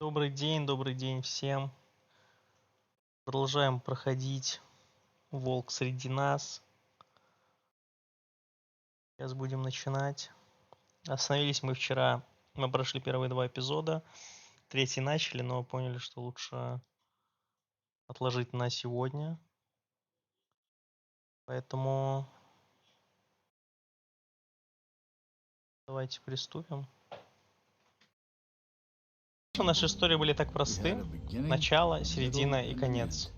Добрый день всем. Продолжаем проходить «Волк среди нас». Сейчас будем начинать. Остановились мы вчера. Мы прошли первые 2 эпизода. Третий начали, но поняли, что лучше отложить на сегодня. Поэтому давайте приступим. Наши истории были так просты. Начало, середина и конец.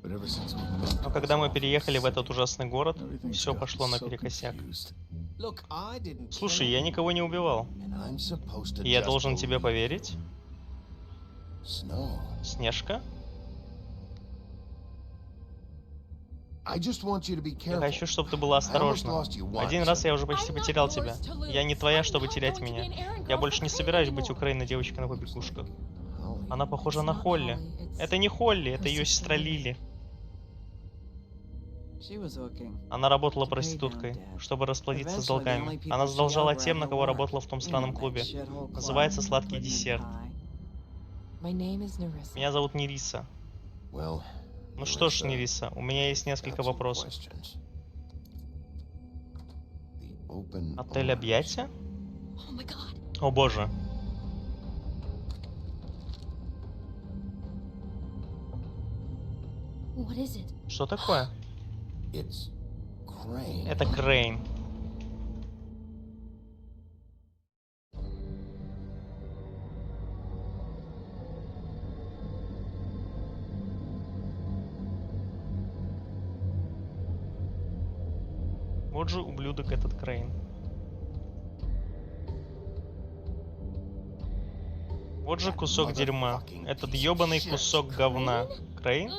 Но когда мы переехали в этот ужасный город, все пошло наперекосяк. Слушай, я никого не убивал. И я должен тебе поверить? Снежка? Я хочу, чтобы ты была осторожна. Один раз я уже почти потерял тебя. Я не твоя, чтобы терять меня. Я больше не собираюсь быть Украиной девочкой на побегушках. Она похожа на Холли. Это не Холли, это ее сестра Лили. Она работала проституткой, чтобы расплатиться с долгами. Она задолжала тем, на кого работала в том странном клубе. Называется «Сладкий десерт». Меня зовут Нериса. Ну что ж, Нериса, у меня есть несколько вопросов. Отель «Объятия»? О боже. Что такое? Это Крейн. Вот же ублюдок этот Крейн. Вот же кусок дерьма. Этот ёбаный кусок говна. Крейн?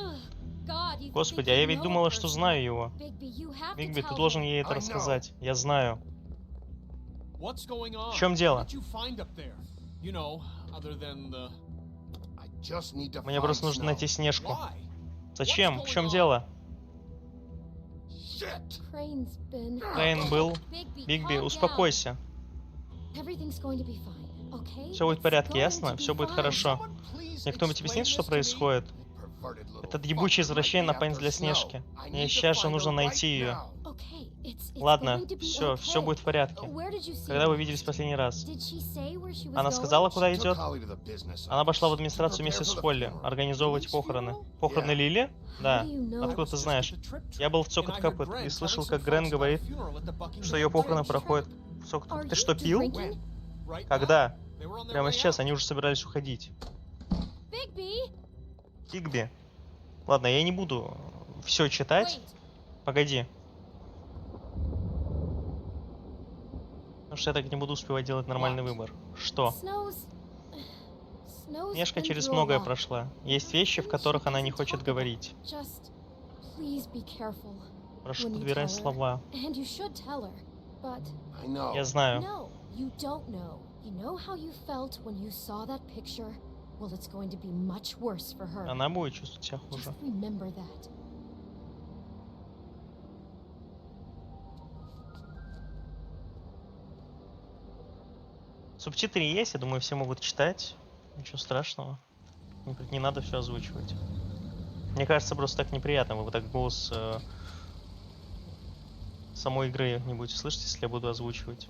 Господи, а я ведь думала, что знаю его. Бигби, ты должен ей это рассказать. Я знаю. В чем дело? Мне просто нужно найти Снежку. Зачем? В чем дело? Крейн был. Бигби, успокойся. Все будет в порядке, ясно? Все будет хорошо. Мне кто-нибудь объяснит, что происходит? Этот ебучий извращение напасть для Снежки. Мне сейчас же нужно найти ее. Ладно, все будет в порядке. Когда вы виделись в последний раз? Она сказала, куда идет? Она пошла в администрацию вместе с Холли, организовывать похороны. Похороны Лили? Да. Откуда ты знаешь? Я был в Цокот Копыт и слышал, как Грен говорит, что ее похороны проходят в Цокот Копыт. Ты что, пил? Когда? Прямо сейчас, они уже собирались уходить. Бигби. Ладно, я не буду все читать. Погоди. Потому что я так не буду успевать делать нормальный выбор. Что? Снежка через многое прошла. Есть вещи, в которых она не хочет говорить. Прошу, подбирай слова. Я знаю. Она будет чувствовать себя хуже. Субтитры есть, я думаю, все могут читать. Ничего страшного. Не надо все озвучивать. Мне кажется, просто так неприятно. Вы вот так голос самой игры не будете слышать, если я буду озвучивать.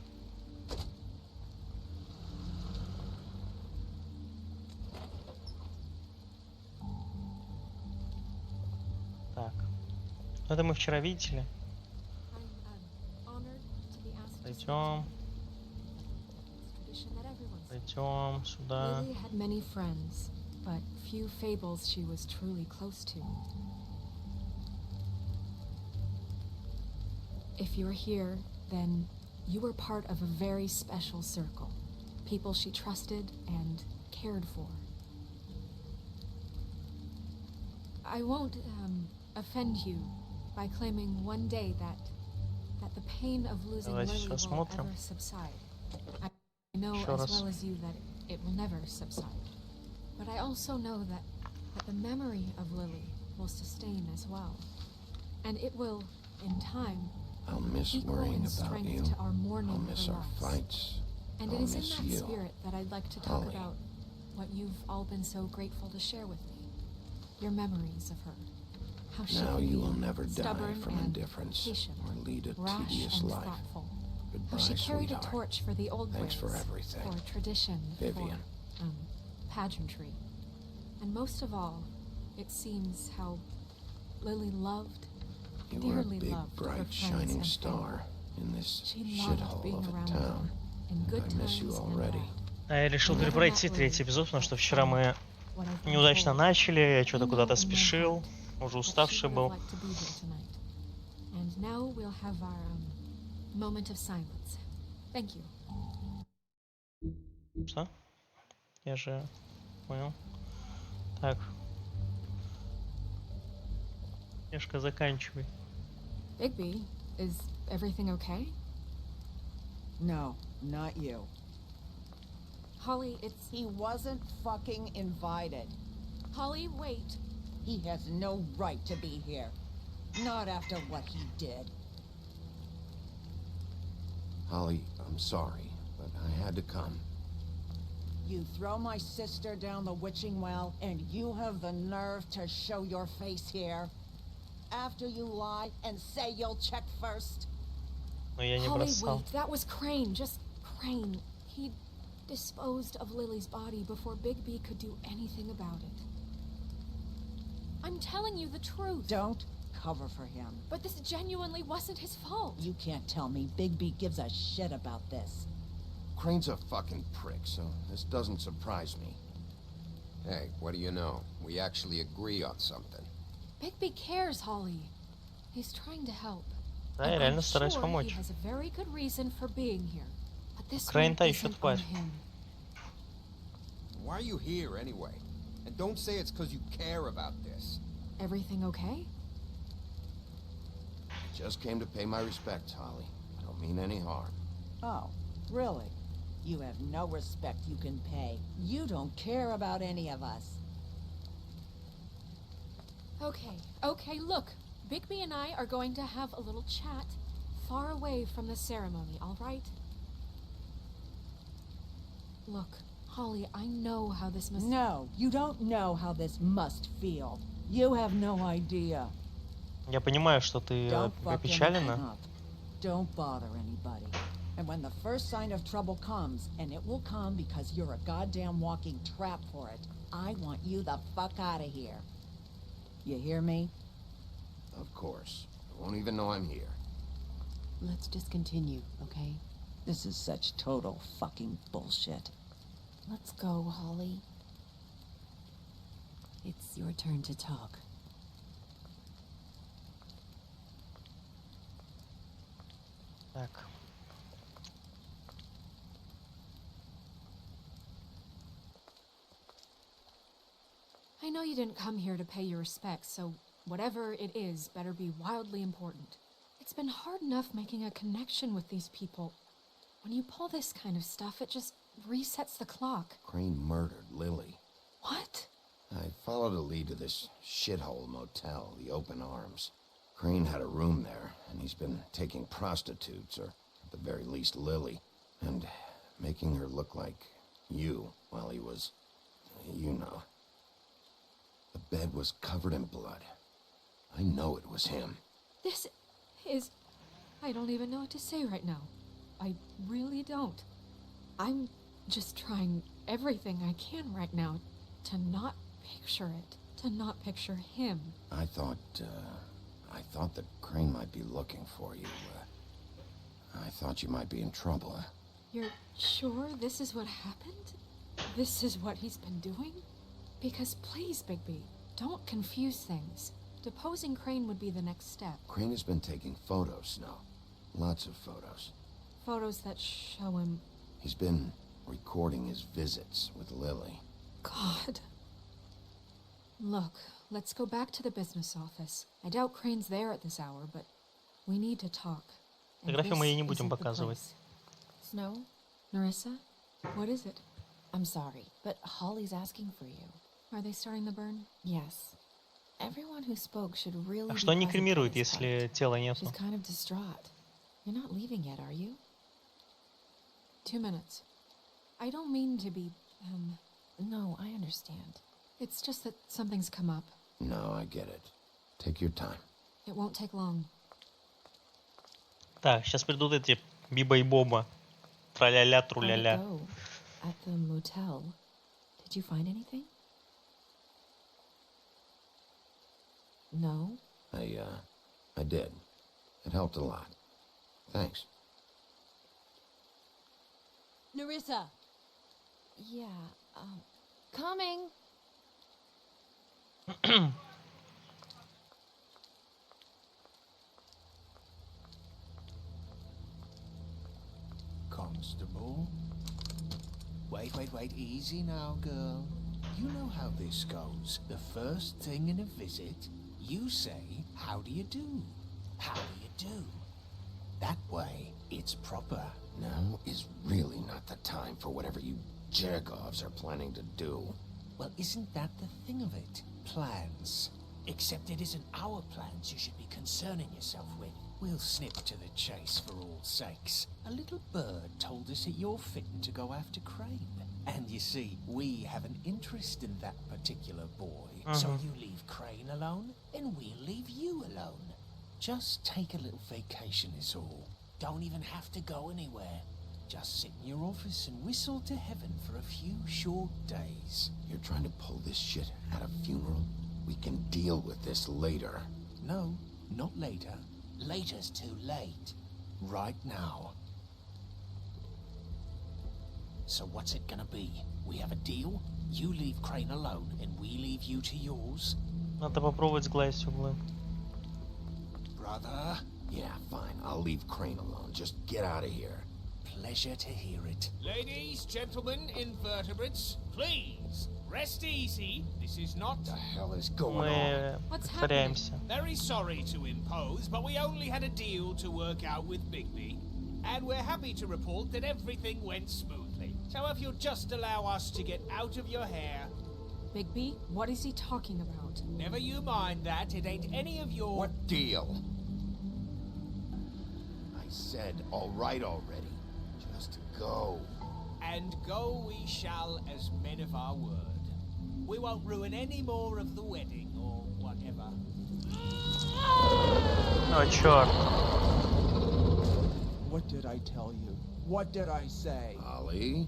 Так. Ну это мы вчера видели. Пойдем. Пойдем сюда. But few fables she was truly close to. If you're here, then you were part of a very special circle. People she trusted and cared for. I won't offend you by claiming one day that the pain of losing Lily will ever subside. I know as well as you that it will never subside. But I also know that the memory of Lily will sustain as well. And it will, in time, I'll miss worrying about you. To our I'll miss our fights. And it is in that spirit that I'd like to talk about what you've all been so grateful to share with me. Your memories of her. How she Now could you be will never die stubborn from and indifference patient, or lead a rash tedious and life. thoughtful. Goodbye, How she carried sweetheart. a torch for the old Thanks ways, for everything. for tradition, Vivian. for pageantry. And most of all, it seems how Lily loved, You were a dearly big, loved her bright, friends shining and star in this She loved shithole being of a around town. them, in good I miss you times and already. bad. А я решил Never пройти met третий Lily, эпизод, потому что but вчера мы what I've been неудачно told, начали, я что-то I know куда-то in my спешил, heart уже that she уставший would have был. liked to be here tonight. And now we'll have our moment of silence. Thank you. Что? Я же понял. Так. Ешка, заканчивай. Bigby, is everything okay? No, not you. Holly, it's... He wasn't fucking invited. Holly, wait. He has no right to be here. Not after what he did. Holly, I'm sorry, but I had to come. You throw my sister down the witching well, and you have the nerve to show your face here? After you lie and say you'll check first? Но я не Holly, бросал. wait. That was Crane. Just Crane. He disposed of Lily's body before Bigby could do anything about it. I'm telling you the truth. Don't cover for him. But this genuinely wasn't his fault. You can't tell me Bigby gives a shit about this. Crane's a fucking prick, so this doesn't surprise me. Hey, what do you know? We actually agree on something. Bigby cares, Holly. He's trying to help. Да, я And реально I'm стараюсь sure помочь. he has a very good reason for being here. But this Crane-то one ищет isn't on тварь. him. Why are you here anyway? And don't say it's because you care about this. Everything okay? Just came to pay my respects, Holly. I don't mean any harm. Oh, really? You have no respect you can pay. You don't care about any of us. Okay, look. Bigby and I are going to have a little chat far away from the ceremony, all right? Look, Holly, I know how this must... No, you don't know how this must feel. You have no idea. Я понимаю, что ты Don't fuck опечалена. anything up. Don't bother anybody. And when the first sign of trouble comes, and it will come because you're a goddamn walking trap for it, I want you the fuck out of here. You hear me? Of course. I won't even know I'm here. Let's just continue, okay? This is such total fucking bullshit. Let's go, Holly. It's your turn to talk. Так. I know you didn't come here to pay your respects, so whatever it is better be wildly important. It's been hard enough making a connection with these people. When you pull this kind of stuff, it just resets the clock. Crane murdered Lily. What? I followed a lead to this shithole motel, the Open Arms. Crane had a room there, and he's been taking prostitutes, or at the very least Lily, and making her look like you while he was, you know. The bed was covered in blood. I know it was him. This is... I don't even know what to say right now. I really don't. I'm just trying everything I can right now to not picture it, to not picture him. I thought that Crane might be looking for you. I thought you might be in trouble. You're sure this is what happened? This is what he's been doing? Because please, Bigby, don't confuse things. Deposing Crane would be the next step. Crane has been taking photos, Snow. Lots of photos. Photos that show him... He's been recording his visits with Lily. God. Look, let's go back to the business office. I doubt Crane's there at this hour, but we need to talk. And Фотографию мы ей не this будем isn't the показывать. place. Snow, Narissa? What is it? I'm sorry, but Holly's asking for you. Are they starting the burn? Yes. Everyone who spoke should really А be что они present for кремируют, this если part. тела нету? She's kind of distraught. You're not leaving yet, are you? 2 minutes. I don't mean to be, No, I understand. It's just that something's come up. No, I get it. Take your time. It won't take long. Так, сейчас придут эти Биба и Боба. Траля-ля, How'd it труля-ля. go at the motel? Did you find anything? No? I did. It helped a lot. Thanks. Nerissa! Yeah, coming. Constable? Wait, easy now, girl. You know how this goes. The first thing in a visit, you say, how do you do? How do you do? That way, it's proper. Now is really not the time for whatever you Jergovs are planning to do. Well, isn't that the thing of it? Plans. Except it isn't our plans you should be concerning yourself with. We'll snip to the chase for all sakes. A little bird told us that you're fitting to go after Crane. And you see, we have an interest in that particular boy. So you leave Crane alone, and we'll leave you alone. Just take a little vacation is all. Don't even have to go anywhere. Just sit in your office and whistle to heaven for a few short days. You're trying to pull this shit at a funeral? We can deal with this later. No, not later. Later's too late. Right now. So what's it gonna be? We have a deal? You leave Crane alone, and we leave you to yours? Надо попробовать сгладить углы. Brother, Yeah, fine. I'll leave Crane alone. Just get out of here. pleasure to hear it. Ladies, gentlemen, invertebrates, please, rest easy. This is not... What the hell is going on? Мы What's притворяемся. Very sorry to impose, but we only had a deal to work out with Bigby. And we're happy to report that everything went smoothly. So if you'll just allow us to get out of your hair... Bigby, what is he talking about? Never you mind that, it ain't any of your... What deal? I said all right already. Just go. And go we shall as men of our word. We won't ruin any more of the wedding, or whatever. О, черт. What did I tell you? What did I say? Ollie?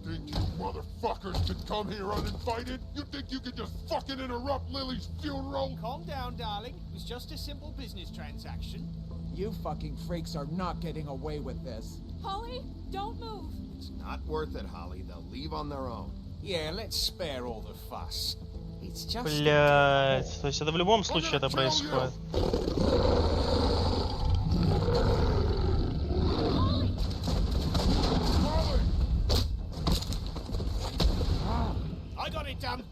Think you motherfuckers could come here uninvited? You think you could just fucking interrupt Lily's funeral? Calm down, darling. It was just a simple business transaction. You fucking freaks are not getting away with this. Holly, don't move. It's not worth it, Holly. They'll leave on their own. Yeah, let's spare all the fuss. It's just... Блять. То есть это в любом случае это происходит. I got it done.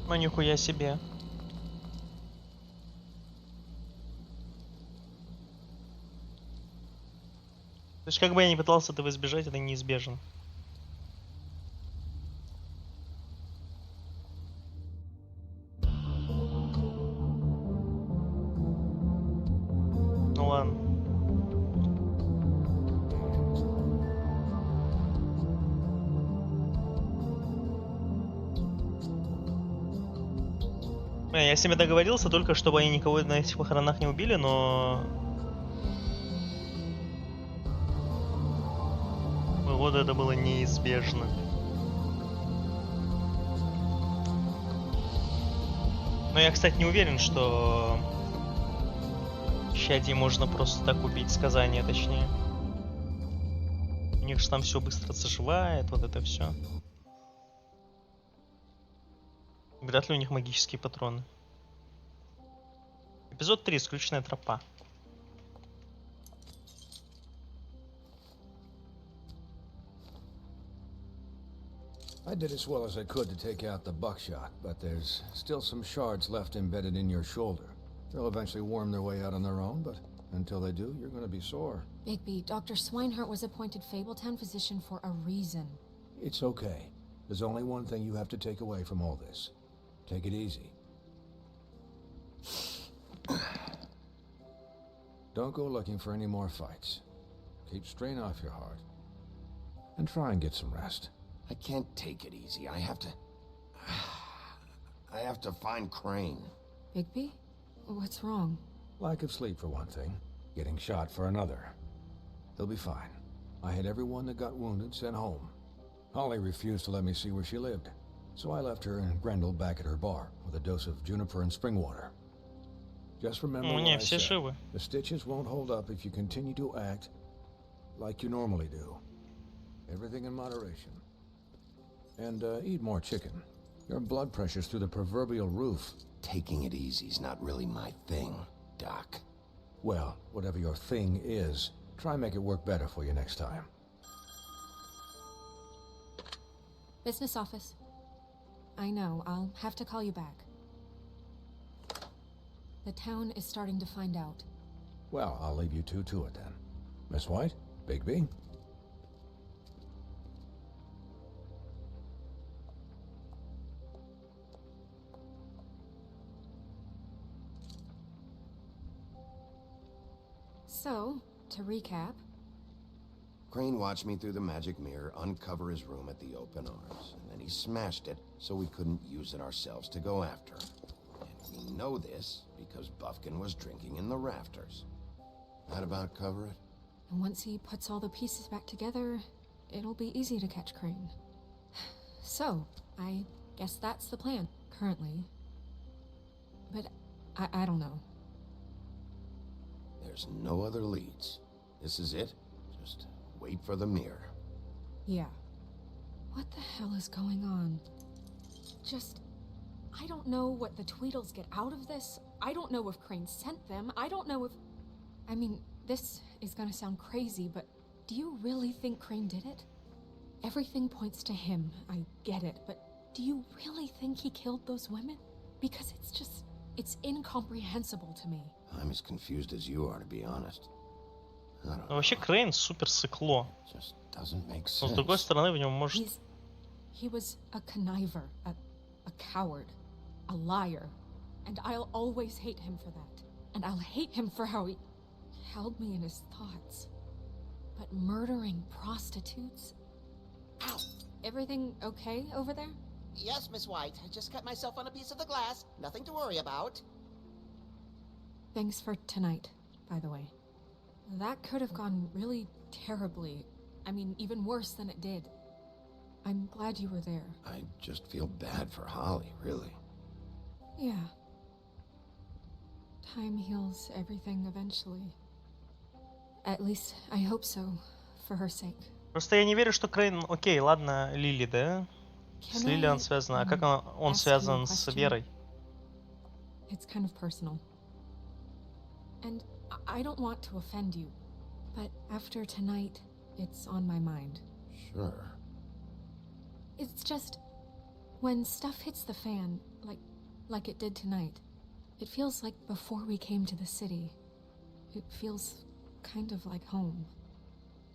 Ну нихуя себе. То есть как бы я ни пытался этого избежать, это неизбежно. Ну ладно. Я с ними договорился только, чтобы они никого на этих похоронах не убили, но... Вот это было неизбежно. Но я, кстати, не уверен, что... Щади можно просто так убить, сказание точнее. У них же там все быстро заживает, вот это все. Вряд ли у них магические патроны. Эпизод 3. Исключенная тропа. I did as well as I could to take out the buckshot, but there's still some shards left embedded in your shoulder. They'll eventually worm their way out on their own, but Until they do, you're gonna be sore. Bigby, Dr. Swinehart was appointed Fabletown physician for a reason. It's okay. There's only one thing you have to take away from all this. Take it easy. Don't go looking for any more fights. Keep strain off your heart. And try and get some rest. I can't take it easy. I have to find Crane. Bigby? What's wrong? Lack of sleep for one thing. Getting shot for another. He'll be fine. I had everyone that got wounded sent home. Holly refused to let me see where she lived. So I left her and Grendel back at her bar with a dose of juniper and spring water. Just remember what I said. The stitches won't hold up if you continue to act like you normally do. Everything in moderation. And eat more chicken. Your blood pressure's through the proverbial roof. Taking it easy's not really my thing, Doc. Well, whatever your thing is, try and make it work better for you next time. Business office. I know, I'll have to call you back. The town is starting to find out. Well, I'll leave you two to it then. Miss White, Bigby. So, to recap... Crane watched me through the magic mirror uncover his room at the open arms, and then he smashed it so we couldn't use it ourselves to go after him. And we know this because Buffkin was drinking in the rafters. That about cover it? And once he puts all the pieces back together, it'll be easy to catch Crane. So, I guess that's the plan, currently. But I don't know. There's no other leads. This is it. Just wait for the mirror. Yeah. What the hell is going on? I don't know what the Tweedles get out of this. I don't know if Crane sent them. I don't know if... I mean, this is gonna sound crazy, but do you really think Crane did it? Everything points to him, I get it, but do you really think he killed those women? Because it's incomprehensible to me. I'm as confused as you are, to be honest. I don't know. Вообще Крейн супер сыкло. Just doesn't make Но с другой sense. стороны в нем может... He was a conniver, a coward, a liar, and I'll always hate him for that. And I'll hate him for how he held me in his thoughts. But murdering prostitutes? Ow! Everything okay over there? Yes, Miss White. I just cut myself on a piece of the glass. Nothing to worry about. Thanks for tonight, by the way. That could have gone really terribly. I mean, even worse than it did. I'm glad you were there. I just feel bad for Holly, really. Yeah. Time heals everything eventually. At least, I hope so, for her sake. Просто я не верю, что Крейн... Окей, ладно, Лили, да? С Лили он связан. А как он связан с Верой? It's kind of personal. And I don't want to offend you, but after tonight, it's on my mind. Sure. It's just, when stuff hits the fan, like it did tonight, it feels like before we came to the city. It feels kind of like home.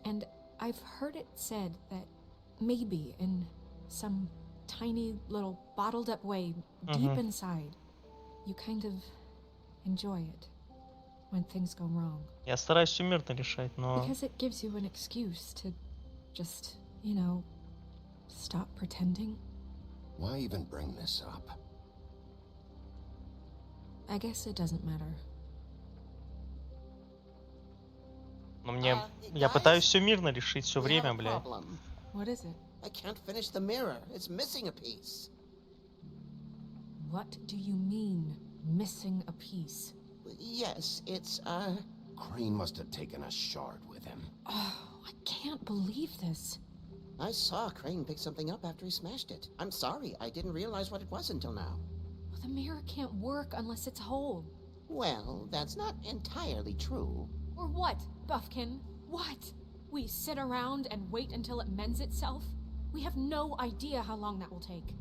And I've heard it said that maybe in some tiny little bottled up way deep inside, you kind of enjoy it when things go wrong. Я стараюсь все мирно решать, но... Because it gives you an excuse to just, you know, stop pretending. Why even bring this up? I guess it doesn't matter. Но мне... Я пытаюсь все мирно решить все время, блядь. What is it? I can't finish the mirror. It's missing a piece. What do you mean, missing a piece? Yes, it's, Crane must have taken a shard with him. Oh, I can't believe this. I saw Crane pick something up after he smashed it. I'm sorry, I didn't realize what it was until now. Well, the mirror can't work unless it's whole. Well, that's not entirely true. Or what, Buffkin? What? We sit around and wait until it mends itself? We have no idea how long that will take.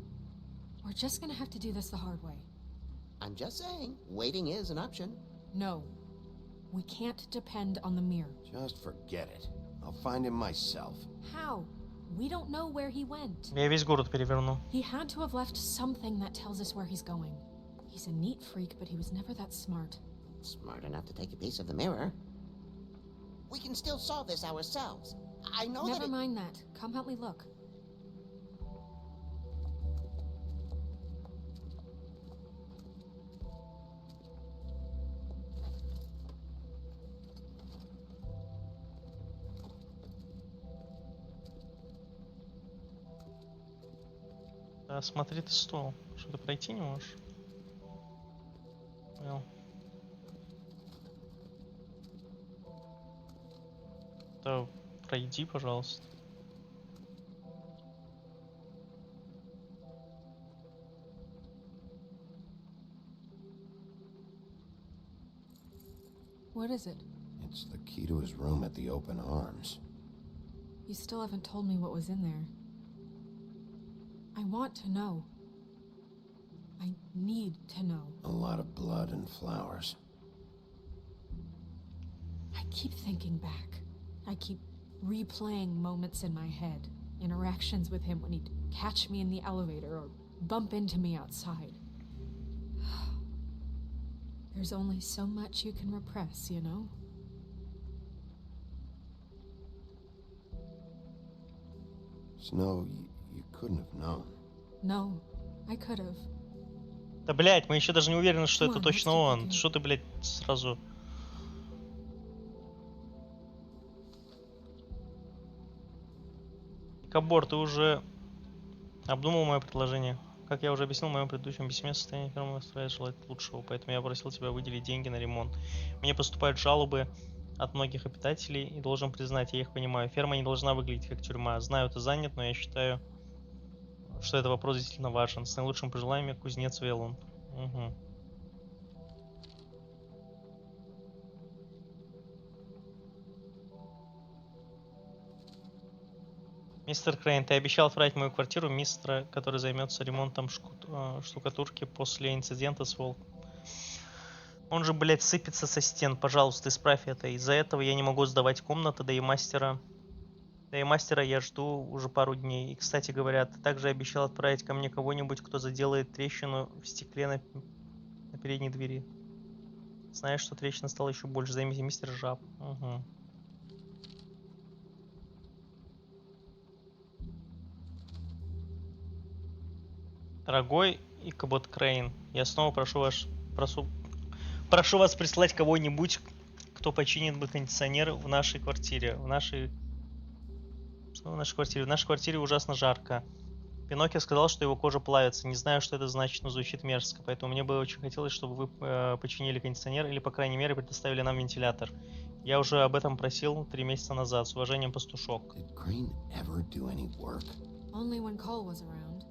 We're just gonna have to do this the hard way. I'm just saying, waiting is an option. No. We can't depend on the mirror. Just forget it. I'll find him myself. How? We don't know where he went. Я весь город переверну. He had to have left something that tells us where he's going. He's a neat freak, but he was never that smart. Smart enough to take a piece of the mirror. We can still solve this ourselves. I know Never that mind that. Come help me look. Да, смотри ты стол. Что ты пройти не можешь? Понял. Да, пройди, пожалуйста. What is it? It's the key to his room at the Open Arms. You still haven't told me what was in there. I want to know. I need to know. A lot of blood and flowers. I keep thinking back. I keep replaying moments in my head. Interactions with him when he'd catch me in the elevator or bump into me outside. There's only so much you can repress, you know? Snow, you couldn't have known. No, I could have. Да, блять, мы еще даже не уверены, что это Ладно, точно что он. такое? Что ты, блядь, сразу... Кабор, ты уже обдумал мое предложение? Как я уже объяснил в моем предыдущем письме, состояние фермы настроит желать лучшего, поэтому я просил тебя выделить деньги на ремонт. Мне поступают жалобы от многих обитателей, и должен признать, я их понимаю. Ферма не должна выглядеть как тюрьма. Знаю, ты занят, но я считаю, что это вопрос действительно важен. С наилучшими пожеланиями, кузнец Велун. Угу. Мистер Крейн, ты обещал отправить в мою квартиру мистера, который займется ремонтом штукатурки после инцидента с волком. Он же, блядь, сыпется со стен. Пожалуйста, исправь это. Из-за этого я не могу сдавать комнаты, да и мастера я жду уже пару дней. И, кстати говоря, ты также обещал отправить ко мне кого-нибудь, кто заделает трещину в стекле на передней двери. Знаешь, что трещина стала еще больше. Займите мистер Жаб. Угу. Дорогой Икабот Крейн, я снова прошу вас прислать кого-нибудь, кто починит бы кондиционер в нашей квартире. В нашей квартире ужасно жарко. Пиноккио сказал, что его кожа плавится. Не знаю, что это значит, но звучит мерзко. Поэтому мне бы очень хотелось, чтобы вы починили кондиционер или, по крайней мере, предоставили нам вентилятор. Я уже об этом просил 3 месяца назад. С уважением, Пастушок. Only when Cole was around.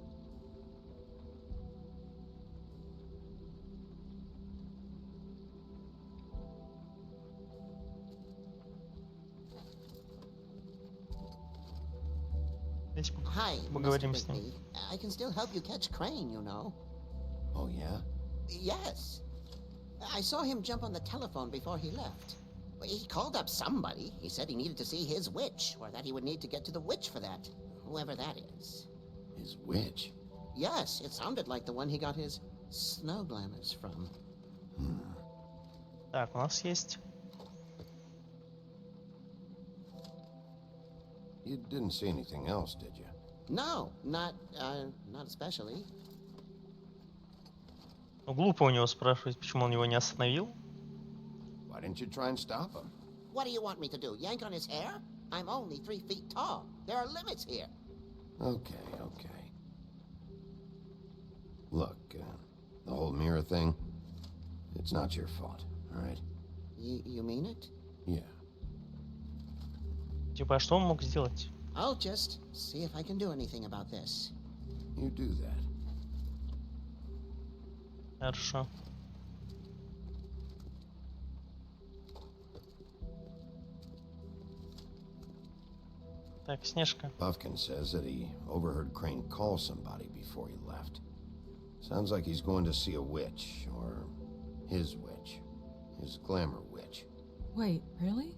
Hi, Поговорим Mr. с ним. Bigby. I can still help you catch Crane, you know. Oh, yeah? Yes. I saw him jump on the telephone before he left. He called up somebody. He said he needed to see his witch, or that he would need to get to the witch for that. Whoever that is. His witch? Yes, it sounded like the one he got his snow glamours from. Так, у нас есть. You didn't see anything else, did you? No, not especially. Ну, глупо у него спрашивать, почему он его не остановил. Why didn't you try and stop him? What do you want me to do? Yank on his hair? I'm only 3 feet tall. There are limits here. Okay. Look, the whole mirror thing, it's not your fault, all right? You mean it? Yeah. Типа, а что он мог сделать? I'll just see if I can do anything about this. You do that. Хорошо. Так, Снежка. Buffkin says that he overheard Crane call somebody before he left. Sounds like he's going to see a witch, or his witch. His glamour witch. Wait, really?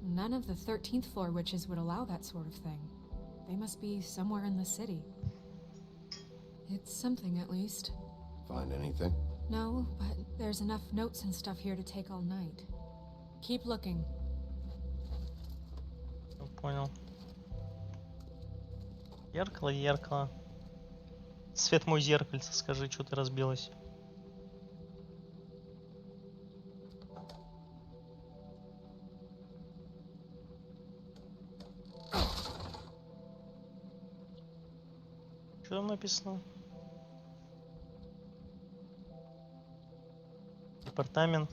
None of the 13th floor witches would allow that sort of thing. They must be somewhere in the city. It's something, at least. Find anything? No, but there's enough notes and stuff here to take all night. Keep looking. Понял. Зеркало, зеркало. Свет мой зеркальце, скажи, что ты разбилась. Что там написано? Департамент.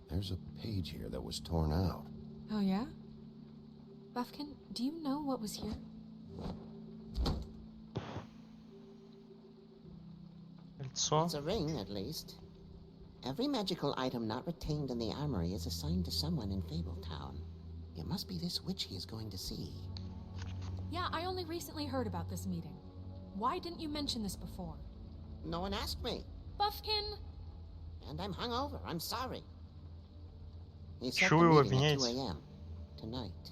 There's a page here that was torn out. Oh, yeah? Buffkin, do you know what was here? Кольцо. It's a ring, at least. Every magical item not retained in the armory is assigned to someone in Fabletown. It must be this witch he is going to see. Yeah, I only recently heard about this meeting. Why didn't you mention this before? No one asked me. Buffkin! And I'm hungover. I'm sorry. He set Чего the его meeting at 2 обвиняете? a.m. tonight.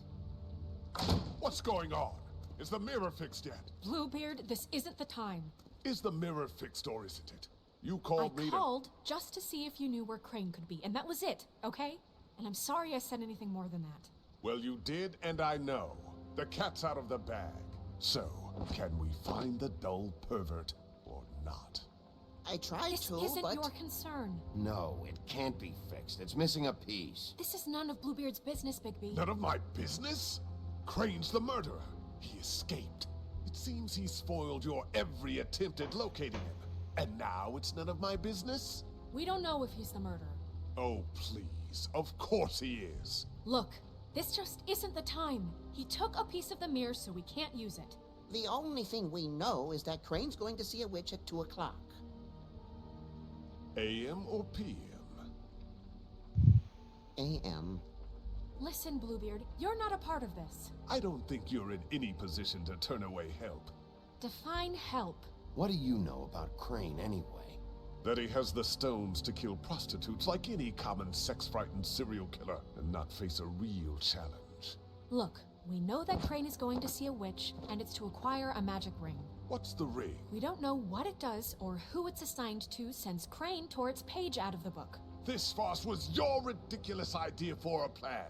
What's going on? Is the mirror fixed yet? Bluebeard, this isn't the time. Is the mirror fixed or isn't it? You I called me called just to see if you knew where Crane could be, and that was it, okay? And I'm sorry I said anything more than that. Well, you did, and I know. The cat's out of the bag. So, can we find the dull pervert or not? I tried This to, isn't but... your concern. No, it can't be fixed. It's missing a piece. This is none of Bluebeard's business, Bigby. None of my business? Crane's the murderer. He escaped. It seems he spoiled your every attempt at locating him. And now it's none of my business? We don't know if he's the murderer. Oh, please. Of course he is. Look, this just isn't the time. He took a piece of the mirror, so we can't use it. The only thing we know is that Crane's going to see a witch at 2 o'clock. AM or PM? A.M. Listen, Bluebeard, you're not a part of this. I don't think you're in any position to turn away help. Define help. What do you know about Crane anyway? That he has the stones to kill prostitutes like any common sex-frightened serial killer and not face a real challenge. Look, we know that Crane is going to see a witch, and it's to acquire a magic ring. What's the ring? We don't know what it does or who it's assigned to since Crane tore its page out of the book. This farce was your ridiculous idea for a plan.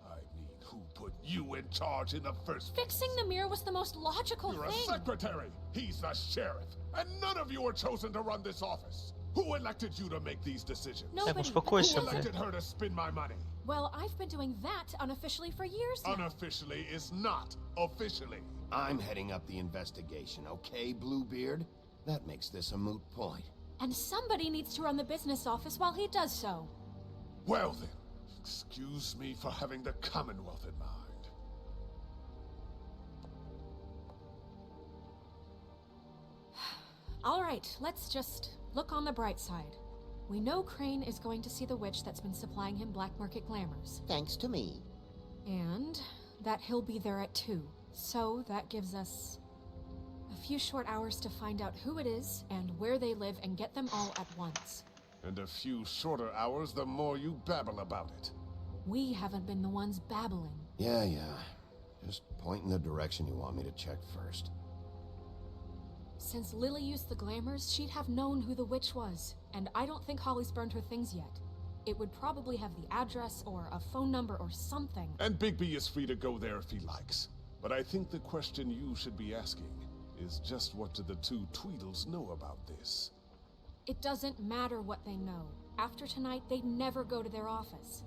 I mean, who put you in charge in the first place? Fixing the mirror was the most logical You're thing. a secretary. He's the sheriff. And none of you were chosen to run this office. Who elected you to make these decisions? Nobody. успокойся, Who блядь. elected her to spend my money? Well, I've been doing that unofficially for years now. Unofficially is not officially. I'm heading up the investigation, okay, Bluebeard? That makes this a moot point. And somebody needs to run the business office while he does so. Well then, excuse me for having the Commonwealth in mind. All right, let's just look on the bright side. We know Crane is going to see the witch that's been supplying him black market glamours. Thanks to me. And that he'll be there at 2. So that gives us a few short hours to find out who it is and where they live and get them all at once. And a few shorter hours, the more you babble about it. We haven't been the ones babbling. Yeah. Just point in the direction you want me to check first. Since Lily used the glamours, she'd have known who the witch was. And I don't think Holly's burned her things yet. It would probably have the address or a phone number or something. And Bigby is free to go there if he likes. But I think the question you should be asking is just what do the two Tweedles know about this? It doesn't matter what they know. After tonight, they'd never go to their office.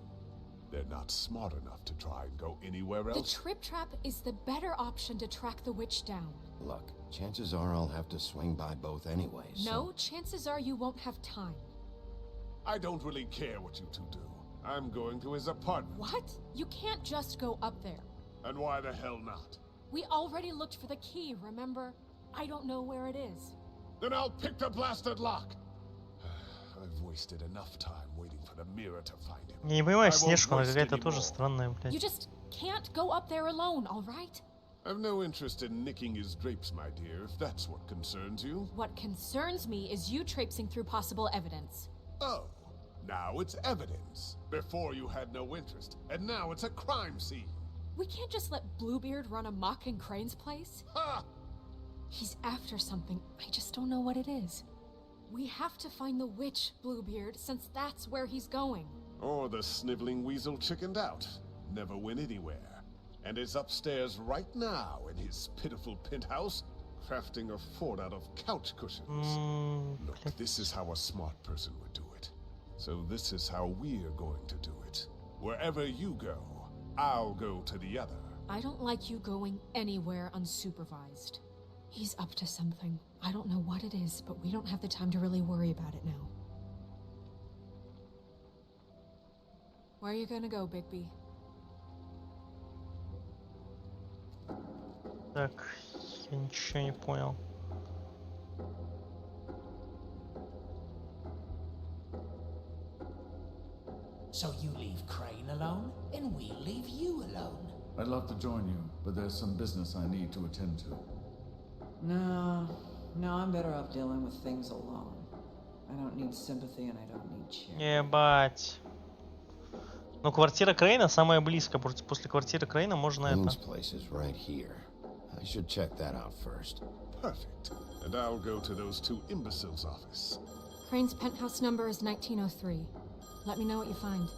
They're not smart enough to try and go anywhere The else. Trip Trap is the better option to track the witch down. Look, chances are I'll have to swing by both anyways. No, chances are you won't have time. I don't really care what you two do. I'm going to his apartment. What? You can't just go up there. And why the hell not? We already looked for the key, remember? I don't know where it is. Then I'll pick the blasted lock. I've wasted enough time waiting for the mirror to find him. Я не понимаю, I won't Снежка, она waste какая-то any тоже more. странная, блядь. You just can't go up there alone, all right? I've no interest in nicking his drapes, my dear, if that's what concerns you. What concerns me is you traipsing through possible evidence. Oh, now it's evidence. Before you had no interest, and now it's a crime scene. We can't just let Bluebeard run amok in Crane's place. Ha! He's after something. I just don't know what it is. We have to find the witch, Bluebeard, since that's where he's going. Or the sniveling weasel chickened out. Never went anywhere. And is upstairs right now in his pitiful penthouse, crafting a fort out of couch cushions. Look, this is how a smart person would do it. So this is how we're going to do it. Wherever you go, I'll go to the other. I don't like you going anywhere unsupervised. He's up to something. I don't know what it is, but we don't have the time to really worry about it now. Where are you gonna go, Bigby? Так, я ничего не понял. So you leave Crane alone, and we leave you alone. I'd love to join you, but there's some business I need to attend to. No, I'm better off dealing with things alone. I don't need sympathy and I don't need charity. Ебать. Ну, квартира Крейна самая близкая. После квартиры Крейна можно Crane's это... place is right here. I should check that out first. Perfect. And I'll go to those two imbeciles' office. Crane's penthouse number is 1903. Let me know what you find.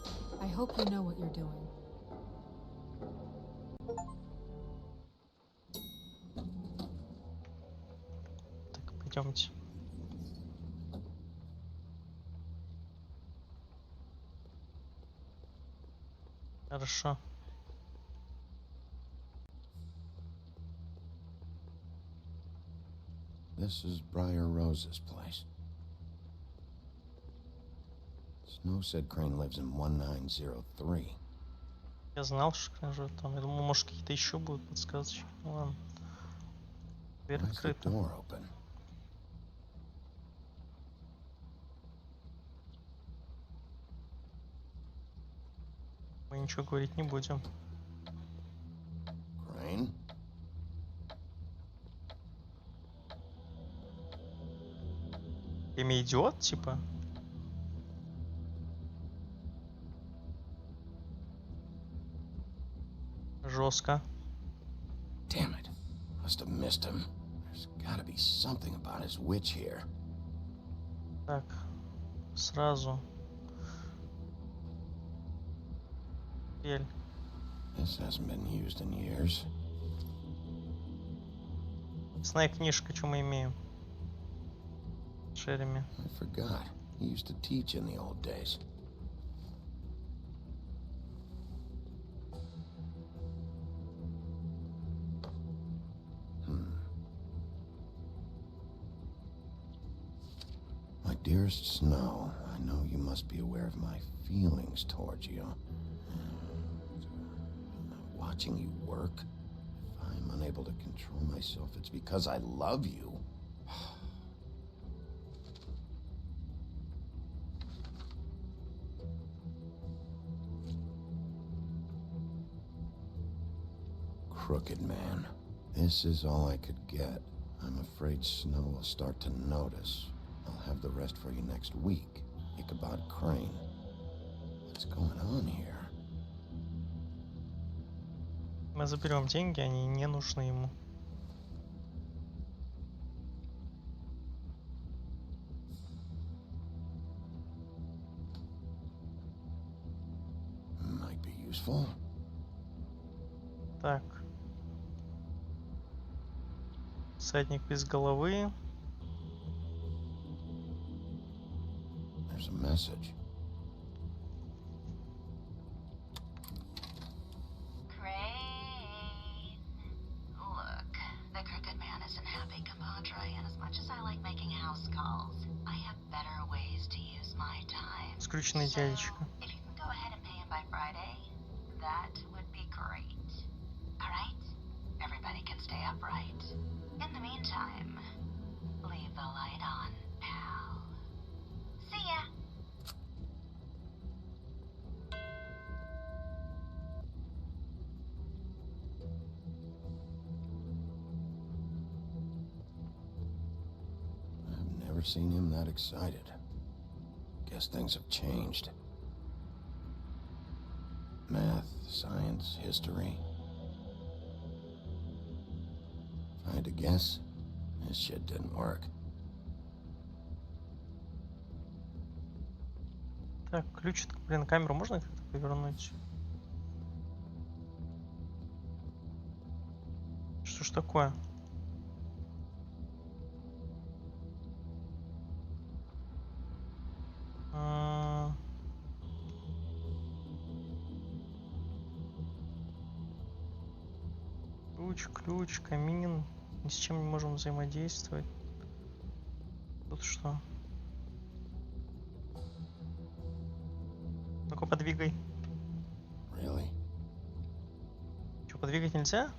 I hope you know what you're doing. Так, пойдемте. Хорошо. This is Briar Rose's place. Snow said Crane lives in 1903. Я знал, что Крейн живет там. Я думал, может, какие-то еще будут подсказочки. Ну ладно. Дверь Why is the открыта. door open? Мы ничего говорить не будем. Crane? Имя идиот, типа? Жестко. Damn it. Must have missed him. There's gotta be something about his witch here. Так, сразу. Ель. This hasn't been used in years. Сная книжка, что мы имеем? Джереми. I forgot. He used to teach in the old days. My dearest Snow, I know you must be aware of my feelings towards you. Watching you work, if I'm unable to control myself, it's because I love you. Crooked man. This is all I could get. I'm afraid Snow will start to notice. I'll have the rest for you next week. Ichabod Crane. What's going on here? Мы заберем деньги, они не нужны ему. Might be useful. Так. Всадник без головы. There's a message. Crane. Look, the crooked man isn't happy, compadre, and as much as I like making house calls, I have better ways to use my time. Скрюченный дядечка. If you can go ahead and pay him by Friday, that would be great. Alright? Everybody can stay upright. In the meantime, leave the light on, pal. See ya! I've never seen him that excited. Guess guess things have changed. Math, science, history. If I had to guess, this shit didn't work. Так, ключ, блин, камеру можно как-то повернуть? Что ж такое? Ключ, камин. Ни с чем не можем взаимодействовать. Тут что? Ну-ка, подвигай. Really? Что, подвигать нельзя?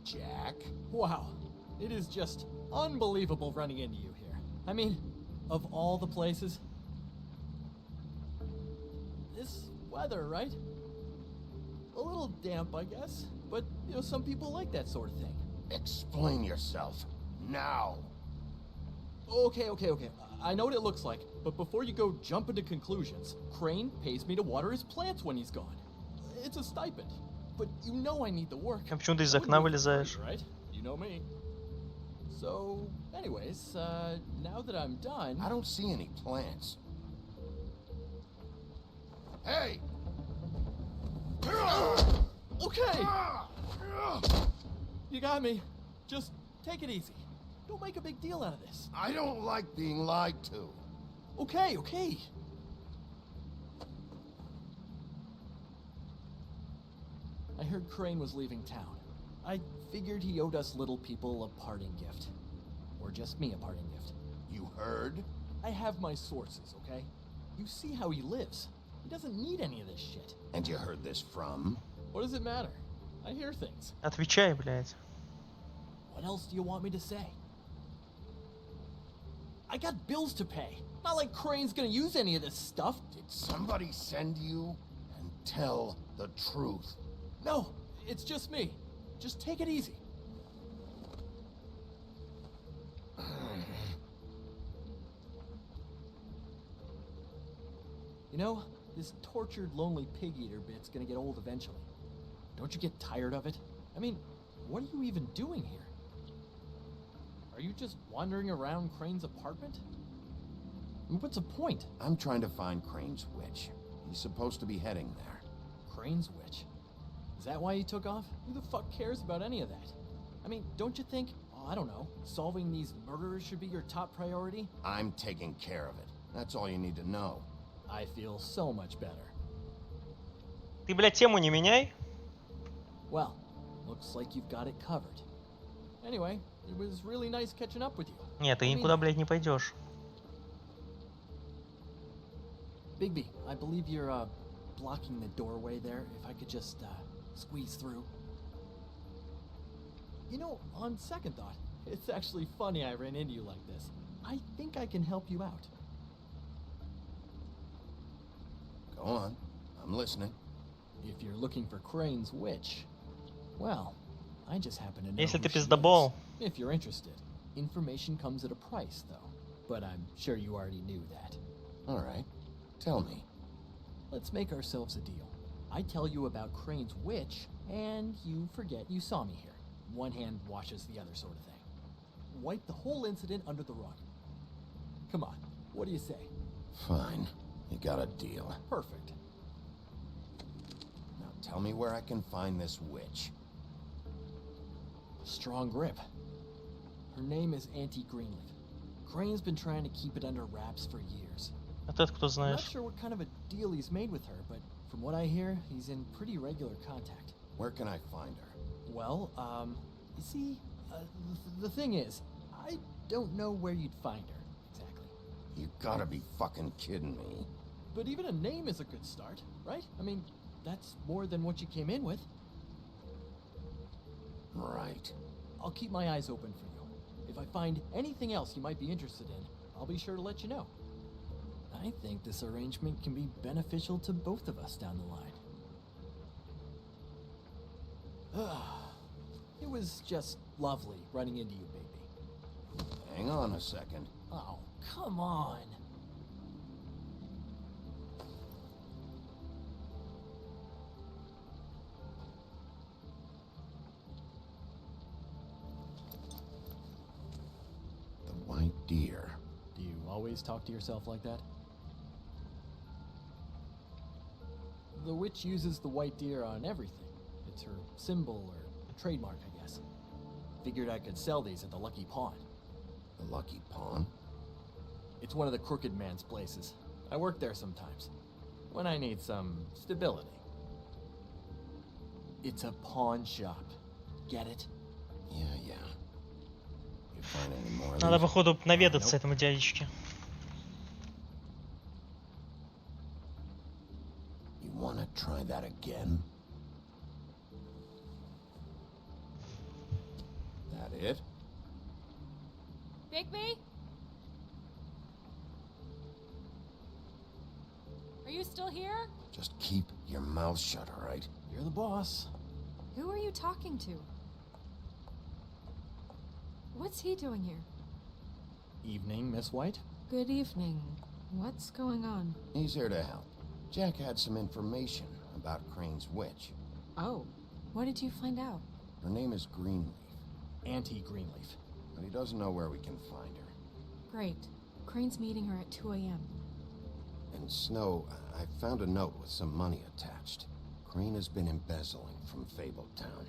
Jack? Wow. It is just unbelievable running into you here. I mean, of all the places. This weather, right? A little damp, I guess. But, you know, some people like that sort of thing. Explain yourself. Now. Okay. I know what it looks like, but before you go jumping to conclusions, Crane pays me to water his plants when he's gone. It's a stipend. But you know I need the work. А почему ты из окна вылезаешь? Right? You know me. So, anyways, now that I'm done... I don't see any plants. Hey! Okay! You got me. Just take it easy. Don't make a big deal out of this. I don't like being lied to. Okay. I heard Crane was leaving town. I figured he owed us little people a parting gift. Or just me a parting gift. You heard? I have my sources, okay? You see how he lives. He doesn't need any of this shit. And you heard this from? What does it matter? I hear things. Отвечай, блядь. What else do you want me to say? I got bills to pay. Not like Crane's gonna use any of this stuff. Did somebody send you? And tell the truth. No, it's just me. Just take it easy. You know, this tortured, lonely pig-eater bit's gonna get old eventually. Don't you get tired of it? I mean, what are you even doing here? Are you just wandering around Crane's apartment? I mean, what's the point? I'm trying to find Crane's witch. He's supposed to be heading there. Crane's witch? Is that why he took off? Who the fuck cares about any of that? I mean, don't you think, I don't know, solving these murderers should be your top priority? I'm taking care of it. That's all you need to know. I feel so much better. Ты, блядь, тему не меняй. Well, looks like you've got it covered. Anyway, it was really nice catching up with you. Нет, ты никуда, блядь, не пойдешь. Bigby, I believe you're, blocking the doorway there. If I could just, squeeze through. You know, on second thought, it's actually funny I ran into you like this. I think I can help you out. Go on. I'm listening. If you're looking for Crane's witch, well, I just happen to know Если who ты she пиздобол. is. If you're interested. Information comes at a price, though. But I'm sure you already knew that. All right. Tell me. Let's make ourselves a deal. I tell you about Crane's witch, and you forget you saw me here. One hand washes the other sort of thing. Wipe the whole incident under the rug. Come on, what do you say? Fine. You got a deal. Perfect. Now tell me where I can find this witch. Strong grip. Her name is Auntie Greenleaf. Crane's been trying to keep it under wraps for years. А ты откуда I'm not знаешь? sure what kind of a deal he's made with her, but from what I hear, he's in pretty regular contact. Where can I find her? Well, you see, the thing is, I don't know where you'd find her, exactly. You gotta be fucking kidding me. But even a name is a good start, right? I mean, that's more than what you came in with. Right. I'll keep my eyes open for you. If If I find anything else you might be interested in, I'll be sure to let you know. I think this arrangement can be beneficial to both of us down the line. It was just lovely running into you, baby. Hang on a second. Oh, come on. The white deer. Do you always talk to yourself like that? The witch uses the white deer on everything. It's her symbol or trademark, I guess. Figured I could sell these at the Lucky Pawn. The Lucky Pawn? It's one of the crooked man's places. I work there sometimes, when I need some stability. It's a pawn shop. Get it? Yeah. You find any more of Надо, these? походу, наведаться этому дядечке. You wanna try that again? That it? Bigby? Are you still here? Just keep your mouth shut, all right? You're the boss. Who are you talking to? What's he doing here? Evening, Miss White. Good evening. What's going on? He's here to help. Jack had some information about Crane's witch. Oh, what did you find out? Her name is Greenleaf, Auntie Greenleaf. but he doesn't know where we can find her. Great. Crane's meeting her at 2 a.m. And Snow, I found a note with some money attached. Crane has been embezzling from Fabletown.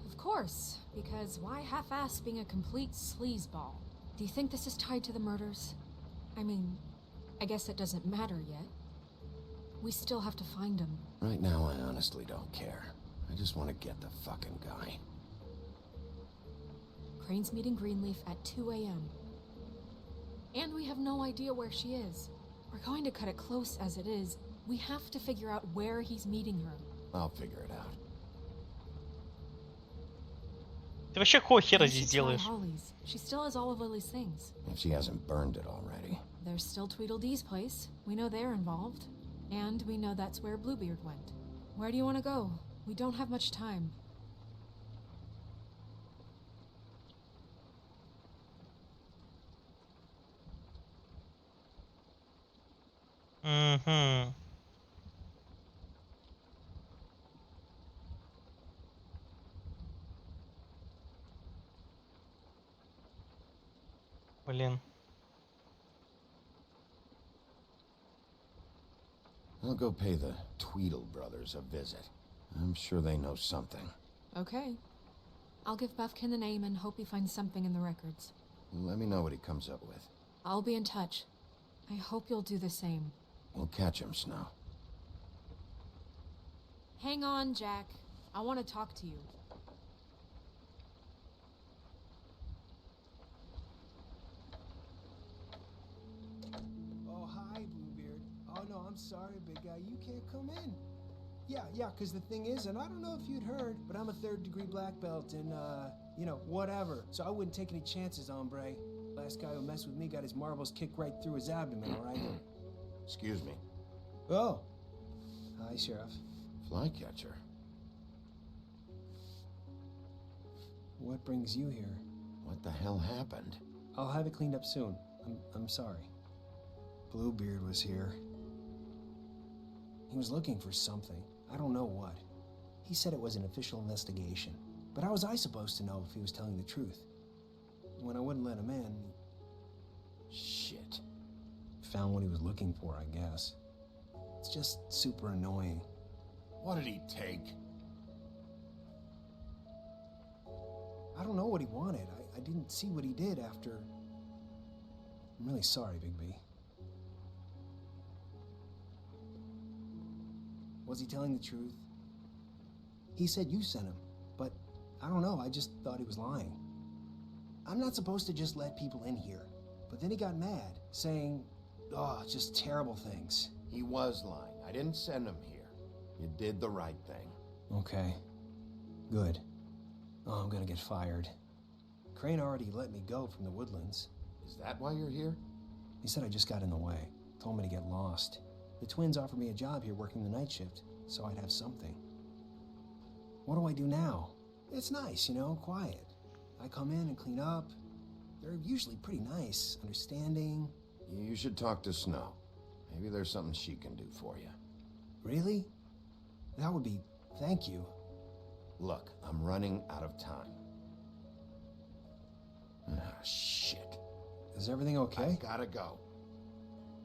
Of course, because why half-ass being a complete sleazeball? Do you think this is tied to the murders? I mean, I guess it doesn't matter yet. We still have to find him. Right now, I honestly don't care. I just want to get the fucking guy. Crane's meeting Greenleaf at 2 a.m. And we have no idea where she is. We're going to cut it close as it is. We have to figure out where he's meeting her. I'll figure it out. Ты вообще какого хера We здесь should try делаешь? Holly's. She still has all of Lily's things. If she hasn't burned it already. There's still Tweedledee's place. We know they're involved. And we know that's where Bluebeard went. Where do you want to go? We don't have much time. Угу. Блин. I'll go pay the Tweedle brothers a visit. I'm sure they know something. Okay. I'll give Buffkin the name and hope he finds something in the records. Let me know what he comes up with. I'll be in touch. I hope you'll do the same. We'll catch him, Snow. Hang on, Jack. I want to talk to you. Oh, hi, Bluebeard. Oh, no, I'm sorry, big guy. You can't come in. Yeah, because the thing is, and I don't know if you'd heard, but I'm a 3rd-degree black belt and, whatever. So I wouldn't take any chances, hombre. Last guy who messed with me got his marbles kicked right through his abdomen, all right? Excuse me. Oh. Hi, Sheriff. Flycatcher. What brings you here? What the hell happened? I'll have it cleaned up soon. I'm sorry. Bluebeard was here. He was looking for something. I don't know what. He said it was an official investigation. But how was I supposed to know if he was telling the truth? When I wouldn't let him in... Shit. Found what he was looking for, I guess. It's just super annoying. What did he take? I don't know what he wanted. I didn't see what he did after... I'm really sorry, Bigby. Was he telling the truth? He said you sent him, but I don't know, I just thought he was lying. I'm not supposed to just let people in here, but then he got mad, saying, just terrible things. He was lying. I didn't send him here. You did the right thing. Okay. Good. Oh, I'm gonna get fired. Crane already let me go from the Woodlands. Is that why you're here? He said I just got in the way. Told me to get lost. The twins offered me a job here working the night shift, so I'd have something. What do I do now? It's nice, you know, quiet. I come in and clean up. They're usually pretty nice, understanding. You should talk to Snow. Maybe there's something she can do for you. Really? That would be... thank you. Look, I'm running out of time. Ah, shit. Is everything okay? I gotta go.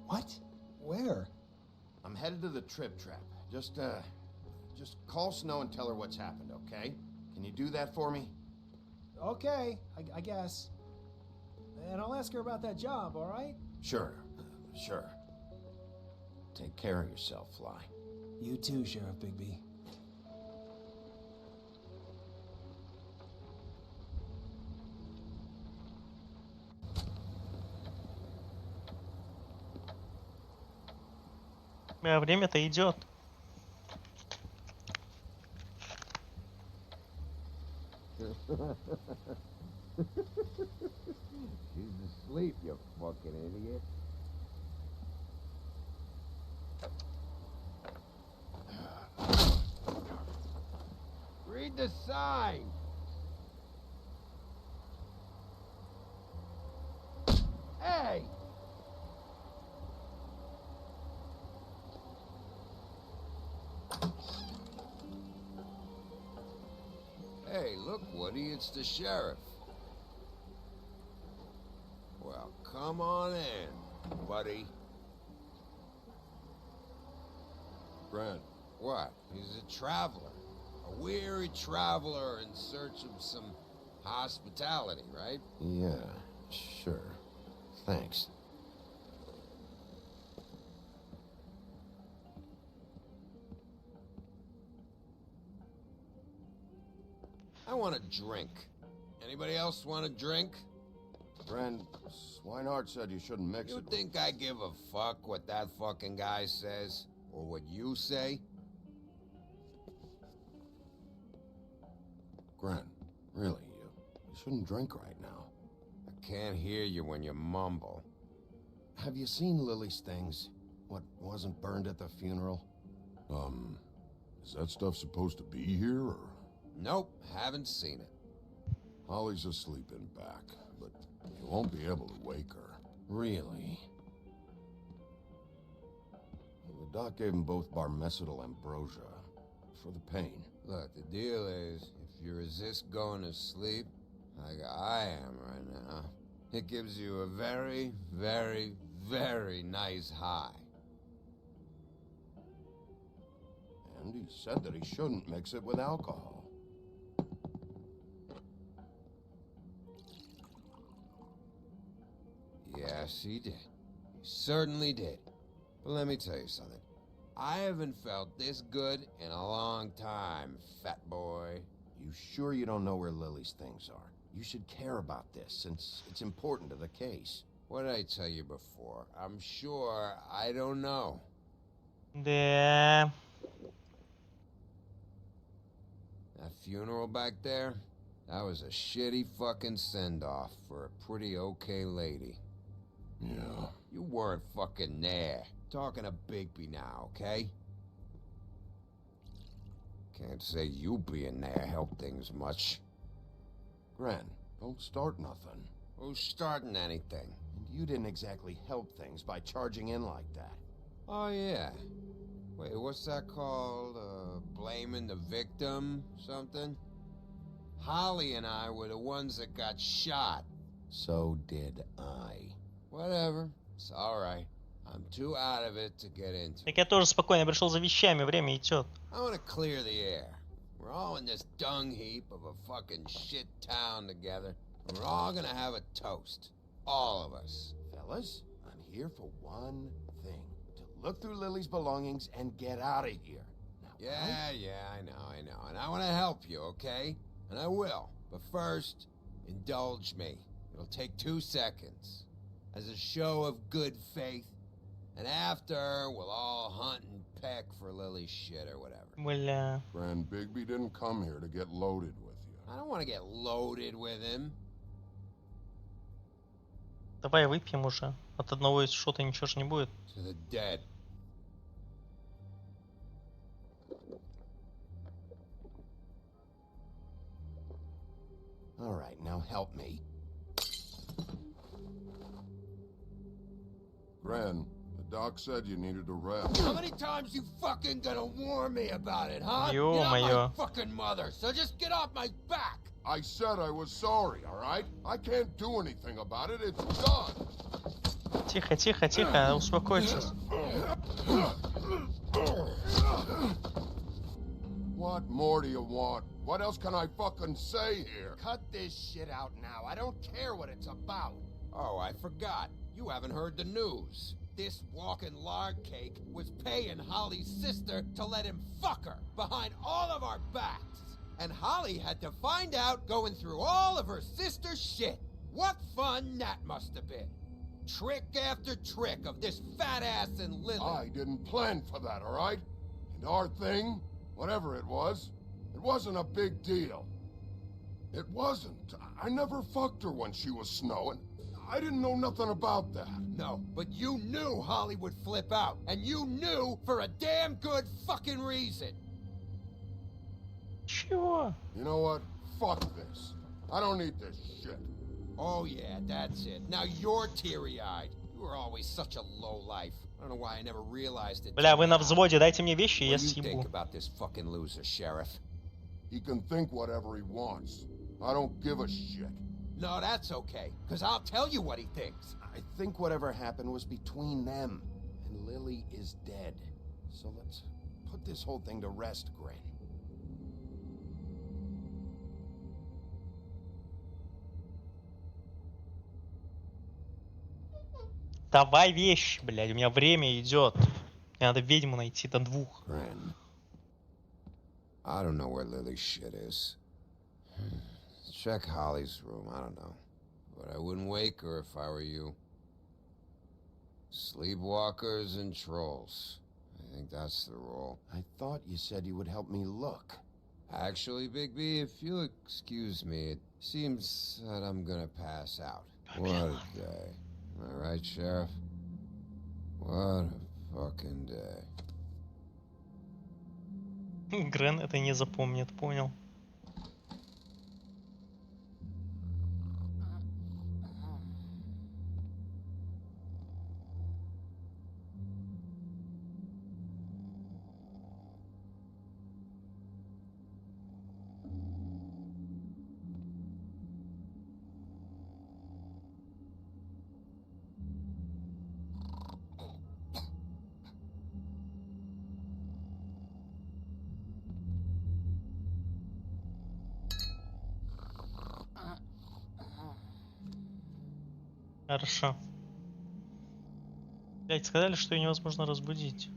What? Where? I'm headed to the Trip Trap. Just call Snow and tell her what's happened, okay? Can you do that for me? Okay, I guess. And I'll ask her about that job, all right? Sure. Take care of yourself, Fly. You too, Sheriff Bigby. Время-то идет. She's asleep, you fucking idiot. Read the sign. Hey! Hey, look, Woody, it's the sheriff. Well, come on in, buddy. Grant. What? He's a traveler. A weary traveler in search of some hospitality, right? Yeah, sure. Thanks. I want a drink. Anybody else want a drink? Friend, Swinehart said you shouldn't mix it. You think I give a fuck what that fucking guy says? Or what you say? Grant, really, you shouldn't drink right now. I can't hear you when you mumble. Have you seen Lily's things? What wasn't burned at the funeral? Is that stuff supposed to be here, or...? Nope, haven't seen it. Holly's asleep in back, but you won't be able to wake her. Really? The doc gave them both Barmecidal ambrosia for the pain. Look, the deal is, if you resist going to sleep, like I am right now, it gives you a very, very, very nice high. And he said that he shouldn't mix it with alcohol. Yes, he did. He certainly did. But let me tell you something. I haven't felt this good in a long time, fat boy. You sure you don't know where Lily's things are? You should care about this, since it's important to the case. What did I tell you before? I'm sure I don't know. Да. That funeral back there? That was a shitty fucking send-off for a pretty okay lady. Yeah. You weren't fucking there. Talking to Bigby now, okay? Can't say you being there helped things much. Gran, don't start nothing. Who's starting anything? And you didn't exactly help things by charging in like that. Oh, yeah. Wait, what's that called? Blaming the victim? Something? Holly and I were the ones that got shot. So did I. Whatever. It's alright. I'm too out of it to get into. Так я тоже спокойно пришел за вещами, время идет. I want to clear the air. We're all in this dung heap of a fucking shit town together. And we're all gonna have a toast. All of us. Fellas, I'm here for one thing. To look through Lily's belongings and get out of here. Now, Yeah, I know. And I want to help you, okay? And I will. But first, indulge me. It'll take 2 seconds. As a show of good faith. And after, we'll all hunt and peck for Lily's shit or whatever. Бля. Gran Bigby didn't come here to get loaded with you. I don't want to get loaded with him. Давай выпьем уже. От одного из шота ничего же не будет. To the dead. All right, now help me. Gren, the doc said you needed a rest. How many times you fucking gonna warn me about it, huh? Ё-моё. You're not my fucking mother, so just get off my back. I said I was sorry, all right? I can't do anything about it. It's done. Тихо, тихо, тихо, успокойтесь. What more do you want? What else can I fucking say here? Cut this shit out now. I don't care what it's about. Oh, I forgot. You haven't heard the news. This walking lard cake was paying Holly's sister to let him fuck her behind all of our backs. And Holly had to find out going through all of her sister's shit. What fun that must have been. Trick after trick of this fat ass and Lily. I didn't plan for that, all right? And our thing, whatever it wasn't a big deal. It wasn't. I never fucked her when she was snowing. I didn't know nothing about that. No, but you knew Holly would flip out. And you knew for a damn good fucking reason. Чего? You know what? Fuck this. I don't need this shit. Oh yeah, that's it. Now you're teary-eyed. You were always such a lowlife. I don't know why I never realized it. Бля, вы на взводе, дайте мне вещи, What я do you think съебу. about this fucking loser, Sheriff? He can think whatever he wants. I don't give a shit. No, that's okay, because I'll tell you what he thinks. I think whatever happened was between them, and Lily is dead. So let's put this whole thing to rest, Gren. Давай вещи, блядь, у меня время идет. Мне надо ведьму найти до 2. Gren, I don't know where Lily's shit is. Check Holly's room, I don't know. But I wouldn't wake her if I were you. Sleepwalkers and trolls. I think that's the rule. I thought you said you would help me look. Actually, Big B, if you'll excuse me, it seems that I'm gonna pass out. What a day. Am I right, Sheriff? What a fucking day. Грен это не запомнит, понял. Хорошо. Блять, сказали, что ее невозможно разбудить.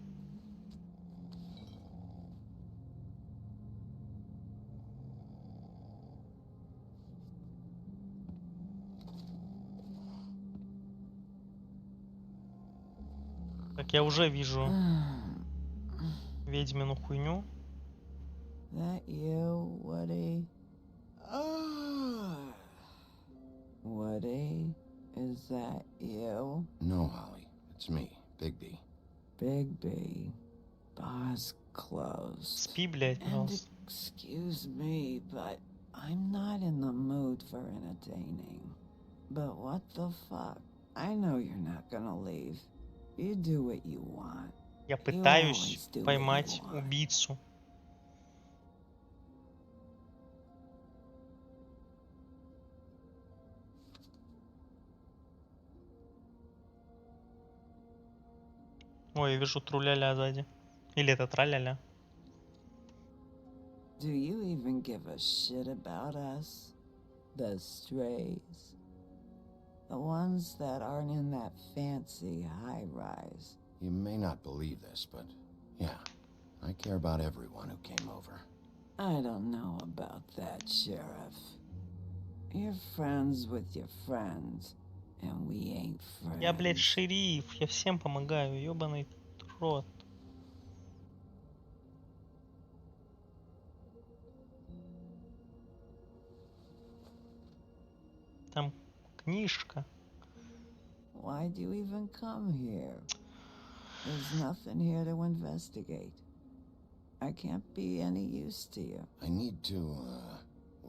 Так, я уже вижу ведьмину хуйню. That you, Woody? Woody, is that you? No, Holly. It's me, Big B. Big B. Bar's closed. Спи, блядь, And пожалуйста. excuse me, but I'm not in the mood for entertaining. But what the fuck? I know you're not gonna leave. You do what you want. Я You пытаюсь always do what поймать you want. убийцу. Ой, я вижу тру-ля-ля сзади. Или это тра-ля-ля. Do you even give a shit about us? The strays? The ones that aren't in that fancy high-rise? You may not believe this, but yeah, I care about everyone who came over. I don't know about that, Sheriff. You're friends with your friends, and we ain't friends. Я, блядь, шериф. Я всем помогаю. Ёбаный рот. Там книжка. Why'd you even come here? There's nothing here to investigate. I can't be any use to you. I need to,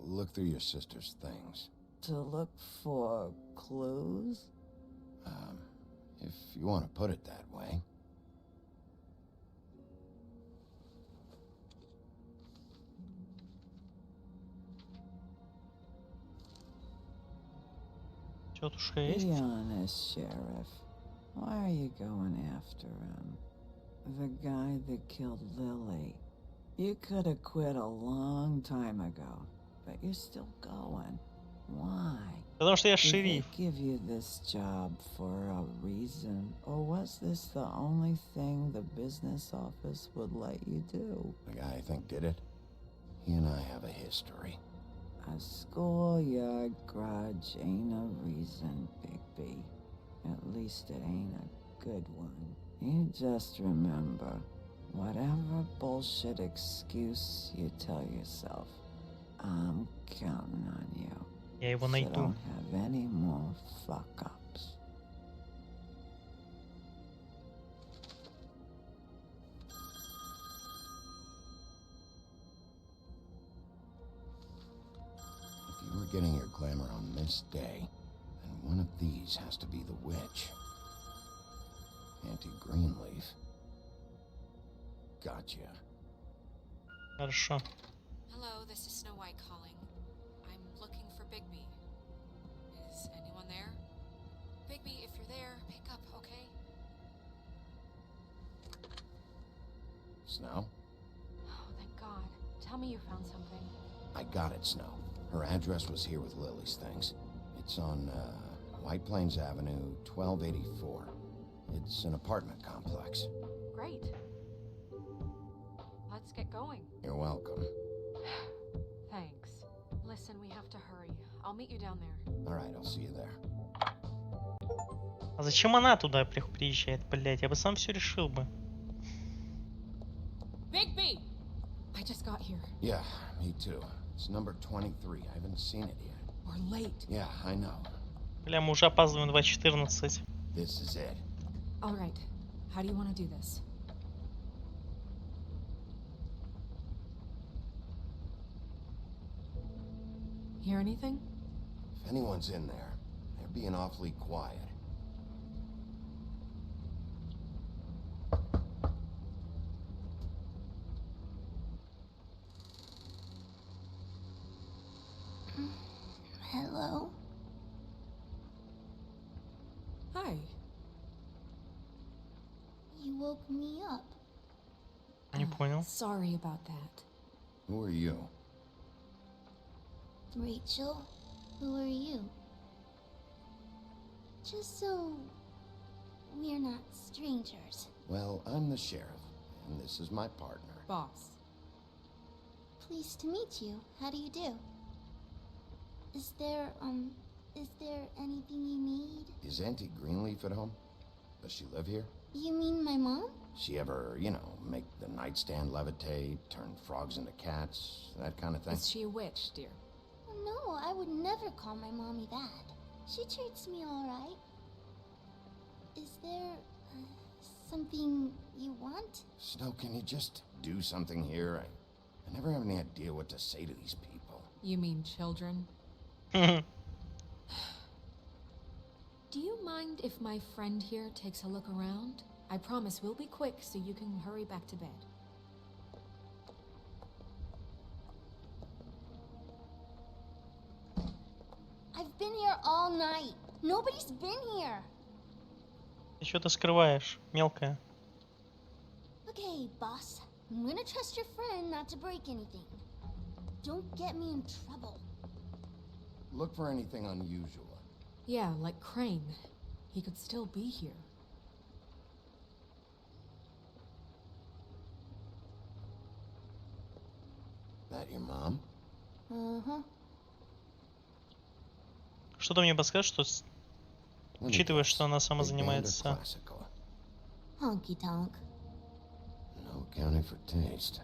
look through your sister's things. To look for clues? If you want to put it that way. Тетушка есть? Be honest, Sheriff. Why are you going after him? The guy that killed Lily. You could have quit a long time ago, but you're still going. Why? Потому что я Did they шериф. give you this job for a reason, or was this the only thing the business office would let you do? The guy I think did it. He and I have a history. A schoolyard grudge ain't a reason, Bigby. At least it ain't a good one. You just remember, whatever bullshit excuse you tell yourself, I'm counting on you. Я его So найду. don't have any more fuck-ups. If you were getting your glamour on this day, then one of these has to be the witch. Auntie Greenleaf. Gotcha. Хорошо. Hello, this is Snow White calling. I'm looking for Bigby. Is anyone there? Bigby, if you're there, pick up, okay? Snow? Oh, thank God. Tell me you found something. I got it, Snow. Her address was here with Lily's things. It's on, White Plains Avenue, 1284. It's an apartment complex. Great. Let's get going. You're welcome. Thanks. Listen, we have to hurry. I'll meet you down there. All right, I'll see you there. А зачем она туда приезжает, блять? Я бы сам все решил бы. Bigby! I just got here. Yeah, me too. It's number 23. I haven't seen it yet. We're late. Yeah, I know. Бля, мы уже опаздываем 2:14. This is it. All right. How do you want to do this? Hear anything? If anyone's in there, they're being awfully quiet. Hello? Hi. You woke me up. Не понял. Sorry about that. Who are you? Rachel, who are you? Just so we're not strangers. Well, I'm the sheriff, and this is my partner. Boss. Pleased to meet you. How do you do? Is there anything you need? Is Auntie Greenleaf at home? Does she live here? You mean my mom? She ever, make the nightstand levitate, turn frogs into cats, that kind of thing? Is she a witch, dear? No, I would never call my mommy that. She treats me all right. Is there something you want? Snow, can you just do something here? I never have any idea what to say to these people. You mean children? Do you mind if my friend here takes a look around? I promise we'll be quick so you can hurry back to bed. I've been here all night. Nobody's been here. Ты что-то скрываешь, мелкая. Okay, boss. I'm gonna trust your friend not to break anything. Don't get me in trouble. Look for anything unusual. Yeah, like Crane. He could still be here. That your mom? Uh-huh. Что-то мне подскажет, что учитывая, что она сама занимается. Honky tonk. No accounting for taste.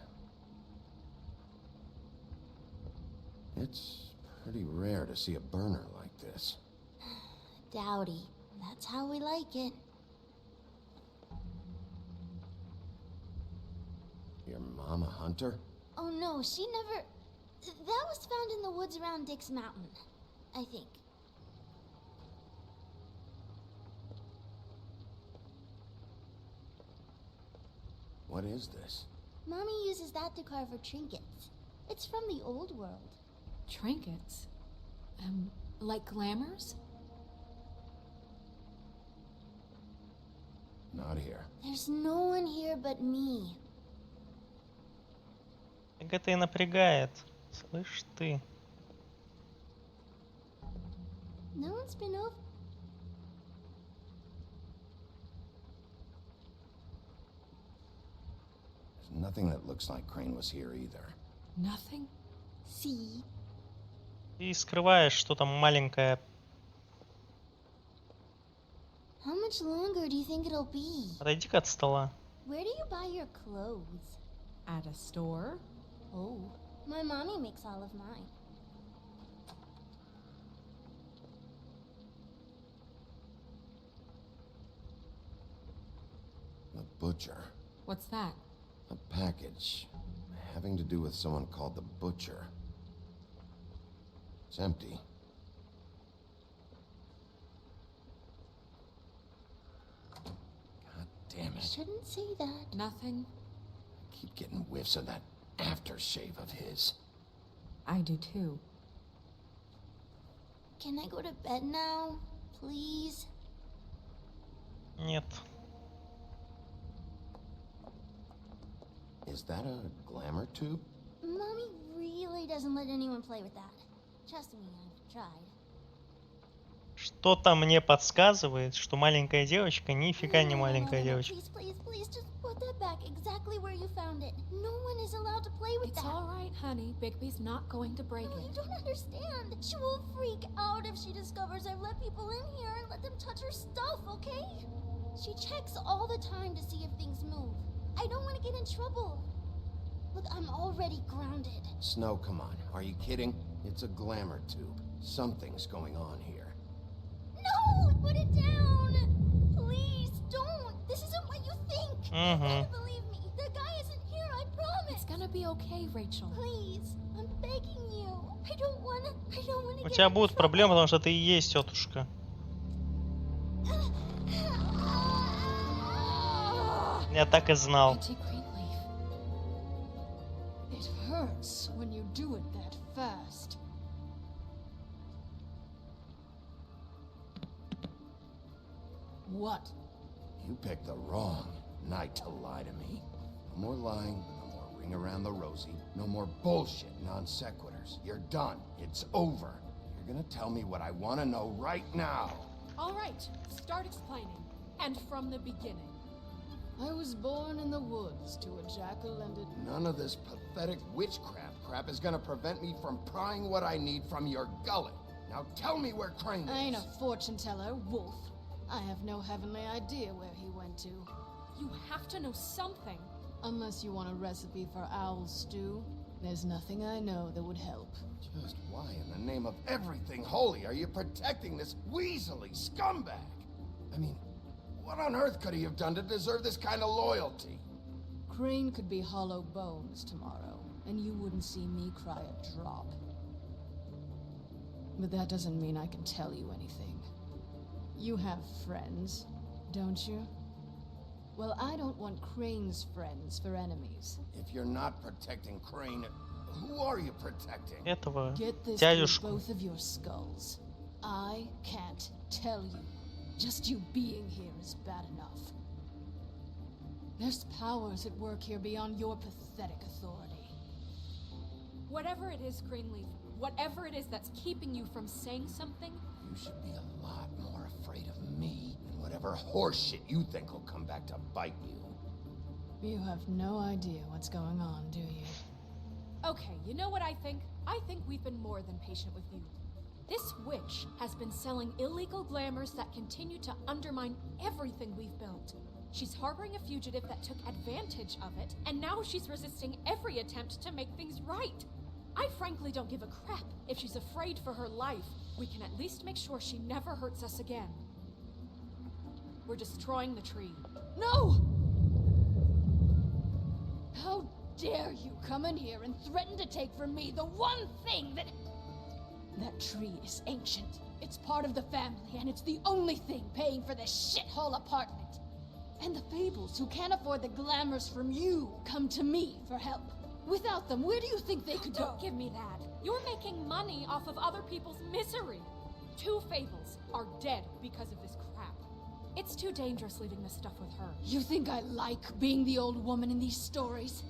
It's pretty rare to see a burner like this. Dowdy. That's how we like it. Your mom a hunter? Oh no, she never... That was found in the woods around Dick's Mountain, I think. What is this? Mommy uses that to carve her trinkets. It's from the old world. Trinkets? Like glamours? Not here. There's no one here but me. Так это и напрягает. Слышь ты. No one's been over. There's nothing that looks like Crane was here either. Nothing? See? И скрываешь, что там маленькое. How much longer do you think it'll be? Отойди-ка от стола. Where do you buy your clothes? At a store? Oh, my mommy makes all of mine. The butcher. What's that? A package having to do with someone called the Butcher. It's empty. God damn it. Shouldn't say that. Nothing. I keep getting whiffs of that aftershave of his. I do too. Can I go to bed now? Please? Нет. Is that a glamour tube? Mommy really doesn't let anyone play with that. Trust me, I've tried. Что-то мне подсказывает, что маленькая девочка нифига не маленькая девочка. Please, please, please, just put that back exactly where you found it. No one is allowed to play with It's that. all right, honey. Bigby's not going to break No, you it. don't understand. She will freak out if she discovers I've let people in here and let them touch her stuff, okay? She checks all the time to see if things move. I don't want to get in trouble. Look, I'm already grounded. Snow, come on. Are you kidding? It's a glamour tube. Something's going on here. No! Put it down! Please, don't! This isn't what you think! You gotta believe me. The guy isn't here, I promise! It's gonna be okay, Rachel. Please, I'm begging you. I don't wanna У тебя будут проблемы, потому что ты и есть тетушка. Я так и знал. It hurts when you do it that fast. What? You picked the wrong night to lie to me. No more lying, no more ring around the rosy, no more bullshit non sequiturs. You're done. It's over. You're gonna tell me what I want to know right now. All right, start explaining. And from the beginning. I was born in the woods to a jack-o'-lantern. None of this pathetic witchcraft crap is gonna prevent me from prying what I need from your gullet. Now tell me where Crane is. I ain't a fortune teller, Wolf. I have no heavenly idea where he went to. You have to know something. Unless you want a recipe for owl stew, there's nothing I know that would help. Just why in the name of everything holy are you protecting this weaselly scumbag? I mean, what on earth could he have done to deserve this kind of loyalty? Crane could be hollow bones tomorrow, and you wouldn't see me cry a drop. But that doesn't mean I can tell you anything. You have friends, don't you? Well, I don't want Crane's friends for enemies. If you're not protecting Crane, who are you protecting? Этого Get this дядюшку. through both of your skulls. I can't tell you. Just you being here is bad enough. There's powers at work here beyond your pathetic authority. Whatever it is, Greenleaf, whatever it is that's keeping you from saying something, You should be a lot more afraid of me than whatever horseshit you think will come back to bite you. You have no idea what's going on, do you? Okay, you know what I think? I think we've been more than patient with you. This witch has been selling illegal glamours that continue to undermine everything we've built. She's harboring a fugitive that took advantage of it, and now she's resisting every attempt to make things right. I frankly don't give a crap if she's afraid for her life. We can at least make sure she never hurts us again. We're destroying the tree. No! How dare you come in here and threaten to take from me the one thing that... That tree is ancient. It's part of the family, and it's the only thing paying for this shithole apartment. And the Fables, who can't afford the glamours from you, come to me for help. Without them, where do you think they could go? Don't give me that. You're making money off of other people's misery. 2 Fables are dead because of this crap. It's too dangerous leaving this stuff with her. You think I like being the old woman in these stories?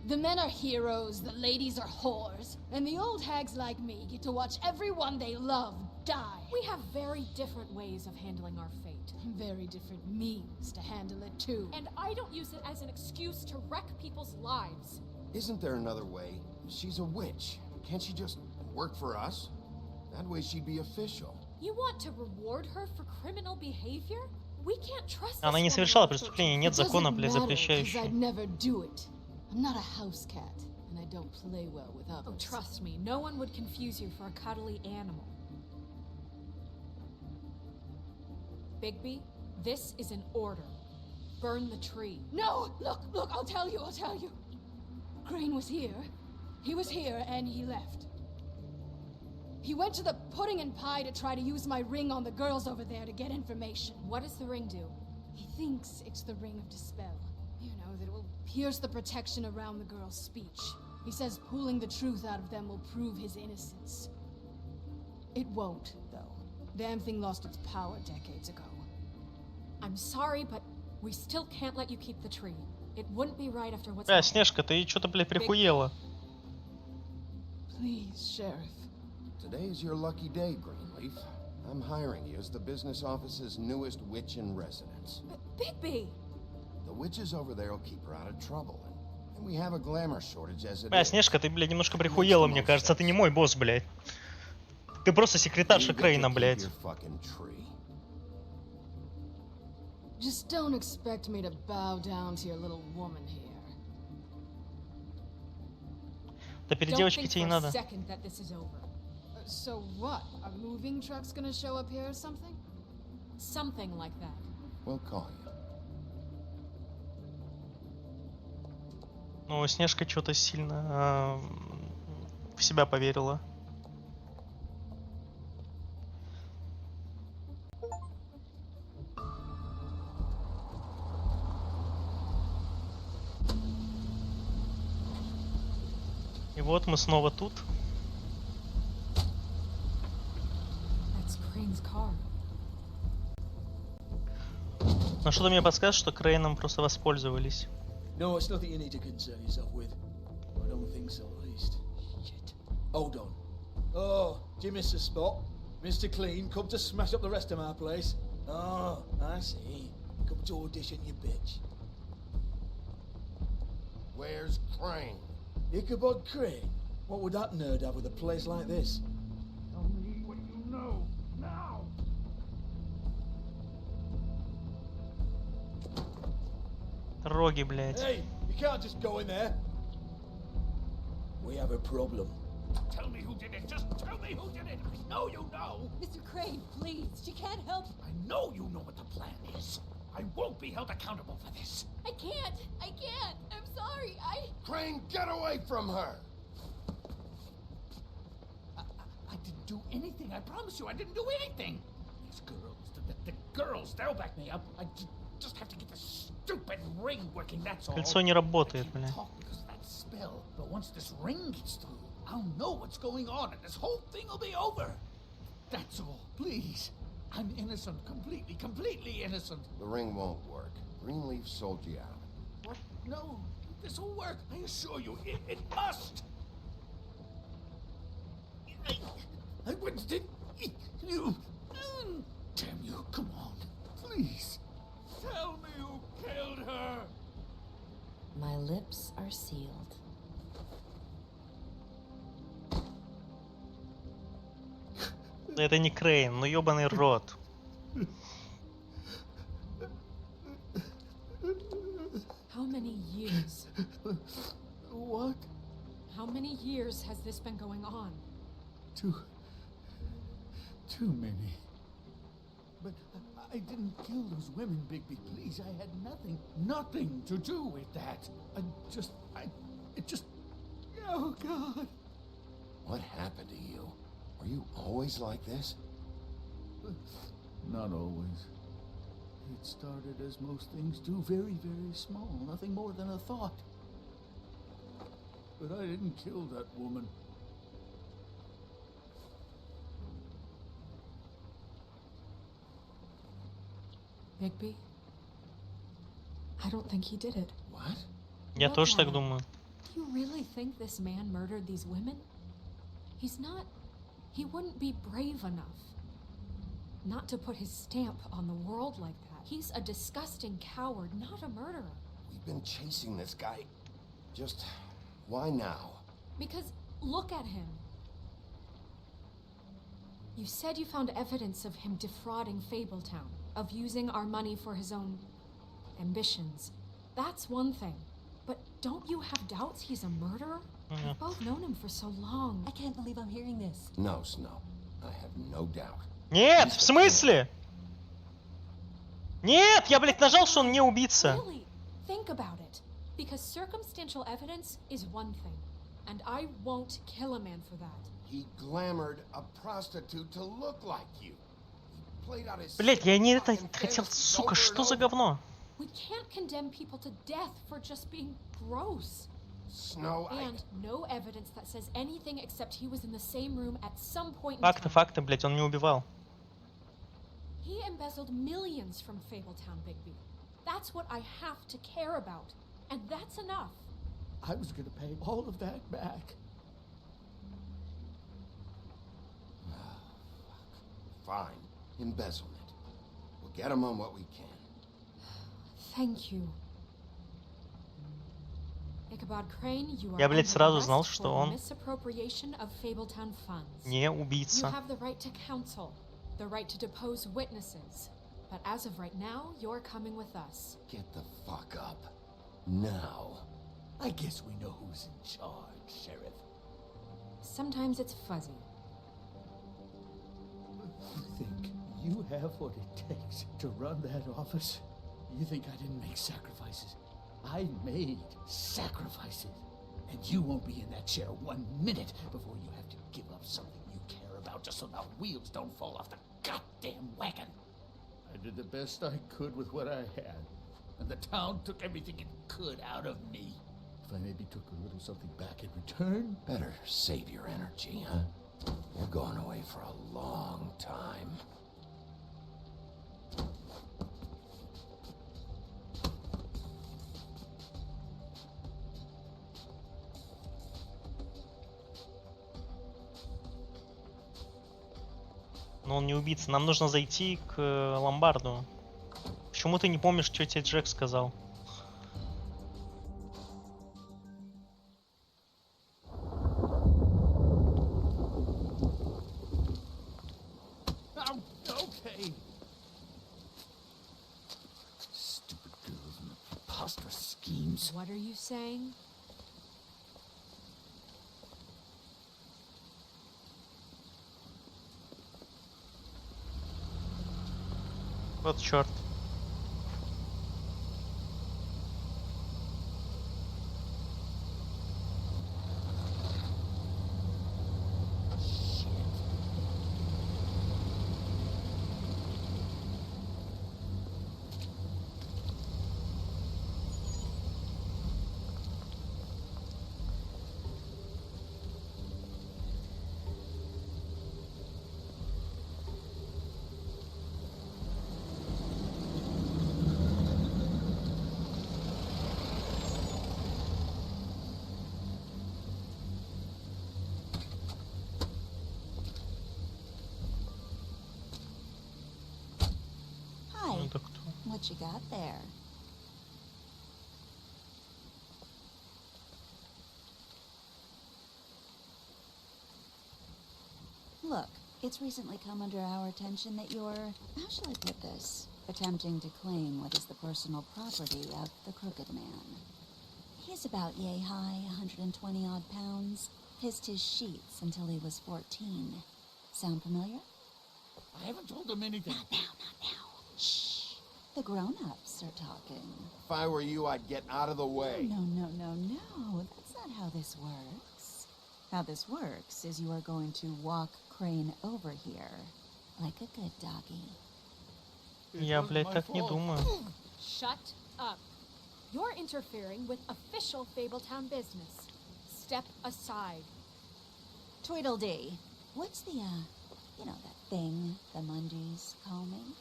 The men are heroes, the ladies are whores, and the old hags like me get to watch everyone they love die. We have very different ways of handling our fate. Very different means to handle it too. And I don't use it as an excuse to wreck people's lives. Isn't there another way? She's a witch. Can't she just work for us? That way she'd be official. You want to reward her for criminal behavior? We can't trust Она не совершала преступления, нет закона, блядь, запрещающего. I'd never do it. I'm not a house cat, and I don't play well with others. Oh, trust me, no one would confuse you for a cuddly animal. Bigby, this is an order. Burn the tree. No! Look, I'll tell you. Crane was here. He was here, and he left. He went to the pudding and pie to try to use my ring on the girls over there to get information. What does the ring do? He thinks it's the ring of dispel. You know, that it will pierce the protection around the girl's speech. He says pulling the truth out of them will prove his innocence. It won't, though. Damn thing lost its power decades ago. I'm sorry, but we still can't let you keep the tree. It wouldn't be right after what's Бля, Снежка, ты что-то, блядь, прихуела. Please, Sheriff. Today is your lucky day, Greenleaf. I'm hiring you as the business office's newest witch in residence. Bigby! The witches over there will keep her out of trouble, and we have a glamour shortage as it Бля, is. Снежка, ты, блядь, немножко прихуела, мне кажется. Ты не мой босс, блядь. Ты просто секретарша Крейна, блядь. Just don't expect me to bow down to your little woman here. Да перед девочкой тебе не надо. So what? A moving truck's gonna show up here or something? Something like that. We'll call you. Ну, Снежка что-то сильно в себя поверила. И вот мы снова тут. Но что-то мне подсказывает, что Крейном просто воспользовались. No, it's nothing you need to concern yourself with. I don't think so, at least. Shit. Hold on. Oh, do you miss a spot? Mr. Clean, come to smash up the rest of my place. Oh, I see. Come to audition, you bitch. Where's Crane? Ichabod Crane? What would that nerd have with a place like this? Tell me what you know, now! Роги, блядь. Hey, you can't just go in there. We have a problem. Tell me who did it. Just tell me who did it. I know you know. Mr. Crane, please. She can't help. I know you know what the plan is. I won't be held accountable for this. I can't. I'm sorry. Crane, get away from her! I didn't do anything. I promise you, I didn't do anything. These girls, the girls, they'll back me up. I just have to get this stupid ring working, that's all. Кольцо не работает, бля. Talk because of that spell, but once this ring gets through, I'll know what's going on and this whole thing will be over. That's all, please. I'm innocent, completely innocent. The ring won't work. Greenleaf sold you out. What? No, this will work. I assure you, it must. I wouldn't you. Damn you, come on, please. Tell me who killed her. My lips are sealed. Это не Крейн, ну ёбаный рот. How many years? What? How many years has this been going on? Too many. But I didn't kill those women, Bigby. Please, I had nothing to do with that. It just... Oh, God. What happened to you? Were you always like this? Not always. It started as most things do, very, very small, nothing more than a thought. But I didn't kill that woman. Bigby? I don't think he did it. What? Я тоже так думаю. Do you really think this man murdered these women? He's not... He wouldn't be brave enough not to put his stamp on the world like that. He's a disgusting coward, not a murderer. We've been chasing this guy. Just... why now? Because look at him. You said you found evidence of him defrauding Fabletown, of using our money for his own ambitions. That's one thing. But don't you have doubts he's a murderer? We've both known him for so long. I can't believe I'm hearing this. No, Snow. I have no doubt. Нет, в смысле? Нет, я, блядь, нажал, что он не убийца. Really, think about it. Because circumstantial evidence is one thing. And I won't kill a man for that. He glamored a prostitute to look like you. He played out his... Блядь, я не это хотел, сука, что за говно? We can't condemn people to death for just being gross. Snow, And no evidence that says anything except he was in the same room at some point in Факты, time. факты, блядь, он не убивал. He embezzled millions from Fabletown, Bigby. That's what I have to care about. And that's enough. I was gonna pay all of that back. Fine. Embezzlement. We'll get him on what we can. Thank you. Ichabod Crane, you are Я, блядь, сразу under знал, arrest что for он misappropriation of Fabletown funds. не You убийца. have the right to counsel, the right to depose witnesses. But as of right now, you're coming with us. Get the fuck up. Now. I guess we know who's in charge, Sheriff. Sometimes it's fuzzy. You think you have what it takes to run that office? You think I didn't make sacrifices? I made sacrifices. And you won't be in that chair 1 minute before you have to give up something you care about just so the wheels don't fall off the goddamn wagon. I did the best I could with what I had. And the town took everything it could out of me. If I maybe took a little something back in return... Better save your energy, huh? You're going away for a long time. Но он не убийца. Нам нужно зайти к ломбарду. Почему ты не помнишь, что тебе Джек сказал? Okay. Stupid girls and preposterous schemes. What are you saying? Вот черт. What you got there? Look, it's recently come under our attention that you're, how shall I put this, attempting to claim what is the personal property of the Crooked Man. He's about yay high, 120 odd pounds, pissed his sheets until he was 14. Sound familiar? I haven't told him anything. Not now, not now. Shh. the grown-ups are talking. If I were you, I'd get out of the way. No. That's not how this works. How this works is you are going to walk Crane over here, like a good doggy. Я, блядь, так не думаю. Shut up. You're interfering with official Fabletown business. Step aside. Tweedledee. What's the, you know, that thing the Mundies call me?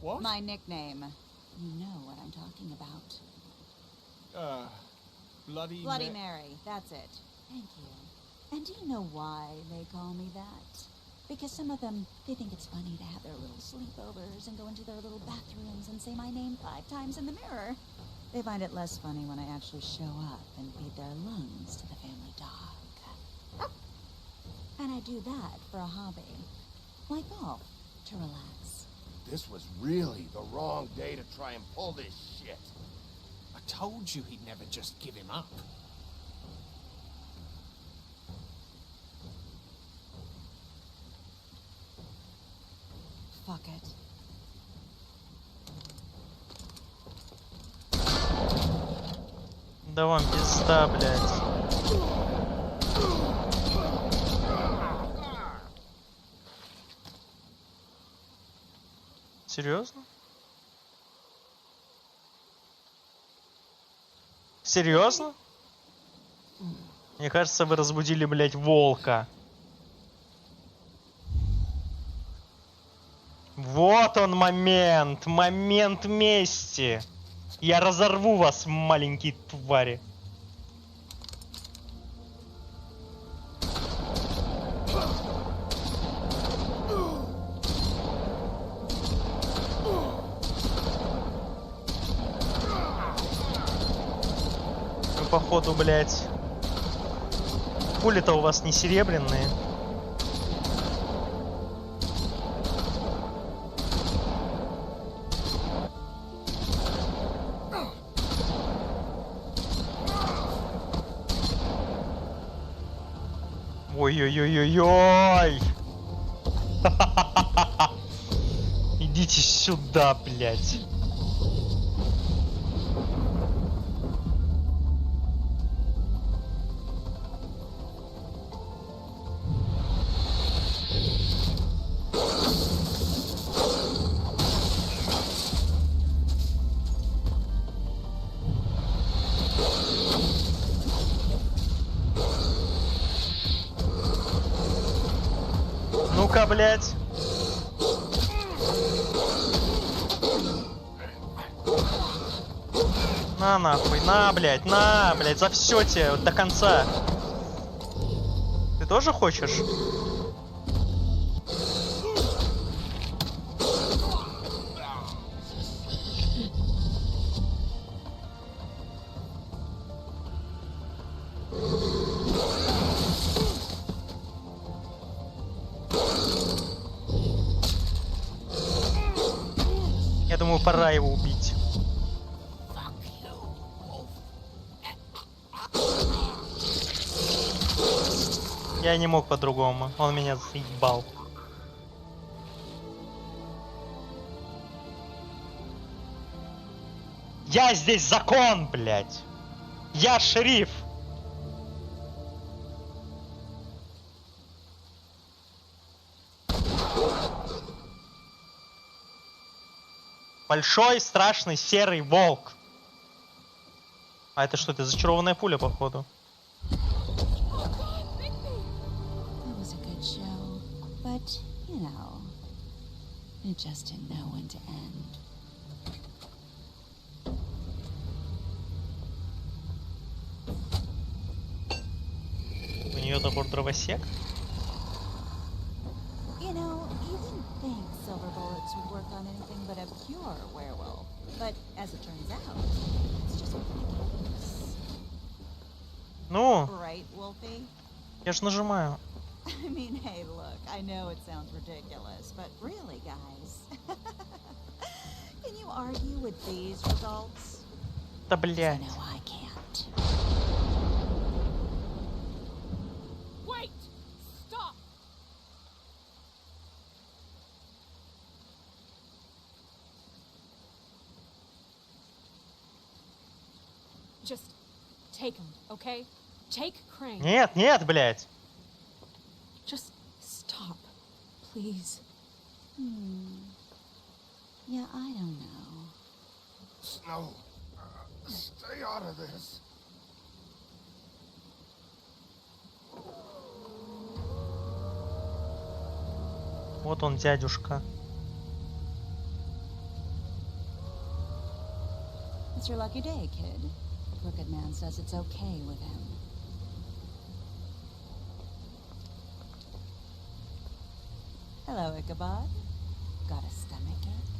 What? My nickname. You know what I'm talking about. Bloody Mary. That's it. Thank you. And do you know why they call me that? Because some of them, they think it's funny to have their little sleepovers and go into their little bathrooms and say my name 5 times in the mirror. They find it less funny when I actually show up and feed their lungs to the family dog. And I do that for a hobby. Like golf, to relax. This was really the wrong day to try and pull this shit. I told you he'd never just give him up. Fuck it. Да вам пизда, блядь. Серьезно? Серьезно? Мне кажется, вы разбудили, блядь, волка. Вот он момент! Момент мести! Я разорву вас, маленькие твари! Ну, походу, блядь, пули-то у вас не серебряные. Ой-ой-ой-ой-ой! Идите сюда, блядь. Ну-ка, блядь. На нахуй, на, блядь, за все тебе вот до конца. Ты тоже хочешь? Я думаю, пора его убить. Я не мог по-другому. Он меня заебал. Я здесь закон, блядь. Я шериф. Большой, страшный, серый волк. А это что, это зачарованная пуля, походу? But, you know, it just didn't know when to end. У нее набор дровосек? You know, you wouldn't think silver bullets would work on anything but a pure werewolf. But as it turns out, it's just ridiculous. Ну, Right, Wolfie? я ж нажимаю. I mean, hey, look, I know it sounds ridiculous, but really, guys, can you argue with these results? Да, блядь. No, I can't. Wait! Stop! Just take him, okay? Take Crane. Нет, нет, блядь. Just stop, please. Yeah, I don't know. Snow, stay out of this. Вот он, дядюшка. It's your lucky day, kid. Crooked Man says it's okay with him. Hello, Ichabod. Got a stomachache?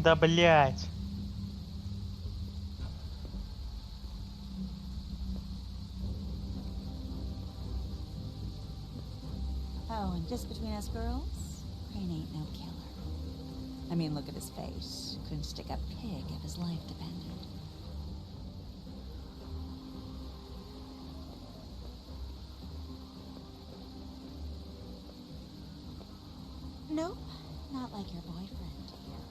Да, блядь. Oh, and just between us girls, Crane ain't no killer. I mean, look at his face. Couldn't stick a pig if his life depended. Nope, not like your boyfriend here.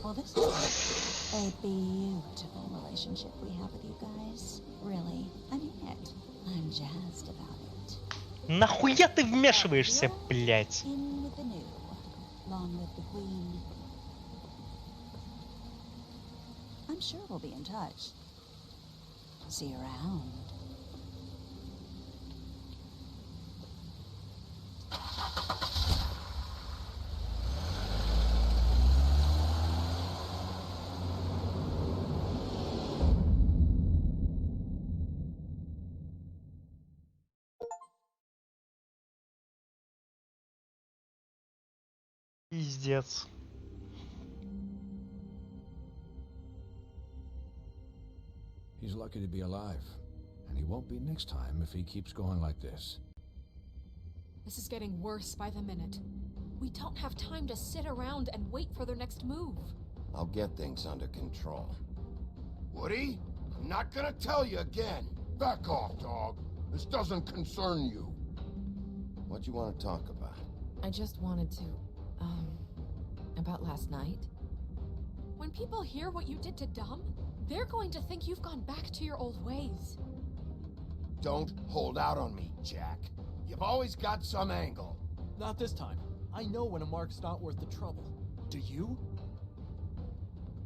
Well, this is a beautiful relationship we have with you guys. Really, I mean it. I'm jazzed about it. Нахуя ты вмешиваешься, блядь? In with the new, long live the queen. I'm sure we'll be in touch. See you around. Пиздец. He's lucky to be alive, and he won't be next time if he keeps going like this. This is getting worse by the minute. We don't have time to sit around and wait for their next move. I'll get things under control. Woody, I'm not gonna tell you again. Back off, dog. This doesn't concern you. What you want to talk about? I just wanted to, about last night. When people hear what you did to Dom, they're going to think you've gone back to your old ways. Don't hold out on me, Jack. You've always got some angle. Not this time. I know when a mark's not worth the trouble. Do you?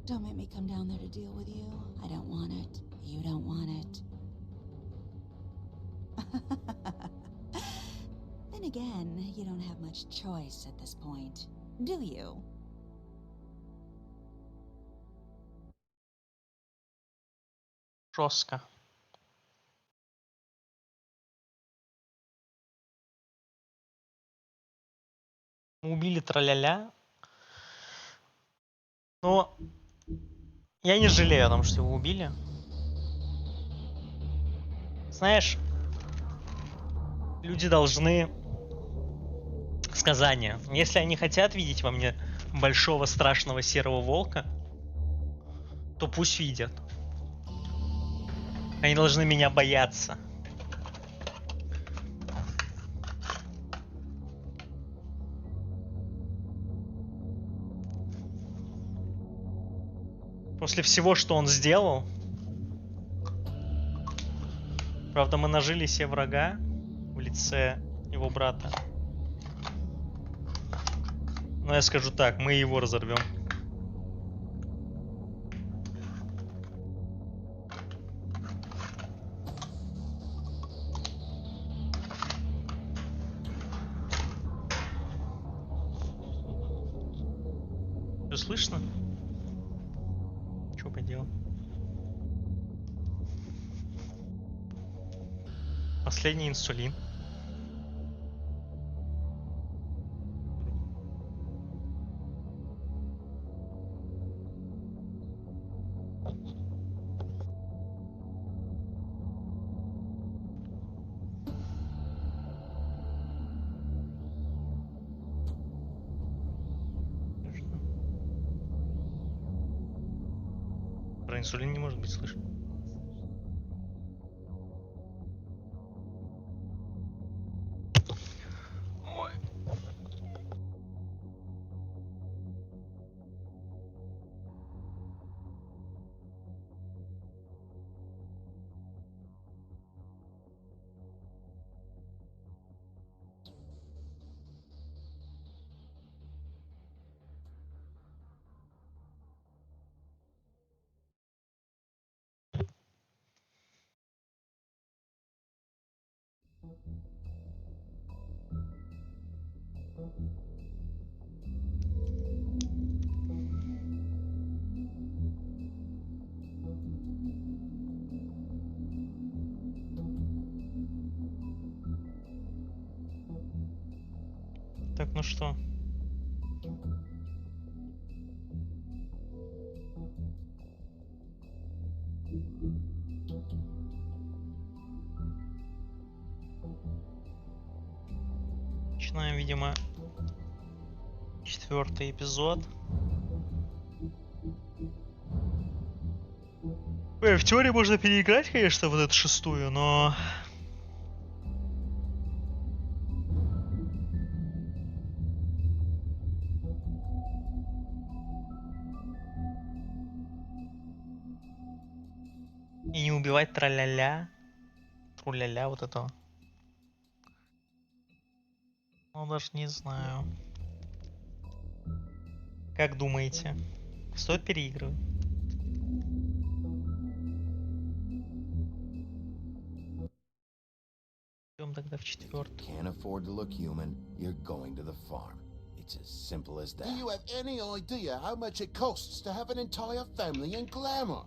Don't make me come down there to deal with you. I don't want it. You don't want it. Then again, you don't have much choice at this point, do you? Жестко. Мы убили траля-ля. Но я не жалею о том, что его убили. Знаешь, люди должны сказания. Если они хотят видеть во мне большого страшного серого волка, то пусть видят. Они должны меня бояться. После всего, что он сделал. Правда, мы нажили себе врага в лице его брата. Но я скажу так, мы его разорвем. Все слышно? Что поделать? Последний инсулин. Про инсулин не может быть слышно. Ой. Так, ну что? Начинаем, видимо, 4-й эпизод. В теории можно переиграть, конечно, вот эту 6-ю, но... И не убивать траля-ля. Тру-ля-ля вот этого. Ну, даже не знаю. Как думаете? Стоит переигрывать? Идем тогда в 4-ю. Can't afford to look human, you're going to the farm. It's as simple as that. Do you have any idea how much it costs to have an entire family in glamour?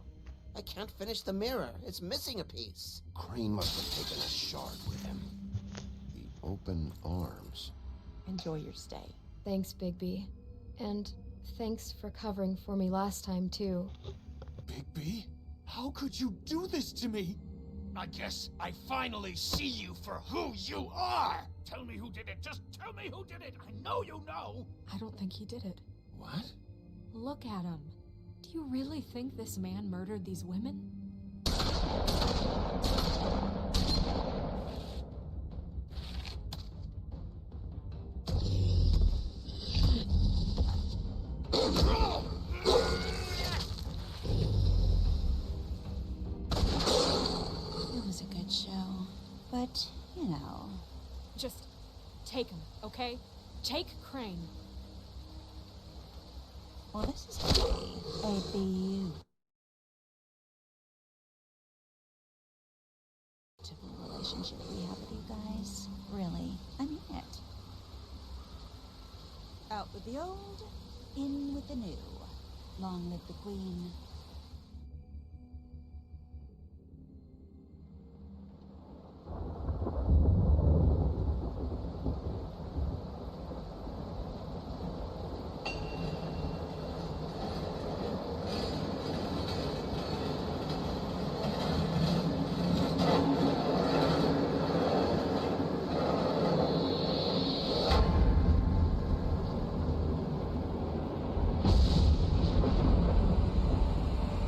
I can't finish the mirror. It's missing a piece. Crane must have taken a shard with him. The open arms. Enjoy your stay. Thanks, Bigby. And thanks for covering for me last time, too. Bigby? How could you do this to me? I guess I finally see you for who you are! Tell me who did it! Just tell me who did it! I know you know! I don't think he did it. What? Look at him. Do you really think this man murdered these women? It was a good show. But, you know. Just take him, okay? Take Crane. Well, this is a beautiful relationship we have with you guys. Really, I mean it. Out with the old, in with the new. Long live the Queen.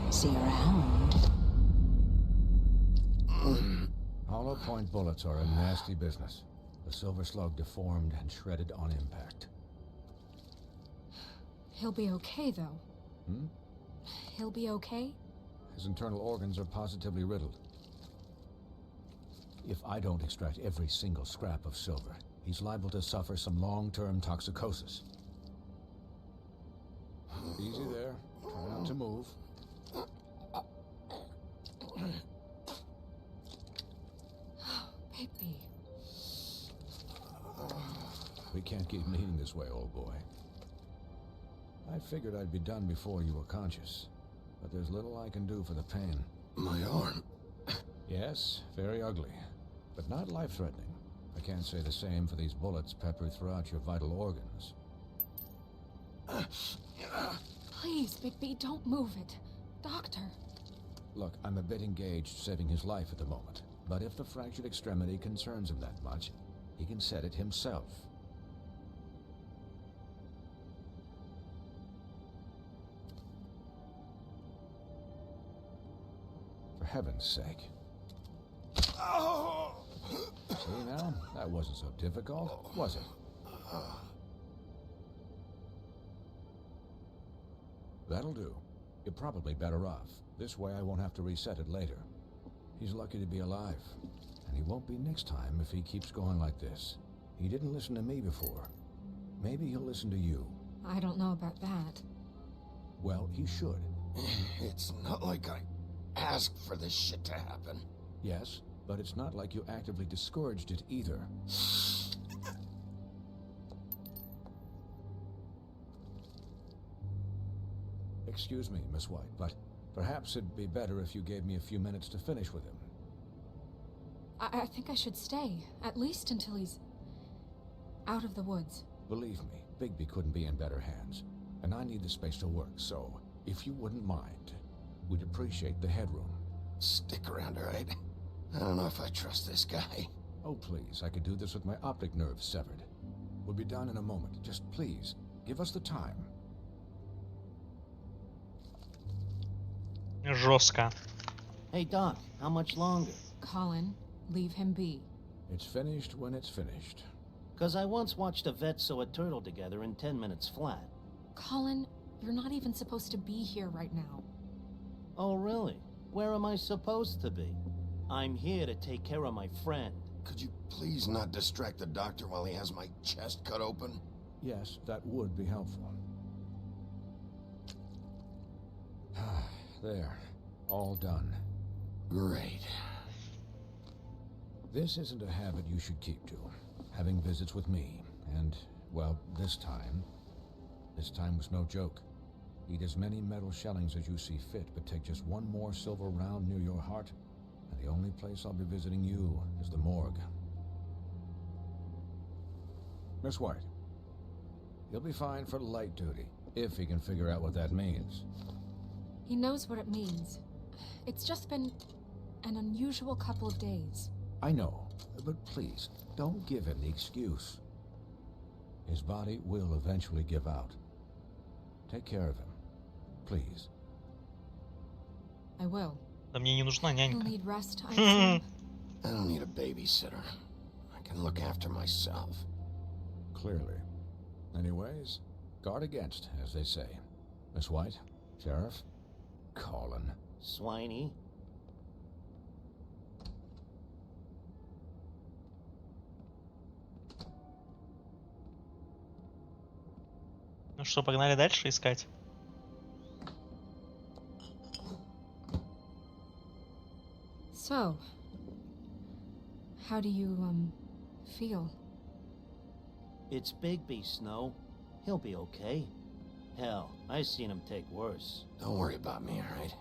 See you around. Hollow point bullets are a nasty business. The silver slug deformed and shredded on impact. He'll be okay, though. Hmm? He'll be okay? His internal organs are positively riddled. If I don't extract every single scrap of silver, he's liable to suffer some long-term toxicosis. Easy there. Try not to move. Bigby. We can't keep meeting this way, old boy. I figured I'd be done before you were conscious, but there's little I can do for the pain. My arm. Yes, very ugly, but not life-threatening. I can't say the same for these bullets peppered throughout your vital organs. Please, Bigby, don't move it. Doctor. Look, I'm a bit engaged saving his life at the moment, but if the fractured extremity concerns him that much, he can set it himself. For heaven's sake. See now? That wasn't so difficult, was it? That'll do. You're probably better off. This way I won't have to reset it later. He's lucky to be alive. And he won't be next time if he keeps going like this. He didn't listen to me before. Maybe he'll listen to you. I don't know about that. Well, he should. It's not like I asked for this shit to happen. Yes, but it's not like you actively discouraged it either. Excuse me, Miss White, but perhaps it'd be better if you gave me a few minutes to finish with him. I think I should stay, at least until he's out of the woods. Believe me, Bigby couldn't be in better hands, and I need the space to work, so if you wouldn't mind, we'd appreciate the headroom. Stick around, all right? I don't know if I trust this guy. Oh, please, I could do this with my optic nerve severed. We'll be done in a moment. Just please, give us the time. Жестко. Hey, Doc, how much longer? Colin, leave him be. It's finished when it's finished. Because I once watched a vet sew a turtle together in 10 minutes flat. Colin, you're not even supposed to be here right now. Oh, really? Where am I supposed to be? I'm here to take care of my friend. Could you please not distract the doctor while he has my chest cut open? Yes, that would be helpful. There, all done. Great. This isn't a habit you should keep to. Having visits with me, and, well, this time was no joke. Eat as many metal shellings as you see fit, but take just one more silver round near your heart, and the only place I'll be visiting you is the morgue. Miss White, he'll be fine for light duty, if he can figure out what that means. He knows what it means. It's just been an unusual couple of days. I know, but please, don't give him the excuse. His body will eventually give out. Take care of him, please. I will. Да мне не нужна He'll нянька. need rest, I assume. I don't need a babysitter. I can look after myself. Clearly. Anyways, guard against, as they say. Miss White, Sheriff, Colin. Swiney. Ну что, погнали дальше искать? So, how do you, feel? It's Bigby, Snow. He'll be okay. Hell, I've seen him take worse. Don't worry about me, all right?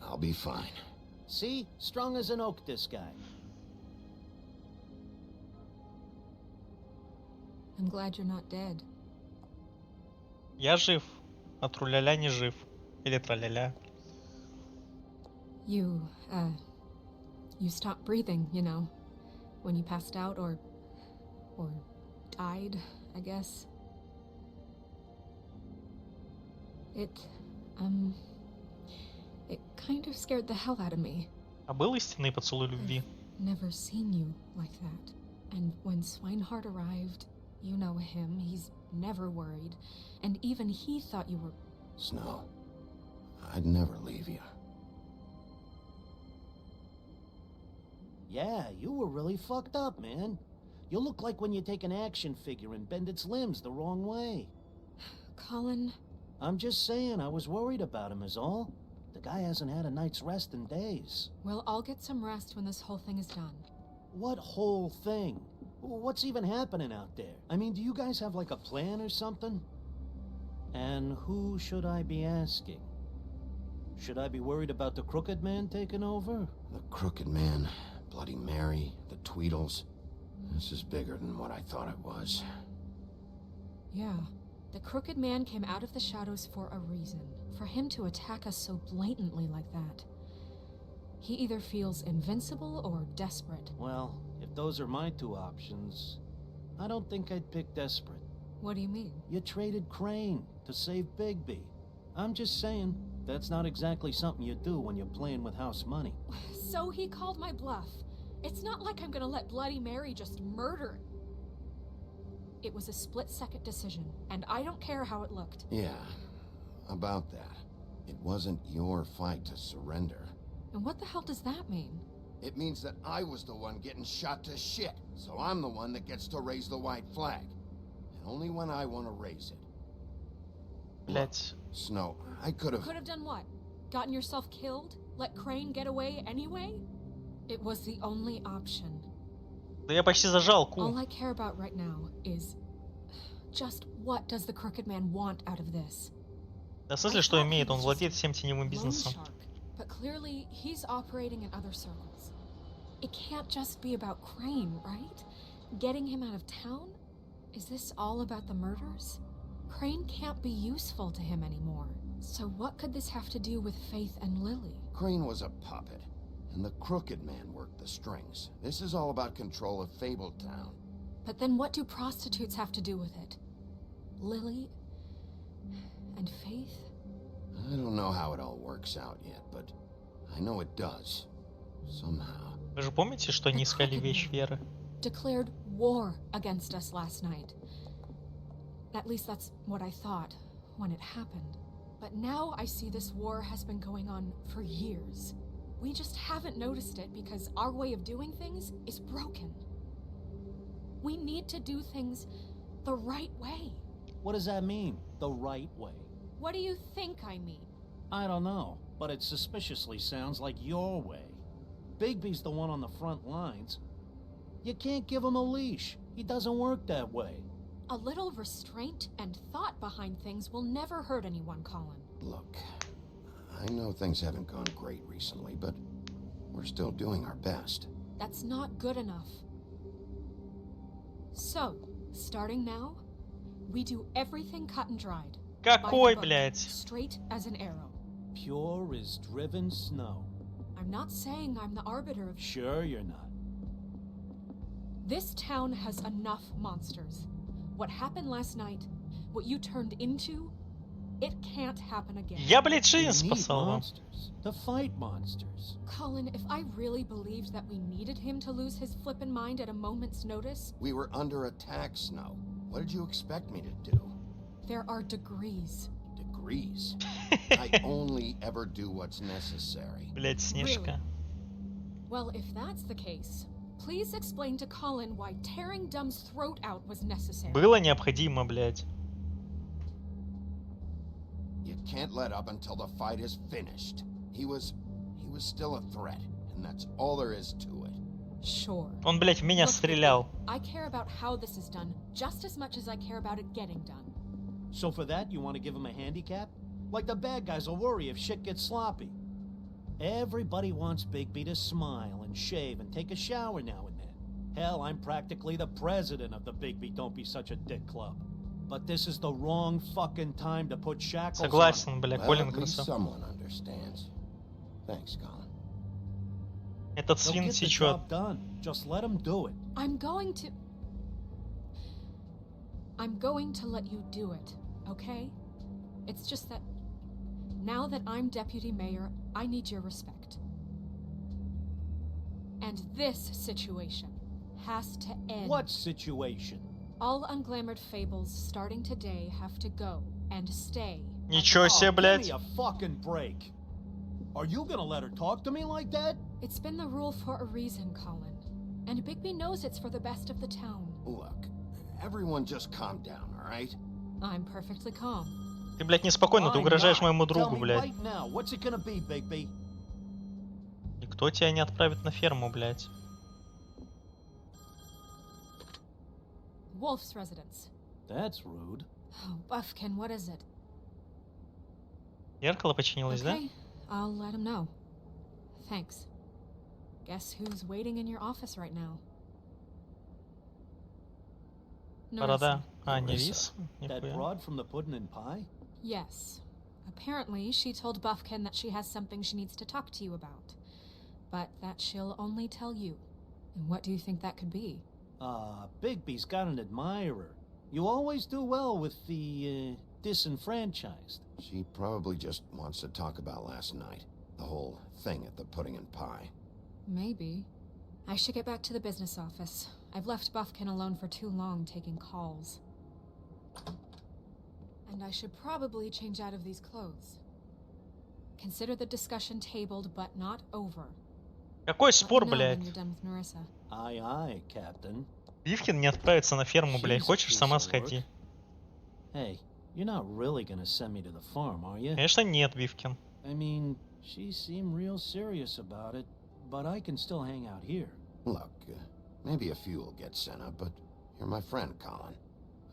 I'll be fine. See? Strong as an oak, this guy. I'm glad you're not dead. Я жив, а труляля не жив. Или траляля. You stopped breathing, you know, when you passed out or died, I guess. It kind of scared the hell out of me. А был истинный поцелуй любви? Never seen you like that. And when Swinehart arrived, you know him, he's never worried. And even he thought you were... Snow, I'd never leave you. Yeah, you were really fucked up, man. You look like when you take an action figure and bend its limbs the wrong way. Colin... I'm just saying, I was worried about him is all. The guy hasn't had a night's rest in days. Well, I'll get some rest when this whole thing is done. What whole thing? What's even happening out there? I mean, do you guys have like a plan or something? And who should I be asking? Should I be worried about the Crooked Man taking over? The Crooked Man, Bloody Mary, the Tweedles. This is bigger than what I thought it was. Yeah. The Crooked Man came out of the shadows for a reason. For him to attack us so blatantly like that. He either feels invincible or desperate. Well, if those are my two options, I don't think I'd pick desperate. What do you mean? You traded Crane to save Bigby. I'm just saying, that's not exactly something you do when you're playing with house money. So he called my bluff. It's not like I'm gonna let Bloody Mary just murder. It was a split-second decision, and I don't care how it looked. Yeah, about that. It wasn't your fight to surrender. And what the hell does that mean? It means that I was the one getting shot to shit, so I'm the one that gets to raise the white flag. And only when I want to raise it. Блять. Snow, I could have... Could have done what? Gotten yourself killed? Let Crane get away anyway? It was the only option. Да я почти зажал All I care about right now is... just what does the Crooked Man want out of this? Да, в смысле, что имеет? Он владеет всем теневым бизнесом. But clearly he's operating in other circles. It can't just be about Crane, right? Getting him out of town? Is this all about the murders? Crane can't be useful to him anymore. So what could this have to do with Faith and Lily? Crane was a puppet, and the crooked man worked the strings. This is all about control of Fabletown. But then what do prostitutes have to do with it? Lily and Faith? I don't know how it all works out yet, but I know it does. Somehow. Вы же помните, что они искали вещь Веры? Declared war against us last night. At least that's what I thought when it happened. But now I see this war has been going on for years. We just haven't noticed it because our way of doing things is broken. We need to do things the right way. What does that mean, the right way? What do you think I mean? I don't know, but it suspiciously sounds like your way. Bigby's the one on the front lines. You can't give him a leash. He doesn't work that way. A little restraint and thought behind things will never hurt anyone, Colin. Look, I know things haven't gone great recently, but we're still doing our best. That's not good enough. So, starting now, we do everything cut and dried. Какой, блядь? Straight as an arrow. Pure as driven snow. I'm not saying I'm the arbiter of... Sure you're not. This town has enough monsters. What happened last night, what you turned into, it can't happen again. Я, блядь, жизнь спасал вам. To fight monsters. Colin, if I really believed that we needed him to lose his flippin' mind at a moment's notice... We were under attack, Snow. What did you expect me to do? There are degrees. Degrees? I only ever do what's necessary. Блядь, Снежка. Really? Well, if that's the case, please explain to Colin why tearing Dumb's throat out was necessary. Было необходимо, блядь. You can't let up until the fight is finished. He was still a threat, and that's all there is to it. Sure. Он, блядь, в меня стрелял. I care about how this is done just as much as I care about it getting done. So for that, you want to give him a handicap? Like the bad guys will worry if shit gets sloppy. Everybody wants Bigby to smile and shave and take a shower now and then. Hell, I'm practically the president of the Bigby Don't Be Such a Dick Club. But this is the wrong fucking time to put shackles Согласен, on. бля, Well, Колин at least красав. someone understands. Thanks, Colin. Этот They'll свин get the течет. job done. Just let him do it. I'm going to let you do it, okay? It's just that now that I'm deputy mayor, I need your respect. And this situation has to end. What situation? All unglamored fables starting today have to go and stay. Ничего себе, блядь. Give me a fucking break. Are you gonna let her talk to me like that? It's been the rule for a reason, Colin. And Bigby knows it's for the best of the town. Look, everyone just calm down, all right? I'm perfectly calm. Ты, блядь, неспокойно, ты угрожаешь моему другу, блядь. Right now, what's it gonna be, Bigby? Никто тебя не отправит на ферму, блядь. Wolf's residence. That's rude. Oh, Buffkin, what is it? Зеркало починилось, да? Okay, I'll let him know. Thanks. Guess who's waiting in your office right now? Борода. А, не Nerissa. Рис? That Нихуя. broad from the pudding and pie? Yes. Apparently, she told Buffkin that she has something she needs to talk to you about. But that she'll only tell you. And what do you think that could be? Bigby's got an admirer. You always do well with the, disenfranchised. She probably just wants to talk about last night. The whole thing at the pudding and pie. Maybe. I should get back to the business office. I've left Buffkin alone for too long taking calls. And I should probably change out of these clothes. Consider the discussion tabled, but not over. Какой спор, Let me know when блядь? you're done with Nerissa. Aye, aye, Captain. Бивкин не отправится на ферму, блядь. She's a Хочешь, piece сама of work. сходи. Hey, you're not really gonna send me to the farm, are you? Конечно, нет, Бивкин. I mean, she seemed real serious about it, but I can still hang out here. Look, maybe a few will get sent up, but you're my friend, Colin.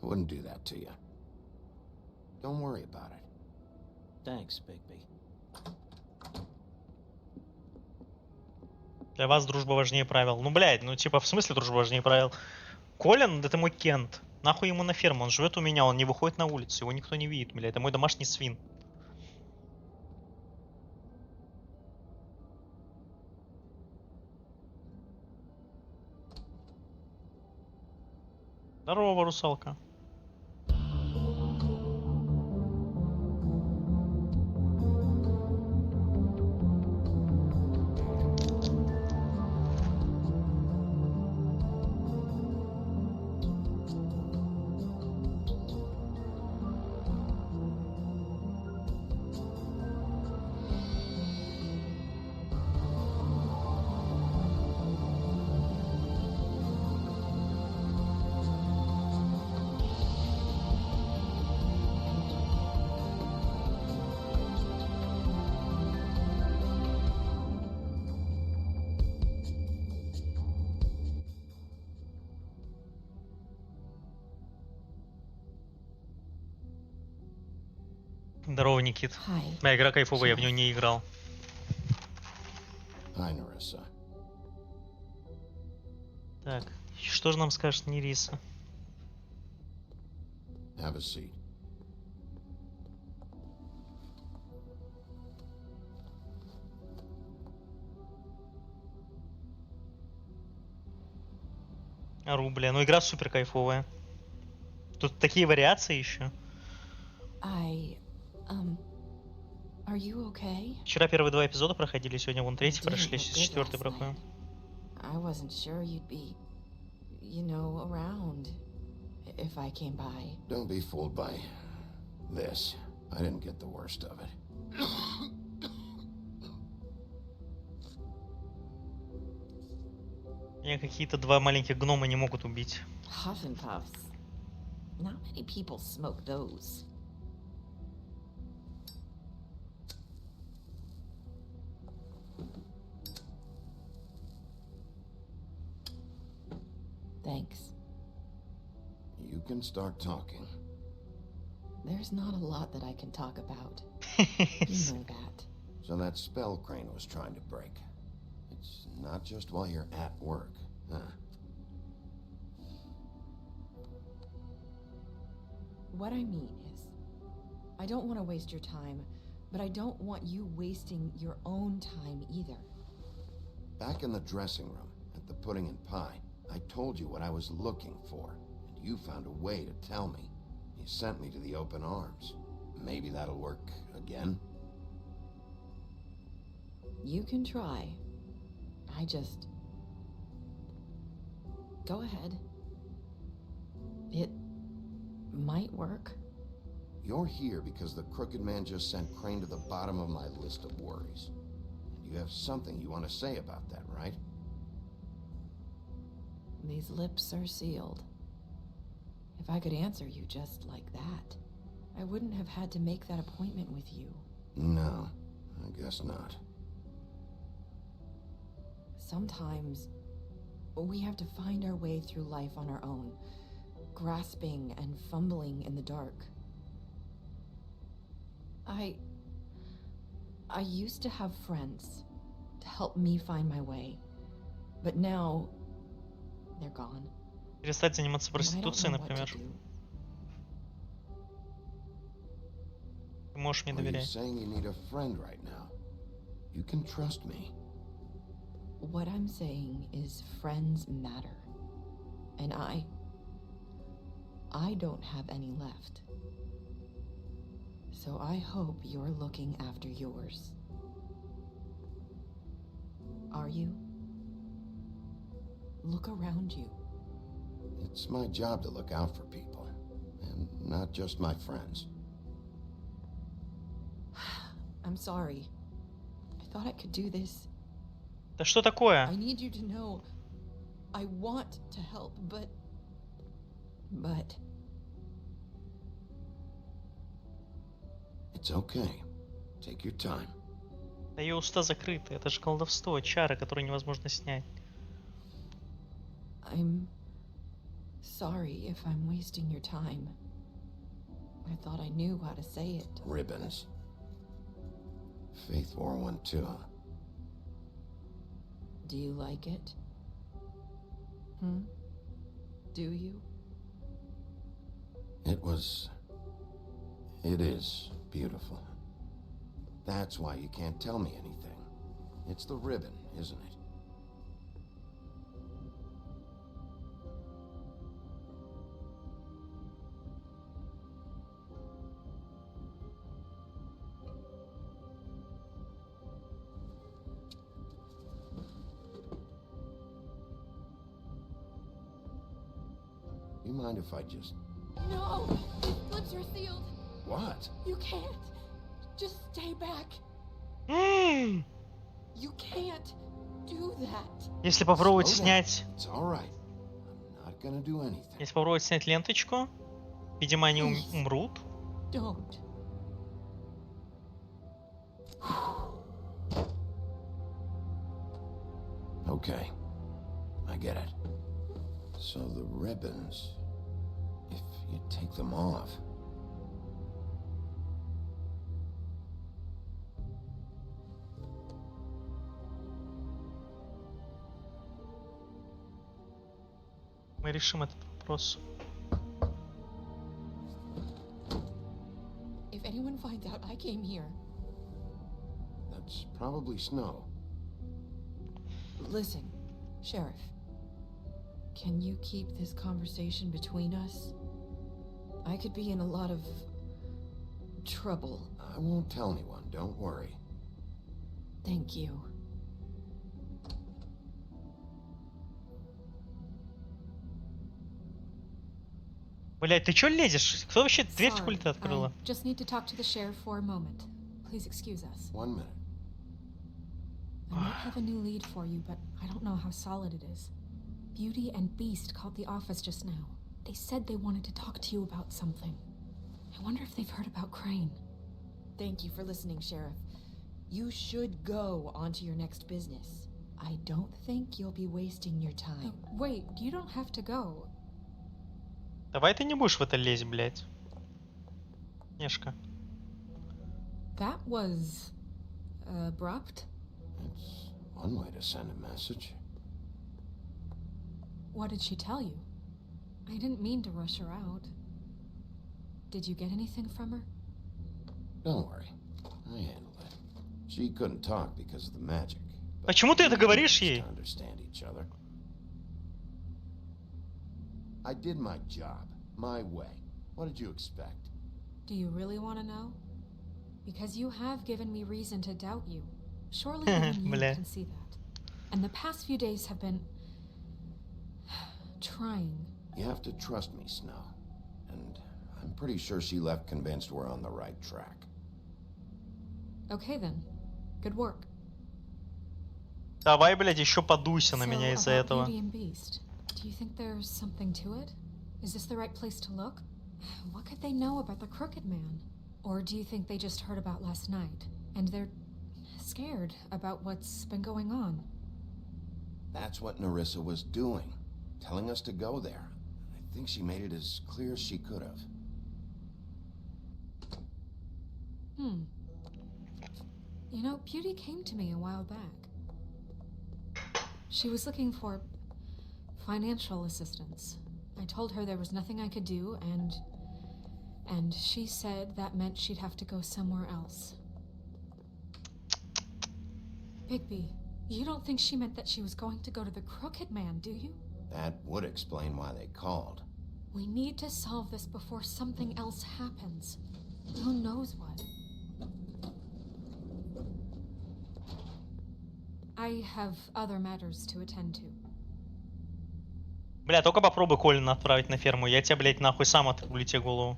I wouldn't do that to you. Don't worry about it. Thanks, Bigby. Для вас дружба важнее правил. Ну, блядь, ну типа в смысле дружба важнее правил? Колин, это мой Кент. Нахуй ему на ферму, он живет у меня, он не выходит на улицу, его никто не видит, блядь, это мой домашний свин. Здорово, русалка. Здорово, Никит. Моя игра кайфовая, я в нее не играл. Hi, Narissa. Так, что же нам скажет Нериса? Have a seat. Ору, бля, ну игра супер кайфовая. Тут такие вариации еще. Are you okay? Вчера первые 2 эпизода проходили, сегодня вон 3 прошли, сейчас 4 проходим. I wasn't sure you'd be, you know, around if I came by. Don't be fooled by this. I didn't get the worst of it. Меня какие-то 2 маленьких гнома не могут убить. Huff and puffs. Not many people smoke those. Thanks. You can start talking. There's not a lot that I can talk about. You know that. So that spell Crane was trying to break. It's not just while you're at work, huh? What I mean is, I don't want to waste your time, but I don't want you wasting your own time either. Back in the dressing room, at the pudding and pie, I told you what I was looking for, and you found a way to tell me. You sent me to the open arms. Maybe that'll work again? You can try. I just... Go ahead. It might work. You're here because the crooked man just sent Crane to the bottom of my list of worries. And you have something you want to say about that, right? These lips are sealed. If I could answer you just like that, I wouldn't have had to make that appointment with you. No, I guess not. Sometimes we have to find our way through life on our own, grasping and fumbling in the dark. I used to have friends to help me find my way, but now they're gone. Перестать заниматься проституцией, например. Ты можешь мне доверять. Saying you need a friend right now. You can trust me. What I'm saying is friends matter. And I don't have any left. So I hope you're looking after yours. Are you? Look around you. It's my job to look out for people, and not just my friends. I'm sorry. I thought I could do this. Да что такое? I need you to know I want to help, but It's okay. Take your time. Да ее уста закрыты. Это же колдовство, чары, которые невозможно снять. I'm sorry if I'm wasting your time. I thought I knew how to say it. Ribbons. Faith 412. Do you like it? Do you? It is beautiful. That's why you can't tell me anything. It's the ribbon, isn't it? You mind if I just... No! Lips are sealed. What? You can't. Just stay back. You can't do that. Если попробовать снять... It's all right. I'm not gonna do anything. Если попробовать снять ленточку, видимо, они умрут. Don't. Okay. I get it. So the ribbons... If you take them off... Мы решим этот вопрос. If anyone finds out I came here... That's probably Snow. Listen, Sheriff. Can you keep this conversation between us? I could be in a lot of... trouble. I won't tell anyone, don't worry. Thank you. Блять, ты чё лезешь? Кто вообще дверь в культа открыла? I just need to talk to the sheriff for a moment. Please excuse us. 1 minute. I might have a new lead for you, but I don't know how solid it is. Beauty and Beast called the office just now. They said they wanted to talk to you about something. I wonder if they've heard about Crane. Thank you for listening, Sheriff. You should go on to your next business. I don't think you'll be wasting your time. Wait, you don't have to go. Давай ты не будешь в это лезть, блять. Нешка. That was... abrupt? It's one way to send a message. What did she tell you? I didn't mean to rush her out. Did you get anything from her? Don't worry. I handled it. She couldn't talk because of the magic. Почему ты это говоришь ей? Understand each other. I did my job, my way. What did you expect? Do you really want to know? Because you have given me reason to doubt you. Surely even you can see that. And the past few days have been... trying. You have to trust me, Snow. And I'm pretty sure she left convinced we're on the right track. Okay then. Good work. Давай, блядь, еще подуйся на меня из-за этого. Beauty and Beast. Do you think there's something to it? Is this the right place to look? What could they know about the Crooked Man? Or do you think they just heard about last night, and they're scared about what's been going on? That's what Nerissa was doing, telling us to go there. I think she made it as clear as she could have. You know, Beauty came to me a while back. She was looking for financial assistance. I told her there was nothing I could do, and she said that meant she'd have to go somewhere else. Bigby, you don't think she meant that she was going to go to the Crooked Man, do you? That would explain why they called. We need to solve this before something else happens. Who knows what? I have other matters to attend to. Бля, только попробуй Колина отправить на ферму. Я тебе, блядь, нахуй сам отрублю тебе голову.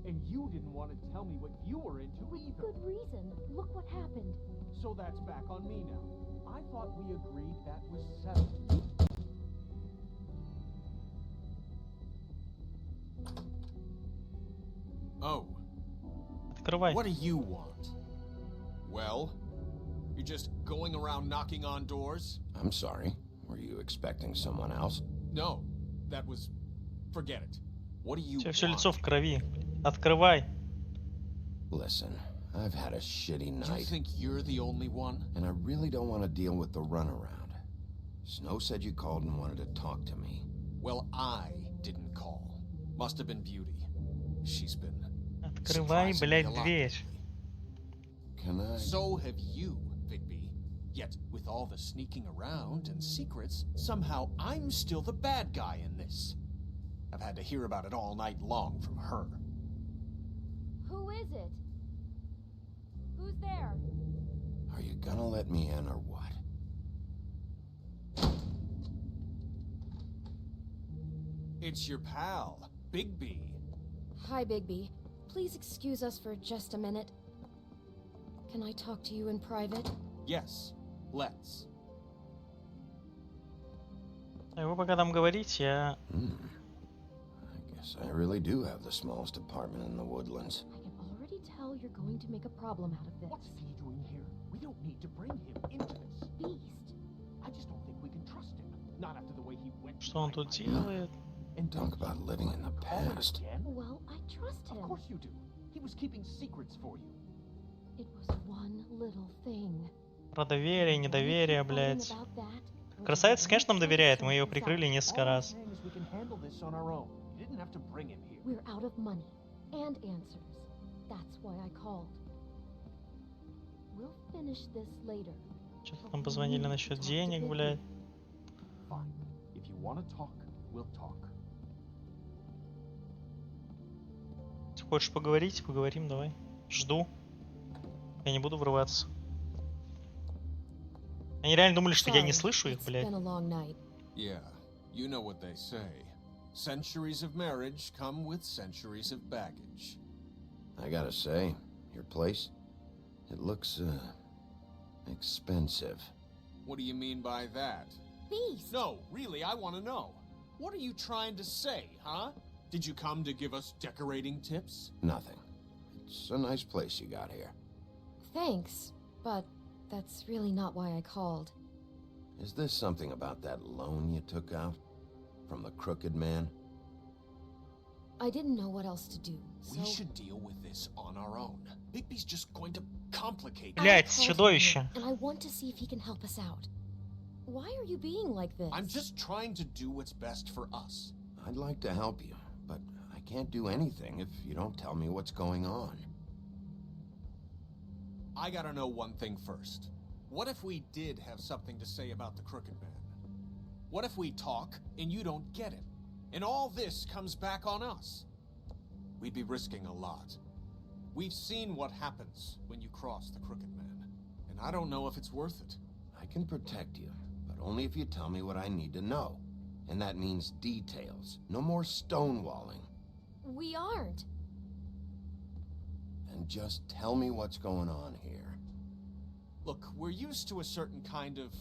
And you didn't want to tell me what you were into either. Good reason. Look what happened. So that's back on me now. I thought we agreed that was settled. Oh. Открывай. What do you want? Well, you're just going around knocking on doors? I'm sorry. Were you expecting someone else? No, that was Forget it. What do you Все want? лицо в крови. Открывай. Listen, I've had a shitty Do you night, think you're the only one? and I really don't want to deal with the runaround. Snow said you called and wanted to talk to me. Well, I didn't call. Must have been Beauty. She's been Открывай, блядь, дверь. Can I? So have you, Bigby. Yet, with all the sneaking around and secrets, somehow I'm still the bad guy in this. I've had to hear about it all night long from her. Who is it? Who's there? Are you gonna let me in or what? It's your pal, Bigby. Hi, Bigby. Please excuse us for just a minute. Can I talk to you in private? Yes, let's. Вы пока там говорите, я... I guess I really do have the smallest apartment in the woodlands. I can already tell you're going to make a problem out of this. What's he doing here? We don't need to bring him into this. Beast. I just don't think we can trust him. Not after the way he went. Что он тут делает? And Talk about living in the past. Well, I trust him. Of course you do. He was keeping secrets for you. It was one little thing. Про доверие, недоверие, блядь. Красавица, конечно, нам доверяет. Мы ее прикрыли несколько раз. We can handle this on our own. You didn't have to bring him here. We're out of money and answers. That's why I called. We'll finish this later. Что-то там позвонили насчет денег, блядь. Fine. If you want to talk, we'll talk. Хочешь поговорить? Поговорим, давай. Жду. Я не буду врываться. Они реально думали, что я не слышу их, блядь. Yeah, you know what they say. Centuries of marriage come with centuries of baggage. I gotta say, your place, it looks, expensive. What do you mean by that? Beast! No, really, I want to know. What are you trying to say, huh? Did you come to give us decorating tips? Nothing. It's a nice place you got here. Thanks, but that's really not why I called. Is this something about that loan you took out? From the crooked man? I didn't know what else to do, so... We should deal with this on our own. Bigby's just going to complicate Блядь, чудовище. And I want to see if he can help us out. Why are you being like this? I'm just trying to do what's best for us. I'd like to help you, but I can't do anything if you don't tell me what's going on. I gotta know one thing first. What if we did have something to say about the Crooked Man? What if we talk and you don't get him? And all this comes back on us? We'd be risking a lot. We've seen what happens when you cross the Crooked Man, and I don't know if it's worth it. I can protect you, but only if you tell me what I need to know. And that means details. No more stonewalling. We aren't. And just tell me what's going on here. Look, we're used to a certain kind of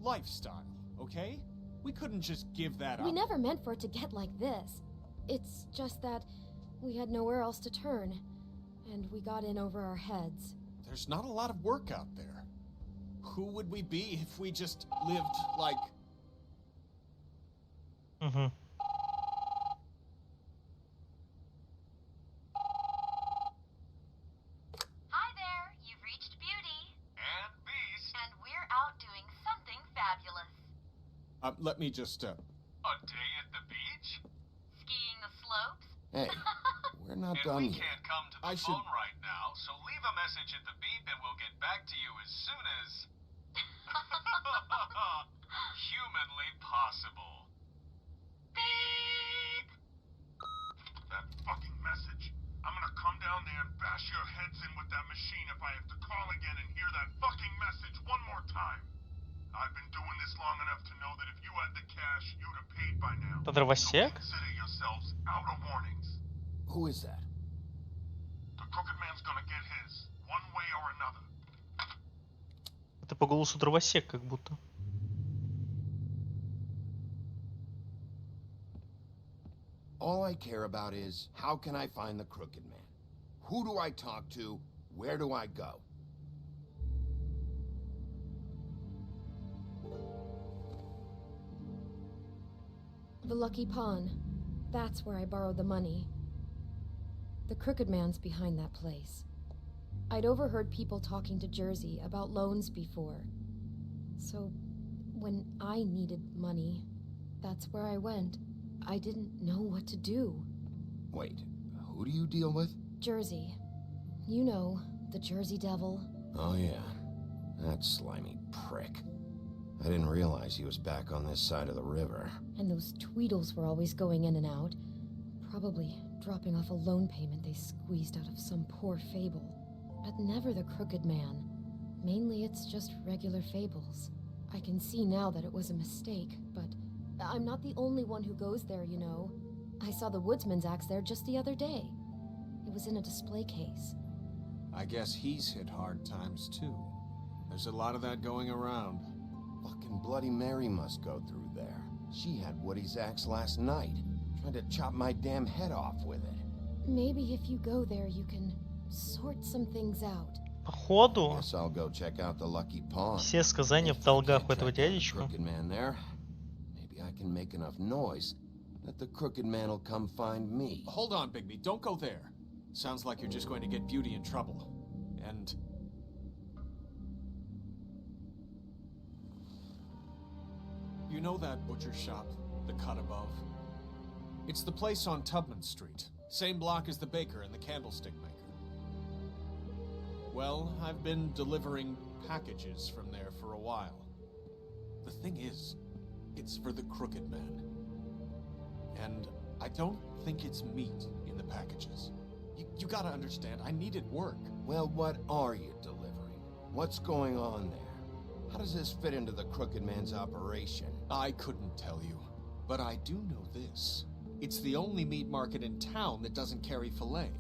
lifestyle, okay? We couldn't just give that up. We never meant for it to get like this. It's just that we had nowhere else to turn, and we got in over our heads. There's not a lot of work out there. Who would we be if we just lived like... Mm-hmm. Hi there, you've reached Beauty. And Beast. And we're out doing something fabulous. Let me just, A day at the beach? Skiing the slopes? Hey, we're not done We yet. can't come to the phone right now, so leave a message at the beep and we'll get back to you as soon as... humanly possible. Beep! That fucking message. I'm gonna come down there and bash your heads in with that machine if I have to call again and hear that fucking message one more time. I've been doing this long enough to know that if you had the cash, you'd have paid by now. Это дровосек? Consider yourselves out of warnings. Who is that? The Crooked Man's gonna get his, one way or another. Это по голосу дровосек, как будто. All I care about is, how can I find the Crooked Man? Who do I talk to? Where do I go? The Lucky Pawn. That's where I borrowed the money. The Crooked Man's behind that place. I'd overheard people talking to Jersey about loans before. So, when I needed money, that's where I went. I didn't know what to do. Wait, who do you deal with? Jersey. You know, the Jersey Devil. Oh yeah, that slimy prick. I didn't realize he was back on this side of the river. And those Tweedles were always going in and out. Probably dropping off a loan payment they squeezed out of some poor fable. But never the Crooked Man. Mainly it's just regular fables. I can see now that it was a mistake, but I'm not the only one who goes there, you know. I saw the Woodsman's axe there just the other day. It was in a display case. I guess he's hit hard times too. There's a lot of that going around. Fucking Bloody Mary must go through there. She had Woody's axe last night, trying to chop my damn head off with it. Maybe if you go there, you can sort some things out. Походу, Guess I'll go check out the Lucky Pond. все сказания в долгах у этого дядечку. Crooked Man there. Maybe I can make enough noise that the Crooked Man will come find me. Hold on, Bigby. Don't go there. Sounds like you're just going to get Beauty in trouble. And... You know that butcher shop, the cut above? It's the place on Tubman Street. Same block as the baker and the candlestick maker. Well, I've been delivering packages from there for a while. The thing is, it's for the Crooked Man. And I don't think it's meat in the packages. You gotta understand, I needed work. Well, what are you delivering? What's going on there? How does this fit into the Crooked Man's operation? I couldn't tell you, but I do know this. It's the only meat market in town that doesn't carry filet.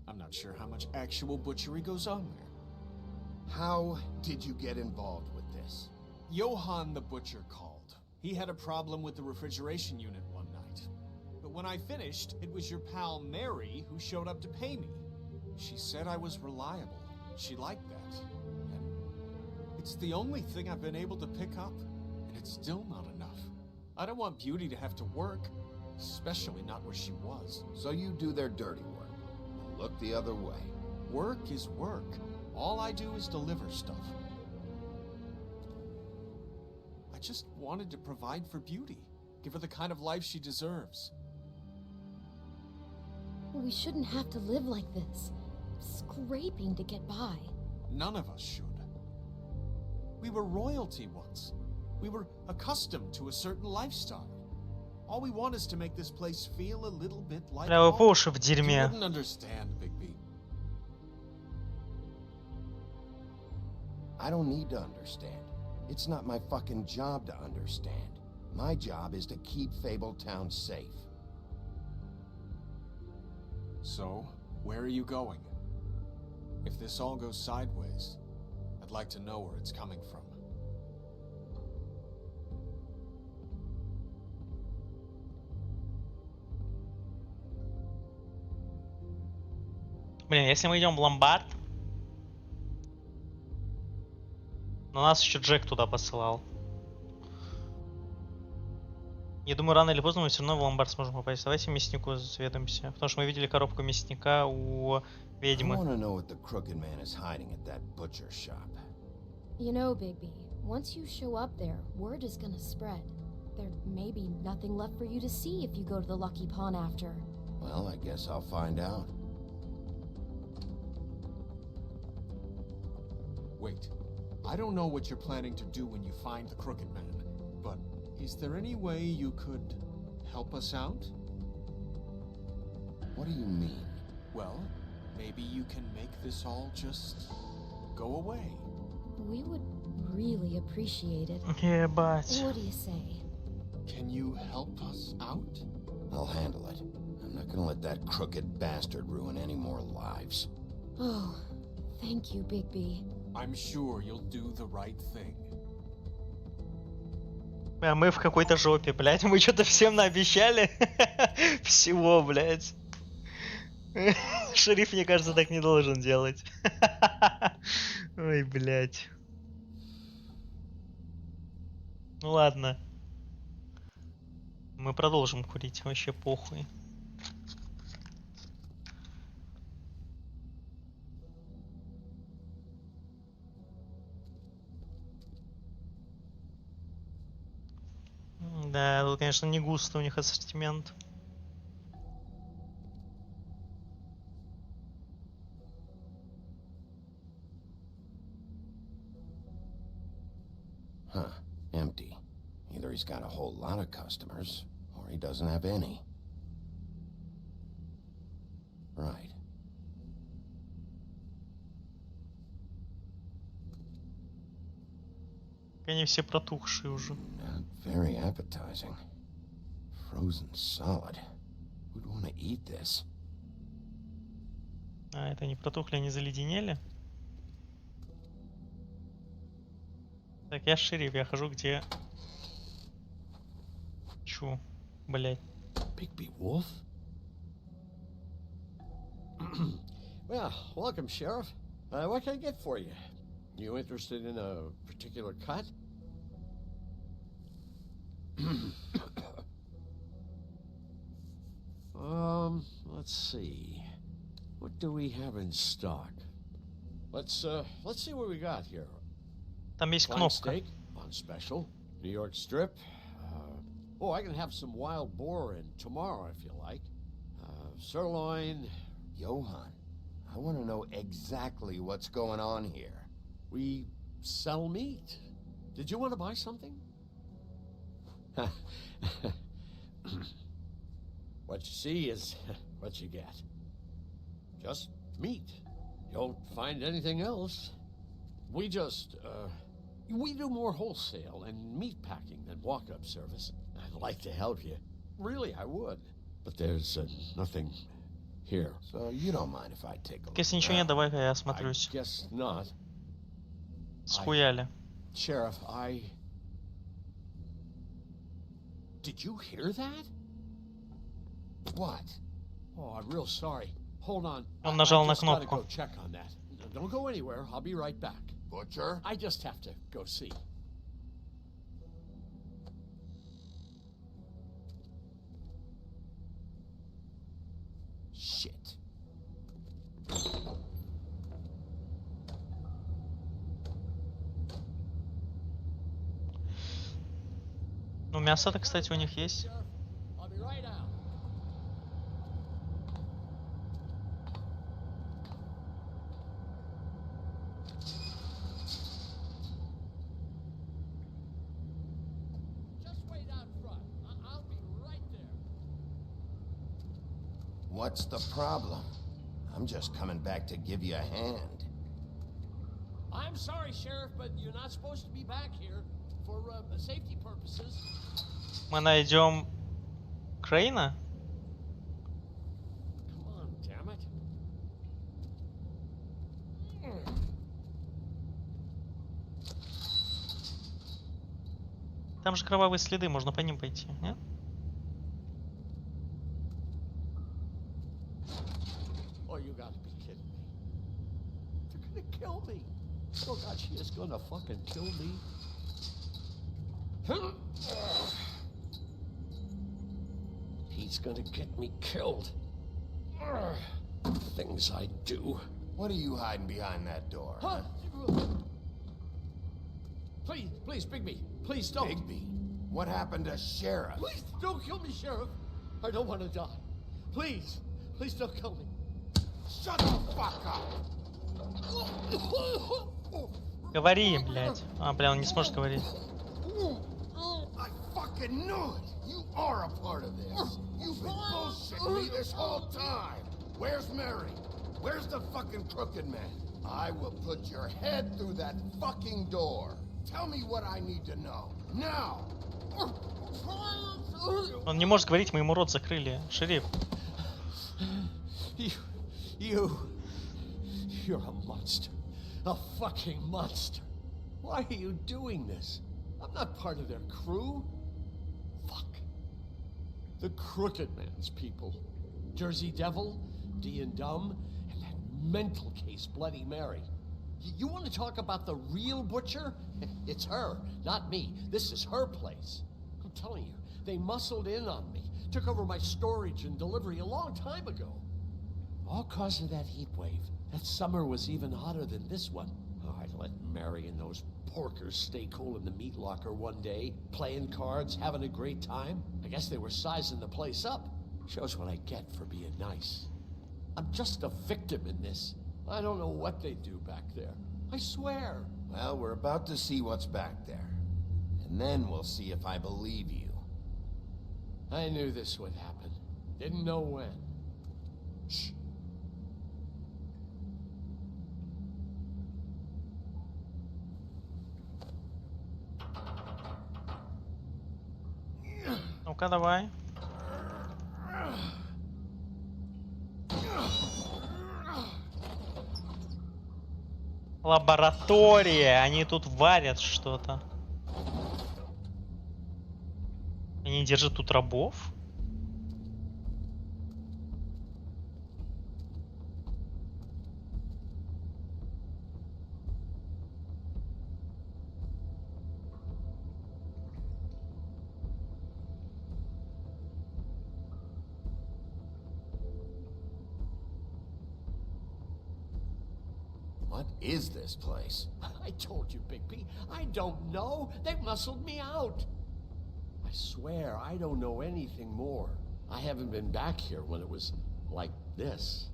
I'm not sure how much actual butchery goes on there. How did you get involved with this? Johann the butcher called. He had a problem with the refrigeration unit one night. But when I finished, it was your pal Mary who showed up to pay me. She said I was reliable. She liked that. And it's the only thing I've been able to pick up, and it's still not enough. I don't want Beauty to have to work, especially not where she was. So you do their dirty work. Look the other way. Work is work. All I do is deliver stuff. I just wanted to provide for Beauty. Give her the kind of life she deserves. We shouldn't have to live like this. Scraping to get by. None of us should. We were royalty once. We were accustomed to a certain lifestyle. All we want is to make this place feel a little bit like Бля, вы по уши в You дерьме. wouldn't understand, Bigby. I don't need to understand. It's not my fucking job to understand. My job is to keep Fabletown safe. So, where are you going? If this all goes sideways, I'd like to know where it's coming from. Блин, если мы идем в ломбард, но нас еще Джек туда посылал. Я думаю, рано или поздно мы все равно в ломбард сможем попасть. Давайте мяснику заведомся, потому что мы видели коробку мясника у ведьмы. You know, Bigby, once you show up there, word is gonna spread. There may be nothing left for you to see if you go to the Lucky Pond after. Well, I guess I'll find out. Wait, I don't know what you're planning to do when you find the Crooked Man, but is there any way you could help us out? What do you mean? Well, maybe you can make this all just go away. We would really appreciate it. Ебать. What do you say? Can you help us out? I'll handle it. I'm not gonna let that crooked bastard ruin any more lives. Oh, thank you, Bigby. I'm sure you'll do the right thing. А мы в какой-то жопе, блядь. Мы что-то всем наобещали. Всего, блядь. Шериф, мне кажется, так не должен делать. Ой, блядь. Ну ладно. Мы продолжим курить, вообще похуй. Да, тут, конечно, не густо у них ассортимент. Huh, empty. Either he's got a whole lot of customers, or he doesn't have any. Right. Они все протухшие уже. Not very appetizing. Frozen solid. Who'd want to eat this? А, это не протухли, они заледенели? Так, я шериф, я хожу где... Чу, блять. Bigby Wolf? Well, welcome, Sheriff. What can I get for you? You interested in a particular cut? Let's see. What do we have in stock? Let's see what we got here. Там есть Flank кнопка. steak on special. New York strip. Oh, I can have some wild boar in tomorrow if you like. Sirloin. Johan, I want to know exactly what's going on here. We sell meat. Did you want to buy something? What you see is what you get. Just meat. You won't find anything else. We just, we do more wholesale and meat packing than walk-up service. I'd like to help you. Really, I would. But there's nothing here. So you don't mind if I take a look? Если ничего нет, давай-ка я осмотрюсь. I guess not. Схуяли. Sheriff, Did you hear that? What? Oh, I'm real sorry. Hold on. Он нажал на I just gotta кнопку. go check on that. Don't go anywhere. I'll be right back. Butcher? I just have to go see. Shit. Ну, мясо-то, кстати, у них есть. I'll be right out. Just wait out front. I'll be right there. What's the problem? I'm just coming back to give you a hand. I'm sorry, Sheriff, but you're not supposed to be back here for safety purposes. Мы найдем Крейна? Come on, damn it. Там же кровавые следы, можно по ним пойти, нет? Oh, you gotta be kidding me. They're gonna kill me. Oh God, she is gonna fucking kill me. He's gonna get me killed. Things I do. What are you hiding behind that door? Huh? Please, Bigby. Please don't. Bigby? What happened to Sheriff? Please don't kill me, Sheriff. I don't want to die. Please don't kill me. Shut the fuck up! Говори, блядь. А, бля, он не сможет говорить. I fucking knew it! You are a part of this! You've been bullshitting me this whole time! Where's Mary? Where's the fucking crooked man? I will put your head through that fucking door! Tell me what I need to know. Now! Он не может говорить, мы ему рот закрыли. Шериф. You're a monster. A fucking monster. Why are you doing this? I'm not part of their crew. Fuck. The Crooked Man's people. Jersey Devil, D and Dumb, and that mental case Bloody Mary. You want to talk about the real butcher? It's her, not me. This is her place. I'm telling you, They muscled in on me, took over my storage and delivery a long time ago. All cause of that heat wave. That summer was even hotter than this one. Oh, I let Mary and those porkers stay cool in the meat locker one day, playing cards, having a great time. I guess they were sizing the place up. Shows what I get for being nice. I'm just a victim in this. I don't know what they do back there. I swear. Well, we're about to see what's back there. And then we'll see if I believe you. I knew this would happen. Didn't know when. Shh. Ну-ка, давай. Лаборатория. Они тут варят что-то. Они держат тут рабов? What is this place? I told you, Bigby. I don't know. They muscled me out. I swear, I don't know anything more. I haven't been back here when it was like this.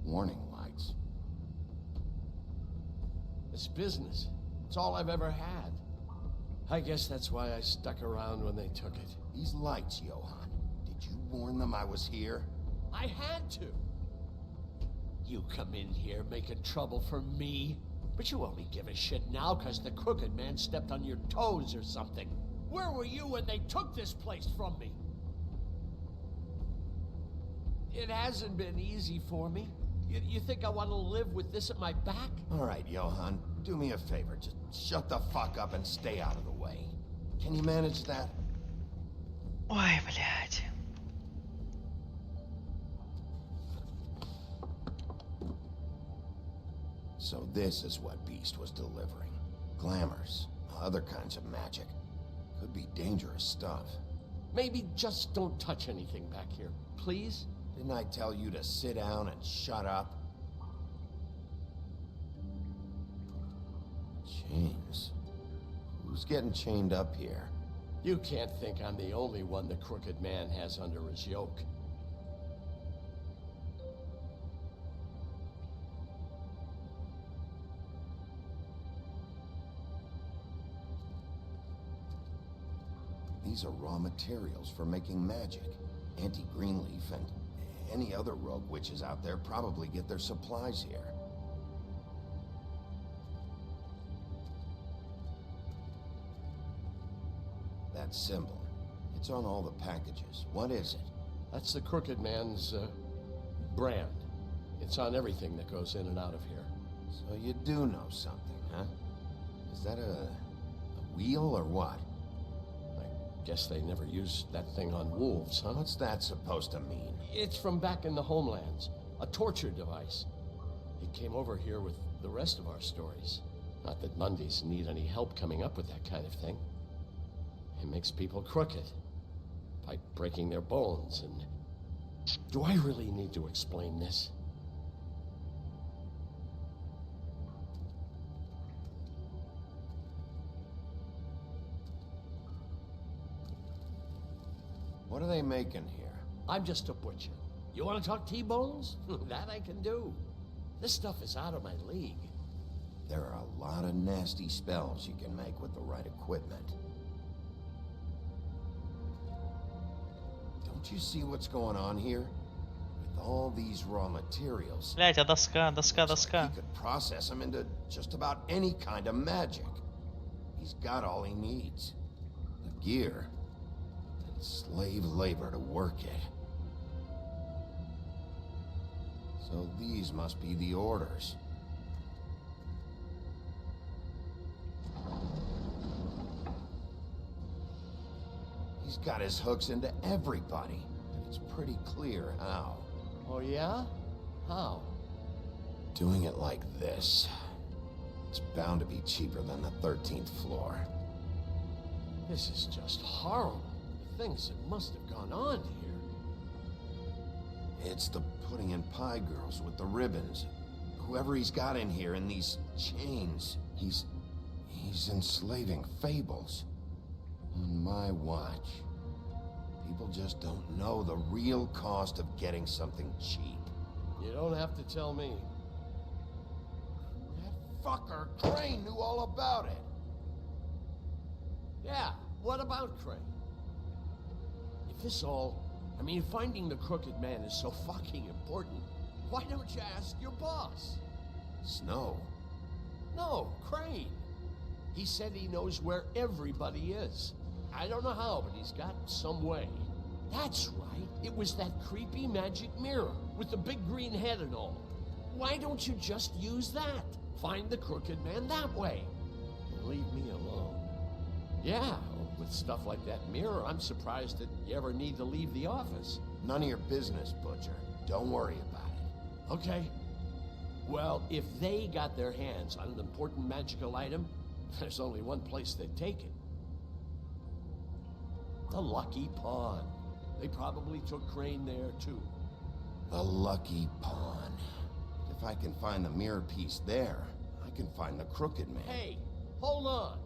Warning lights. It's business. It's all I've ever had. I guess that's why I stuck around when they took it. These lights, Johan. Did you warn them I was here? I had to. You come in here making trouble for me, but you only give a shit now because the crooked man stepped on your toes or something. Where were you when they took this place from me? It hasn't been easy for me. You think I want to live with this at my back? All right, Johan, do me a favor. Just shut the fuck up and stay out of the way. Can you manage that? Ой, блядь. So this is what Beast was delivering. Glamours, other kinds of magic. Could be dangerous stuff. Maybe just don't touch anything back here, please? Didn't I tell you to sit down and shut up? Chains. Who's getting chained up here? You can't think I'm the only one the crooked man has under his yoke. These are raw materials for making magic. Auntie Greenleaf and any other rogue witches out there probably get their supplies here. That symbol. It's on all the packages. What is it? That's the crooked man's, brand. It's on everything that goes in and out of here. So you do know something, huh? Is that a wheel or what? Guess they never used that thing on wolves, huh? What's that supposed to mean? It's from back in the homelands. A torture device. It came over here with the rest of our stories. Not that Mundies need any help coming up with that kind of thing. It makes people crooked. By breaking their bones and... Do I really need to explain this? What are they making here? I'm just a butcher. You want to talk T-bones? That I can do. This stuff is out of my league. There are a lot of nasty spells you can make with the right equipment. Don't you see what's going on here? With all these raw materials. Блять, а доска. He could process them into just about any kind of magic. He's got all he needs. The gear. Slave labor to work it. So these must be the orders. He's got his hooks into everybody, and it's pretty clear how. Oh yeah? How? Doing it like this. It's bound to be cheaper than the 13th floor. This is just horrible. The things that must have gone on here. It's the pudding and pie girls with the ribbons. Whoever he's got in here in these chains, he's enslaving fables. On my watch. People just don't know the real cost of getting something cheap. You don't have to tell me. That fucker Crane knew all about it. Yeah, what about Crane? If this all... I mean, finding the crooked man is so fucking important, why don't you ask your boss? Snow? No, Crane. He said he knows where everybody is. I don't know how, but he's got some way. That's right. It was that creepy magic mirror with the big green head and all. Why don't you just use that? Find the crooked man that way. And leave me alone. Yeah, with stuff like that mirror, I'm surprised that you ever need to leave the office. None of your business, Butcher. Don't worry about it. Okay. Well, if they got their hands on an important magical item, there's only one place they'd take it. The Lucky Pawn. They probably took Crane there, too. The Lucky Pawn. If I can find the mirror piece there, I can find the crooked man. Hey, hold on.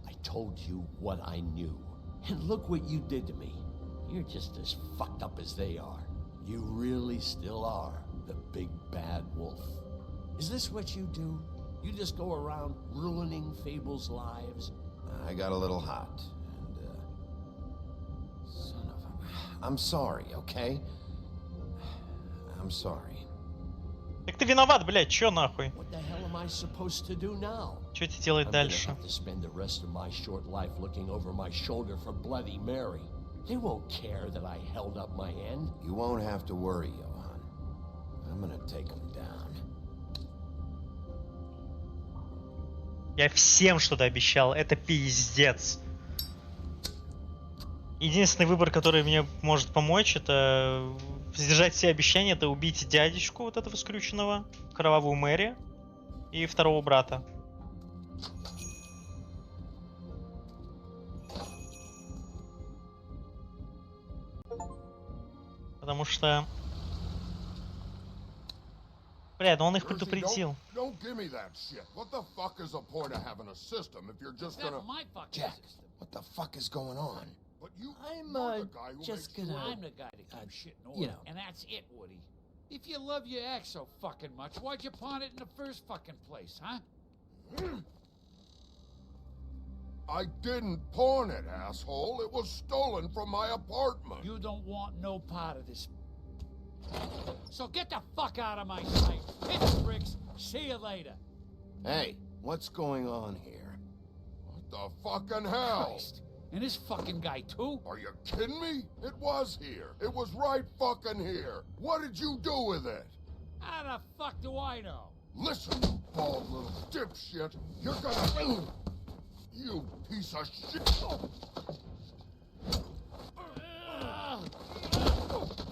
I told you what I knew. And look what you did to me. You're just as fucked up as they are. You really still are the big bad wolf. Is this what you do? You just go around ruining Fable's lives? I got a little hot. Son of a... I'm sorry, okay? I'm sorry. Так ты виноват, блядь, чё нахуй? What the hell am I supposed to do now? Чё тебе делать дальше? I'm gonna have to spend the rest of my short life looking over my shoulder for Bloody Mary. They won't care that I held up my end. You won't have to worry, Johan. I'm gonna take them down. Я всем что-то обещал, это пиздец. Единственный выбор, который мне может помочь, это сдержать все обещания, это убить дядечку вот этого скрюченного, кровавую Мэри и второго брата. Потому что... Бля, да он их предупредил. Don't give me that shit. What the fuck is the point of having a system if you're just gonna... Jack, what the fuck is going on? But you... I'm just gonna... I'm the guy to keep shit in order, you know. and that's it, Woody. If you love your ex so fucking much, why'd you pawn it in the first fucking place, huh? I didn't pawn it, asshole. It was stolen from my apartment. You don't want no part of this. So get the fuck out of my sight. Hit the bricks. See you later. Hey, what's going on here? What the fucking hell? Christ. And this fucking guy, too? Are you kidding me? It was here. It was right fucking here. What did you do with it? How the fuck do I know? Listen, you bald little dipshit. You're gonna... You piece of shit.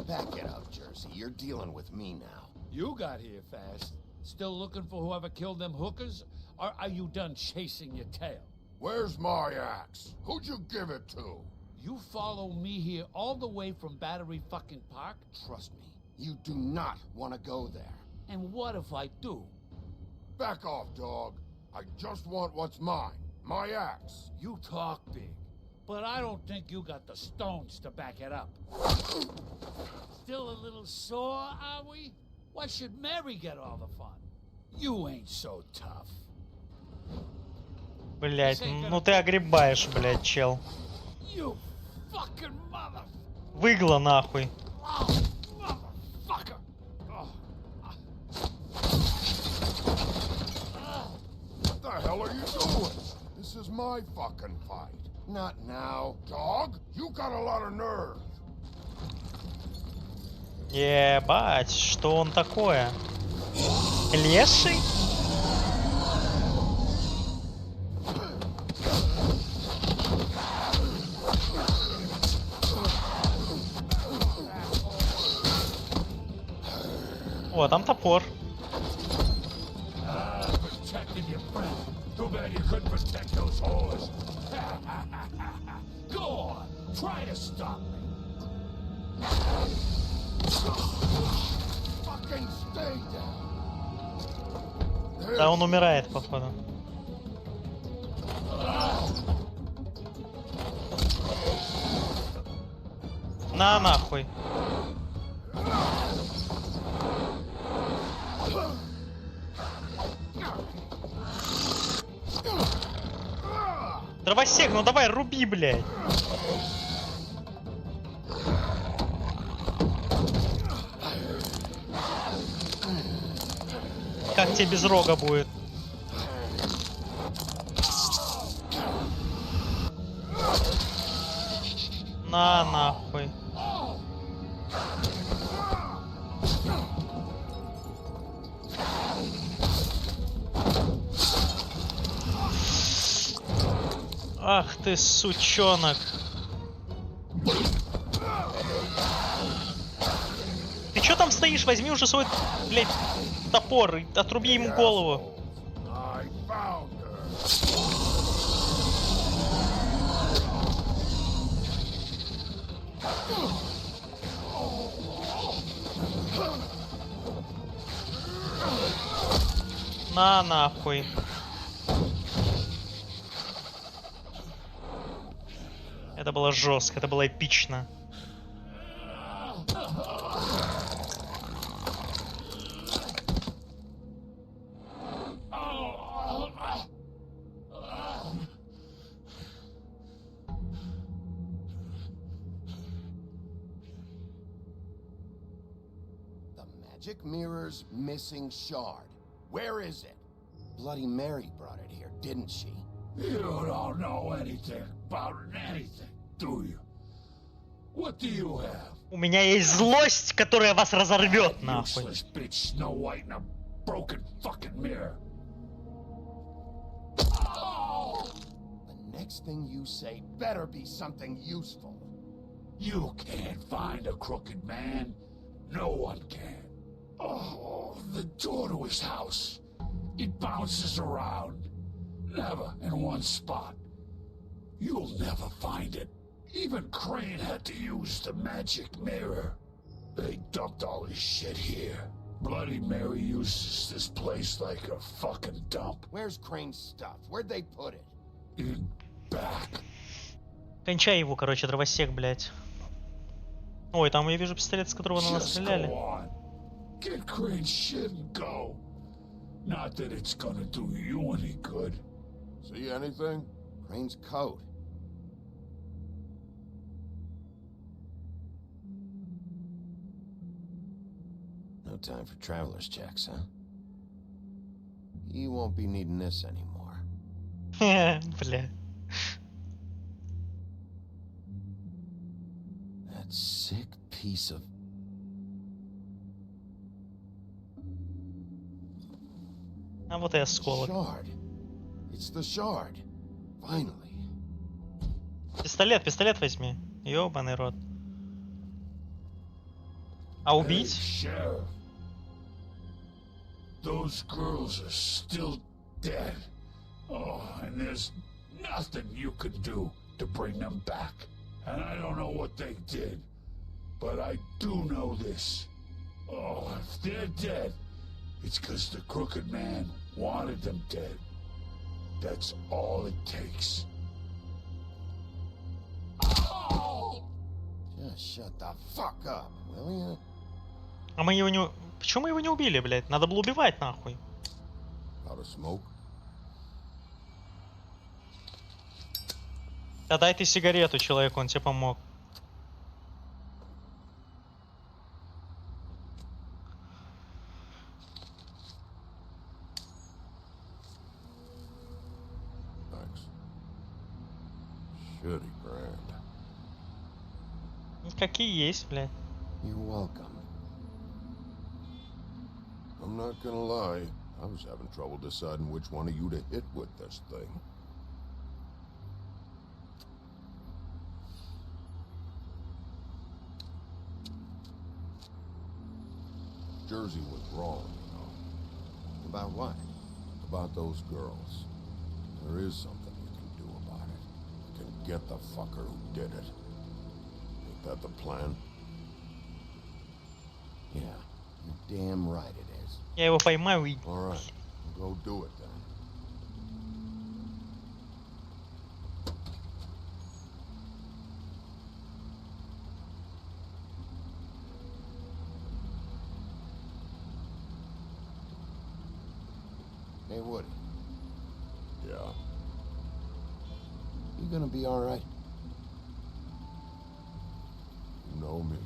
Back it up, Jersey. You're dealing with me now. You got here fast. Still looking for whoever killed them hookers? Or are you done chasing your tail? Where's my axe? Who'd you give it to? You follow me here all the way from Battery fucking Park? Trust me, you do not want to go there. And what if I do? Back off, dog. I just want what's mine. My axe. You talk big, but I don't think you got the stones to back it up. Still a little sore, are we? Why should Mary get all the fun? You ain't so tough. Блять, ну ты огребаешь, блять, чел. You fucking mother. Выгла нахуй. Motherfucker. What the hell are you doing? This is my fucking fight. Not now. Dog, you got a lot of nerve. Ебать, что он такое? Леший? О, там топор. Go on, try to stop me. Fucking stay down. Да, он умирает, походу. На нахуй. Дровосек, ну давай, руби, блядь. Как тебе без рога будет? На нахуй. Ах ты, сучонок. Ты чё там стоишь? Возьми уже свой, блядь, топор и отруби ему голову. На нахуй. Это было жестко, это было эпично. The magic mirror's missing shard. Where is it? Bloody Mary brought it here, didn't she? You don't know anything about anything, do you? What do you have? У меня есть злость, которая вас разорвет, нахуй. Useless bitch Snow White in a broken fucking mirror. The next thing you say better be something useful. You can't find a crooked man. No one can. Oh, the door to his house. It bounces around. Never in one spot. You'll never find it. Even Crane had to use the magic mirror. They dumped all his shit here. Bloody Mary uses this place like a fucking dump. Where's Crane's stuff? Where'd they put it? In back. Кончай его, короче, дровосек, блядь. Ой, там я вижу пистолет, с которого на нас стреляли. Get Crane's shit and go. Not that it's gonna do you any good. See anything? Crane's coat. No time for traveler's checks, huh? You won't be needing this anymore. Бля. That sick piece of... А вот и осколок. Shard. It's the shard. Finally. Пистолет возьми. Ёбаный рот. А убить? Sheriff. Those girls are still dead. Oh, and there's nothing you can do to bring them back. And I don't know what they did, but I do know this. Oh, if they're dead, it's because the crooked man wanted them dead. That's all it takes. Just shut the fuck up, will you? А мы его не... Почему мы его не убили, блядь? Надо было убивать, нахуй. Out of smoke? Да дай ты сигарету человеку, он тебе помог. Thanks. Shitty brand. Какие есть, блядь. You're welcome. I'm not gonna lie, I was having trouble deciding which one of you to hit with this thing. Jersey was wrong, you know. About what? About those girls. There is something you can do about it. can get the fucker who did it. Ain't that the plan? Yeah, you're damn right it is. Я его поймаю и... All right, go do it then. Hey, Woody. Yeah? You gonna be all right? You know me.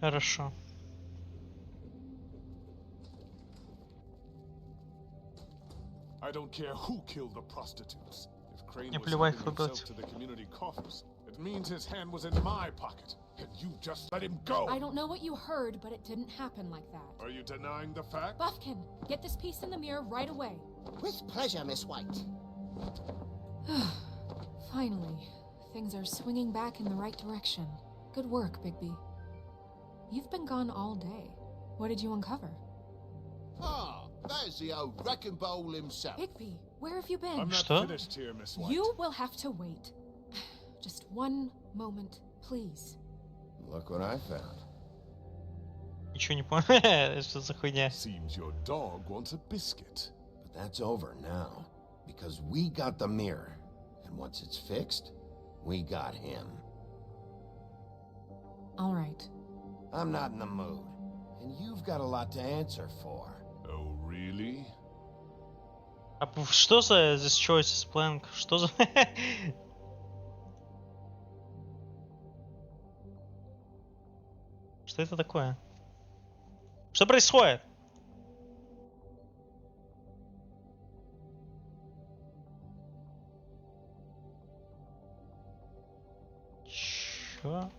Хорошо. I don't care who killed the prostitutes. If Crane Не was плевать, helping кто himself to the community coffers, it means his hand was in my pocket, and you just let him go. I don't know what you heard, but it didn't happen like that. Are you denying the fact? Buffkin, get this piece in the mirror right away. With pleasure, Miss White. Finally, things are swinging back in the right direction. Good work, Bigby. You've been gone all day. What did you uncover? Ah, there's the old wrecking bowl himself. Bigby, where have you been? I'm not finished here, Miss White. You will have to wait. Just one moment, please. Look what I found. Ничего не понял. Что за хуйня? Seems your dog wants a biscuit. But that's over now, because we got the mirror. And once it's fixed, we got him. All right. I'm not in the mood. And you've got a lot to answer for. Oh, really? А что за this choice is blank? Что за... Что это такое? Что происходит? Чё?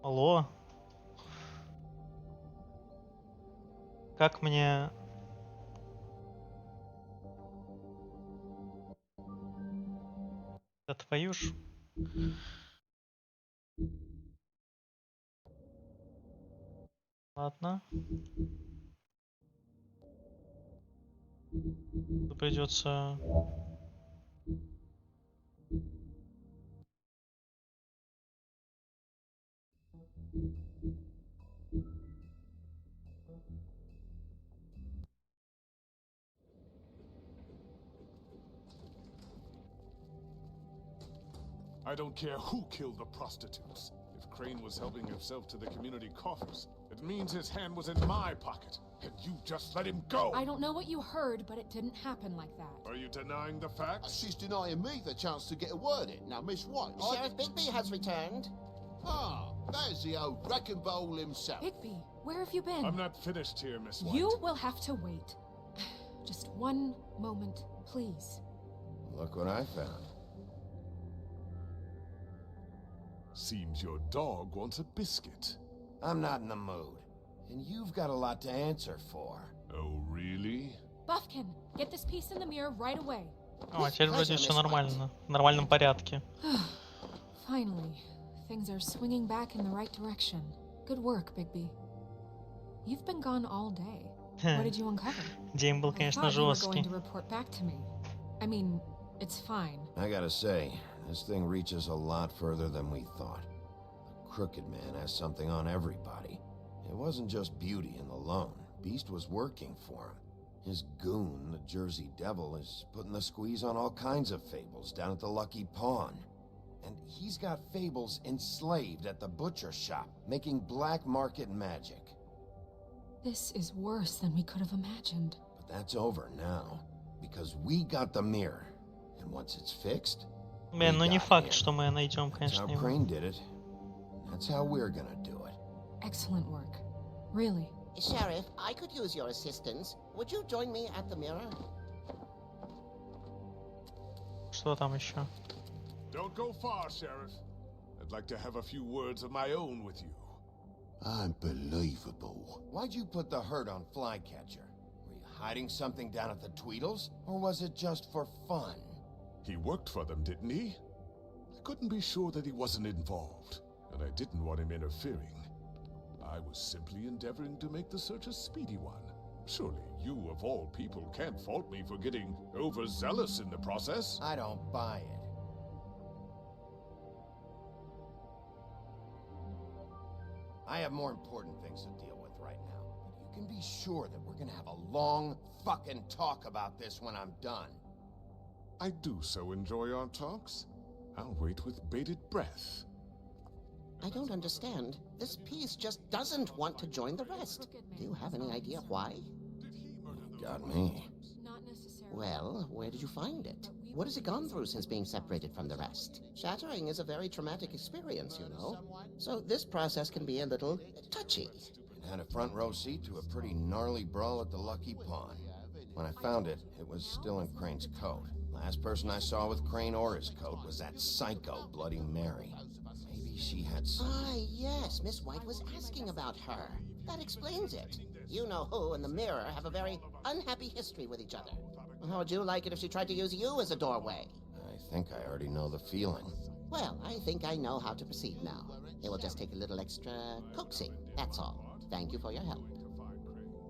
Алло? Как мне... Да твою ж... Ладно. Придется... I don't care who killed the prostitutes. If Crane was helping himself to the community coffers, it means his hand was in my pocket, and you just let him go. I don't know what you heard, but it didn't happen like that. Are you denying the facts? She's denying me the chance to get a word in. Now, Miss White, Sheriff Bigby has returned. Ah, there's the old wrecking bowl himself. Bigby, where have you been? I'm not finished here, Miss White. You will have to wait. Just one moment, please. Look what I found. Seems your dog wants a biscuit. I'm not in the mood. And you've got a lot to answer for. Oh, really? Buffkin, get this piece in the mirror right away. О, теперь вроде все нормально. В нормальном порядке. Finally, things are swinging back in the right direction. Good work, Bigby. You've been gone all day. What did you uncover? День был, конечно, жесткий. I thought you were going to report back to me. I mean, it's fine. I gotta say, this thing reaches a lot further than we thought. The Crooked Man has something on everybody. It wasn't just Beauty and the Loan. Beast was working for him. His goon, the Jersey Devil, is putting the squeeze on all kinds of fables down at the Lucky Pawn. And he's got fables enslaved at the butcher shop, making black market magic. This is worse than we could have imagined. But that's over now, because we got the mirror. And once it's fixed, Блин, ну не факт, что мы найдем, that's конечно, how его. Crane did it. That's how we're gonna do it. Excellent work. Really. Sheriff, I could use your assistance. Would you join me at the mirror? Что там еще? Don't go far, Sheriff. I'd like to have a few words of my own with you. Unbelievable. Why'd you put the hurt on Flycatcher? Were you hiding something down at the Tweedles? Or was it just for fun? He worked for them, didn't he? I couldn't be sure that he wasn't involved, and I didn't want him interfering. I was simply endeavoring to make the search a speedy one. Surely you, of all people, can't fault me for getting overzealous in the process. I don't buy it. I have more important things to deal with right now. But you can be sure that we're gonna have a long fucking talk about this when I'm done. I do so enjoy our talks. I'll wait with bated breath. I don't understand. This piece just doesn't want to join the rest. Do you have any idea why? Got me. Well, where did you find it? What has it gone through since being separated from the rest? Shattering is a very traumatic experience, you know. So this process can be a little touchy. It had a front row seat to a pretty gnarly brawl at the Lucky Pond. When I found it, it was still in Crane's coat. Last person I saw with Crane or his coat was that psycho Bloody Mary. Maybe she had some... Ah, yes, Miss White was asking about her. That explains it. You know who and the Mirror have a very unhappy history with each other. How would you like it if she tried to use you as a doorway? I think I already know the feeling. Well, I think I know how to proceed now. It will just take a little extra coaxing, that's all. Thank you for your help.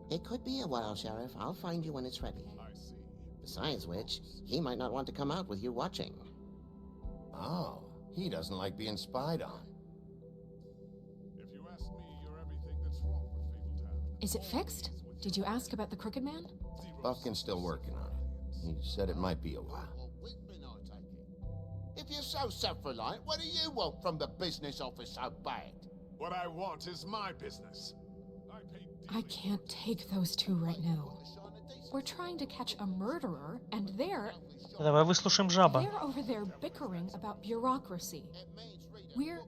It could be a while, Sheriff. I'll find you when it's ready. Besides which, he might not want to come out with you watching. Oh, he doesn't like being spied on. If you ask me, you're everything that's wrong with Fabletown. Is it fixed? Did you ask about the Crooked Man? Buffkin's still working on it. He said it might be a while. If you're so self-reliant, what do you want from the business office so bad? What I want is my business. I can't take those two right now. We're trying to catch a murderer, and they're Давай выслушаем жаба. over there bickering about bureaucracy. We're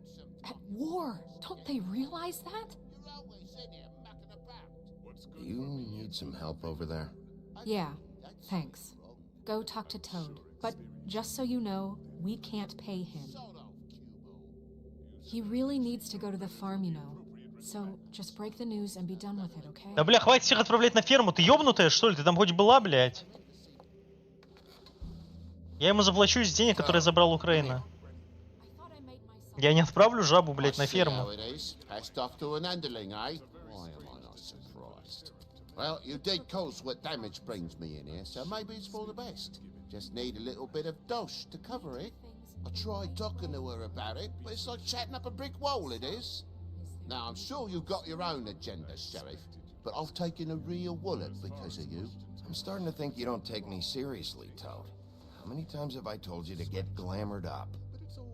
at war. Don't they realize that? Do you need some help over there? Yeah, thanks. Go talk to Toad. But just so you know, we can't pay him. He really needs to go to the farm, you know. So just break the news and be done with it, okay? Да бля, хватит всех отправлять на ферму. Ты ёбнутая, что ли? Ты там хоть была, блядь? Я ему заплачу из денег, которые забрал Украина. Я не отправлю жабу, блядь, на ферму. Well, you did cause what damage brings me in here, so maybe it's for the best. Just need a little bit of dosh to cover it. I tried talking to her about it, but it's like chatting up a brick wall, it is. Now, I'm sure you've got your own agenda, Sheriff, but I've taken a real wallet because of you. I'm starting to think you don't take me seriously, Toad. How many times have I told you to get glamored up?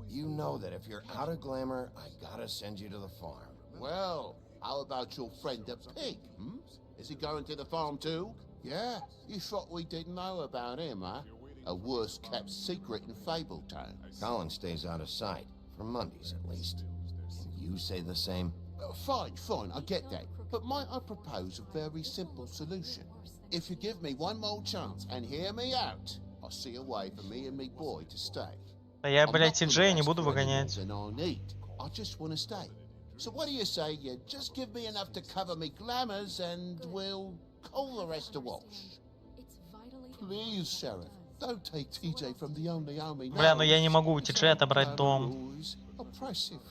You know that if you're out of glamour, I gotta send you to the farm. Well, how about your friend the pig, hmm? Is he going to the farm too? Yeah? You thought we didn't know about him, huh? A worst-kept secret in Fabletown. Colin stays out of sight, for Mondays at least. Can you say the same? Fine, I get that. But might I propose a very simple solution? If you give me one more chance and hear me out, I'll see a way for me and me boy to stay. Да я, блядь, Ти-Джея не буду выгонять. I just want to stay. So what do you say you just give me enough to cover me glamours and we'll call the rest a wash? Please, Sheriff, don't take TJ from the only army now. Бля, но я не могу у Ти-Джея отобрать дом. Oppressive.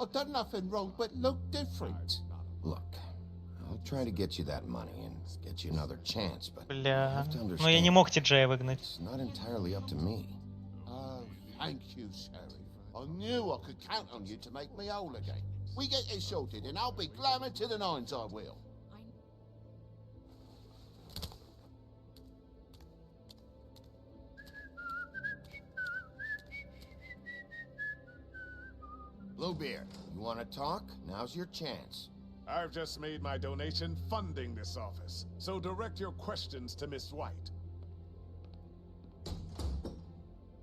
I've done nothing wrong but look different. Look, I'll try to get you that money and get you another chance, but you Бля, have to но understand, я не мог Ти-Джея выгнать. it's not entirely up to me. Oh, thank you, Sheriff. I knew I could count on you to make me whole again. We get it sorted, and I'll be glamour to the nines, I will. Bluebeard, you want to talk? Now's your chance. I've just made my donation funding this office, so direct your questions to Miss White.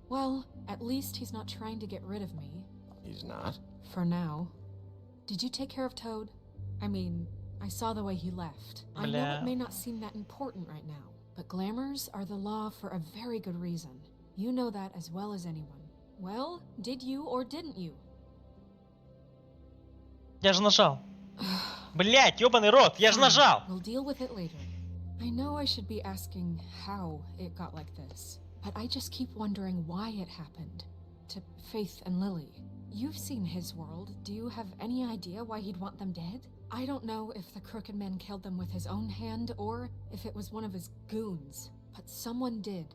Well, at least he's not trying to get rid of me. He's not? For now. Did you take care of Toad? I mean, I saw the way he left. I know it may not seem that important right now, but glamours are the law for a very good reason. You know that as well as anyone. Well, did you or didn't you? Я же нажал. Блять, ёбаный рот, я же нажал. We'll deal with it later. I know I should be asking how it got like this, but I just keep wondering why it happened. To Faith and Lily. You've seen his world. Do you have any idea why he'd want them dead? I don't know if the Crooked Man killed them with his own hand or if it was one of his goons, but someone did.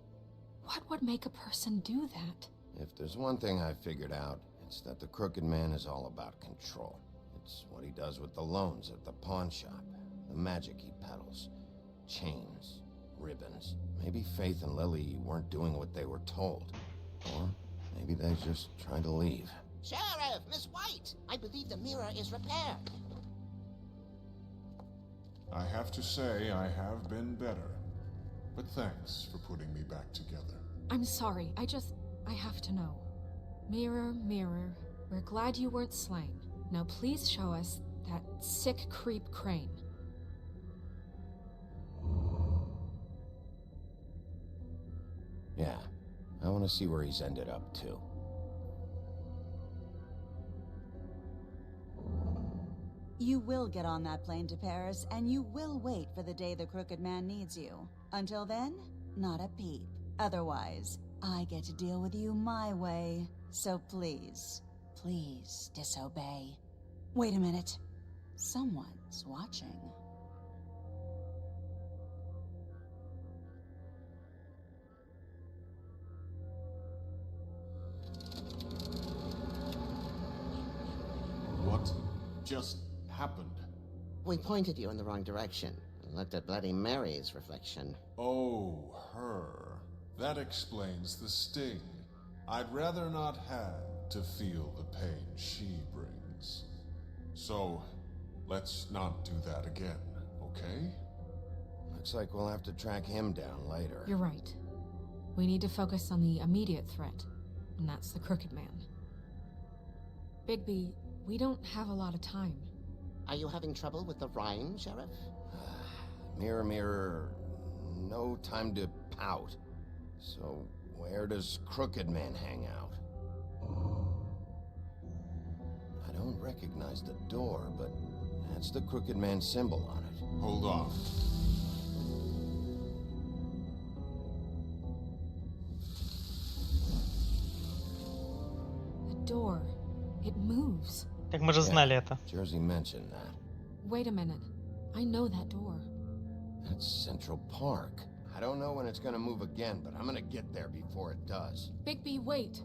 What would make a person do that? If there's one thing I figured out, it's that the Crooked Man is all about control. It's what he does with the loans at the pawn shop, the magic he peddles, chains, ribbons. Maybe Faith and Lily weren't doing what they were told. Or maybe they just tried to leave. Sheriff, Miss White, I believe the mirror is repaired. I have to say I have been better. But thanks for putting me back together. I'm sorry, I have to know. Mirror, mirror, we're glad you weren't slain. Now please show us that sick creep Crane. Yeah, I want to see where he's ended up too. You will get on that plane to Paris, and you will wait for the day the Crooked Man needs you. Until then, not a peep. Otherwise, I get to deal with you my way. So please, please disobey. Wait a minute. Someone's watching. What just happened? We pointed you in the wrong direction and looked at Bloody Mary's reflection. Oh, her. That explains the sting. I'd rather not have to feel the pain she brings. So, let's not do that again, okay? Looks like we'll have to track him down later. You're right. We need to focus on the immediate threat, and that's the Crooked Man. Bigby, we don't have a lot of time. Are you having trouble with the rhyme, Sheriff? Mirror, mirror, no time to pout. So, where does Crooked Man hang out? I don't recognize the door, but that's the Crooked Man symbol on it. Hold on. The door. It moves. Как мы же знали это. Jersey mentioned that. Wait a minute. I know that door. That's Central Park. I don't know when it's gonna move again, but I'm gonna get there before it does. Bigby, wait.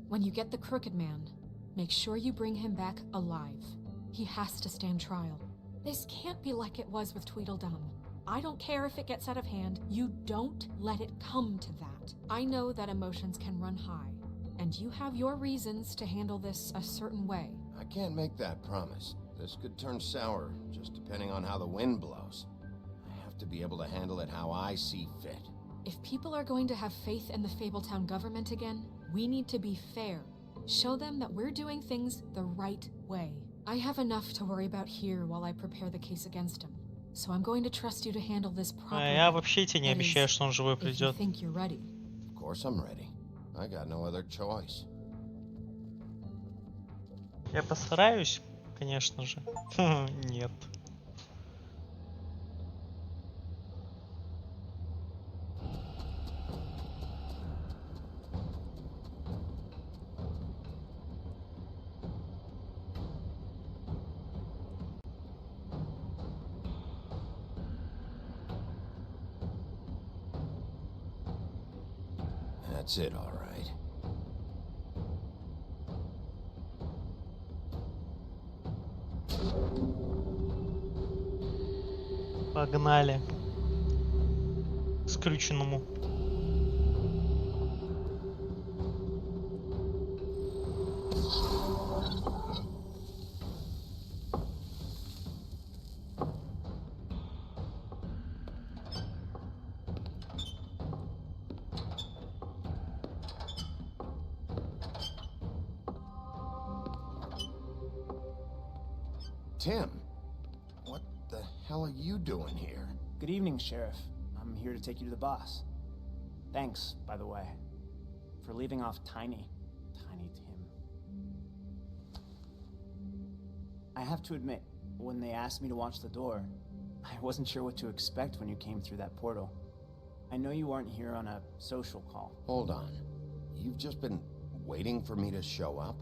When you get the Crooked Man, make sure you bring him back alive. He has to stand trial. This can't be like it was with Tweedledum. I don't care if it gets out of hand. You don't let it come to that. I know that emotions can run high, and you have your reasons to handle this a certain way. I can't make that promise. This could turn sour, just depending on how the wind blows. I have to be able to handle it how I see fit. If people are going to have faith in the Fabletown government again, we need to be fair. Show them that we're doing things the right way. I have enough to worry about here while I prepare the case against him. So I'm going to trust you to handle this properly. Я вообще тебе не That is, обещаю, что он живой if you придет. think you're ready. Of course I'm ready. I got no other choice. Я постараюсь, конечно же. Нет. That's it, all right. Погнали. К скрюченному. Tim, what the hell are you doing here? Good evening, Sheriff. I'm here to take you to the boss. Thanks, by the way, for leaving off Tiny Tim. I have to admit, when they asked me to watch the door, I wasn't sure what to expect when you came through that portal. I know you weren't here on a social call. Hold on. You've just been waiting for me to show up?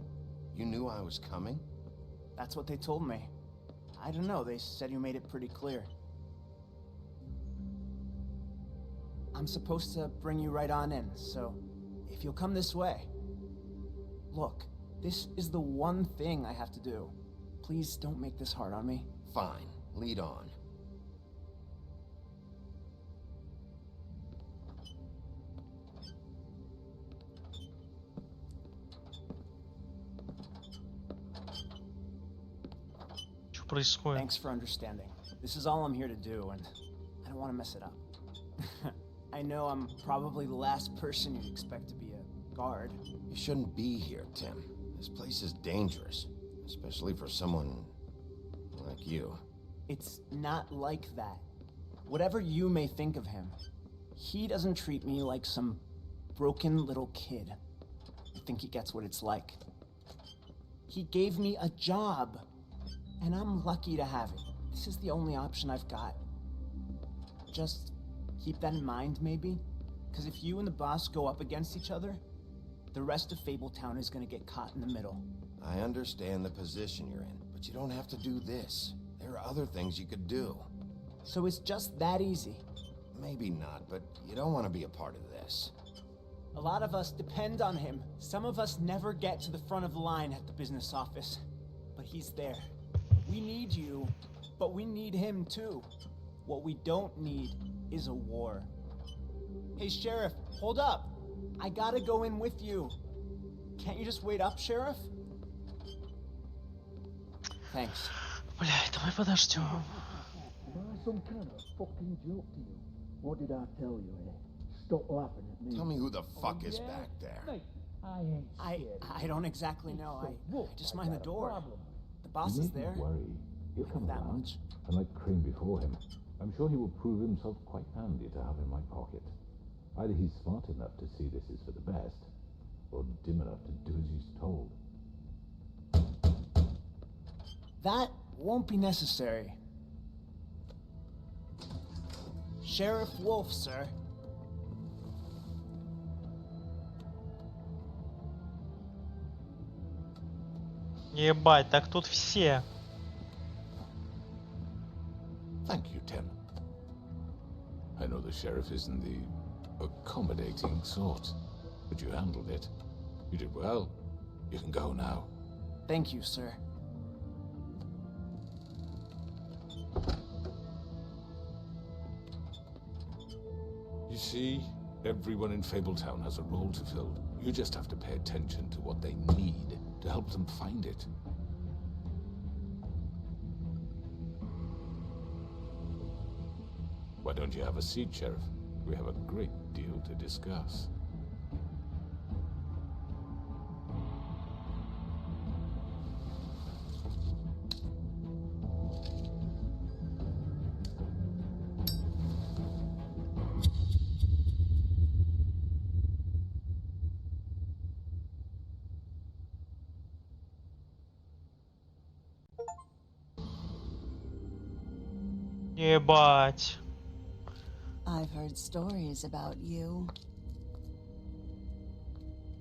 You knew I was coming? That's what they told me. I don't know, they said you made it pretty clear. I'm supposed to bring you right on in, so if you'll come this way. Look, this is the one thing I have to do. Please don't make this hard on me. Fine, lead on. Что происходит? Thanks for understanding. This is all I'm here to do, and I don't want to mess it up. I know I'm probably the last person you'd expect to be a guard. You shouldn't be here, Tim. This place is dangerous, especially for someone like you. It's not like that. Whatever you may think of him, he doesn't treat me like some broken little kid. I think he gets what it's like. He gave me a job, and I'm lucky to have it. This is the only option I've got. Just keep that in mind, maybe? Because if you and the boss go up against each other, the rest of Fabletown is gonna get caught in the middle. I understand the position you're in, but you don't have to do this. There are other things you could do. So it's just that easy? Maybe not, but you don't want to be a part of this. A lot of us depend on him. Some of us never get to the front of the line at the business office. But he's there. We need you, but we need him too. What we don't need is a war. Hey, Sheriff, hold up. I gotta go in with you. Can't you just wait up, Sheriff? Thanks. Блядь, давай подождем. Some kind of fucking joke to you. What did I tell you, eh? Stop laughing at me. Tell me who the fuck is back there. I don't exactly know. I just mind the door. The boss is there. Worry. He'll come That around. much. And like Crane before him, I'm sure he will prove himself quite handy to have in my pocket. Either he's smart enough to see this is for the best, or dim enough to do as he's told. That won't be necessary. Sheriff Wolf, sir. Ебать, так тут все. Thank you, Tim. I know the sheriff isn't the accommodating sort, but you handled it. You did well. You can go now. Thank you, sir. You see, everyone in Fabletown has a role to fill. You just have to pay attention to what they need to help them find it. Why don't you have a seat, Sheriff? We have a great deal to discuss. Ебать. I've heard stories about you.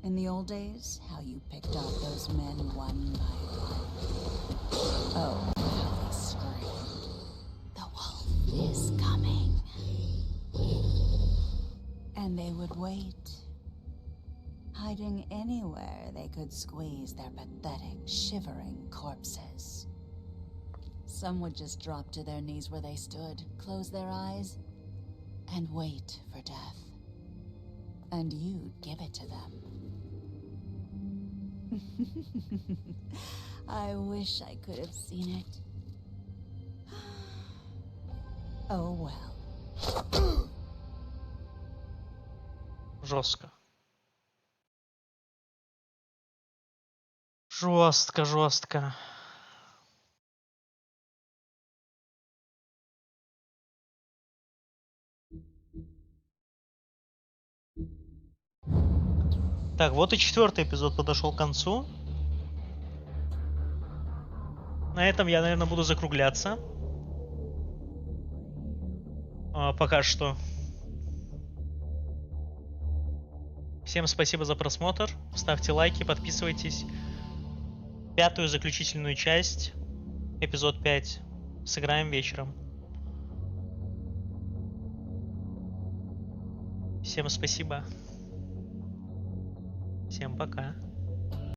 In the old days, how you picked off those men one by one. Oh, how they screamed. The wolf is coming. And they would wait, hiding anywhere they could squeeze their pathetic, shivering corpses. Some would just drop to their knees where they stood, close their eyes, and wait for death. And you'd give it to them. I wish I could have seen it. Oh well. Жестко. Жестко, жестко. Так, вот и 4-й эпизод подошел к концу. На этом я, наверное, буду закругляться. Пока что. Всем спасибо за просмотр. Ставьте лайки, подписывайтесь. 5-ю заключительную часть, эпизод 5, сыграем вечером. Всем спасибо. Всем пока.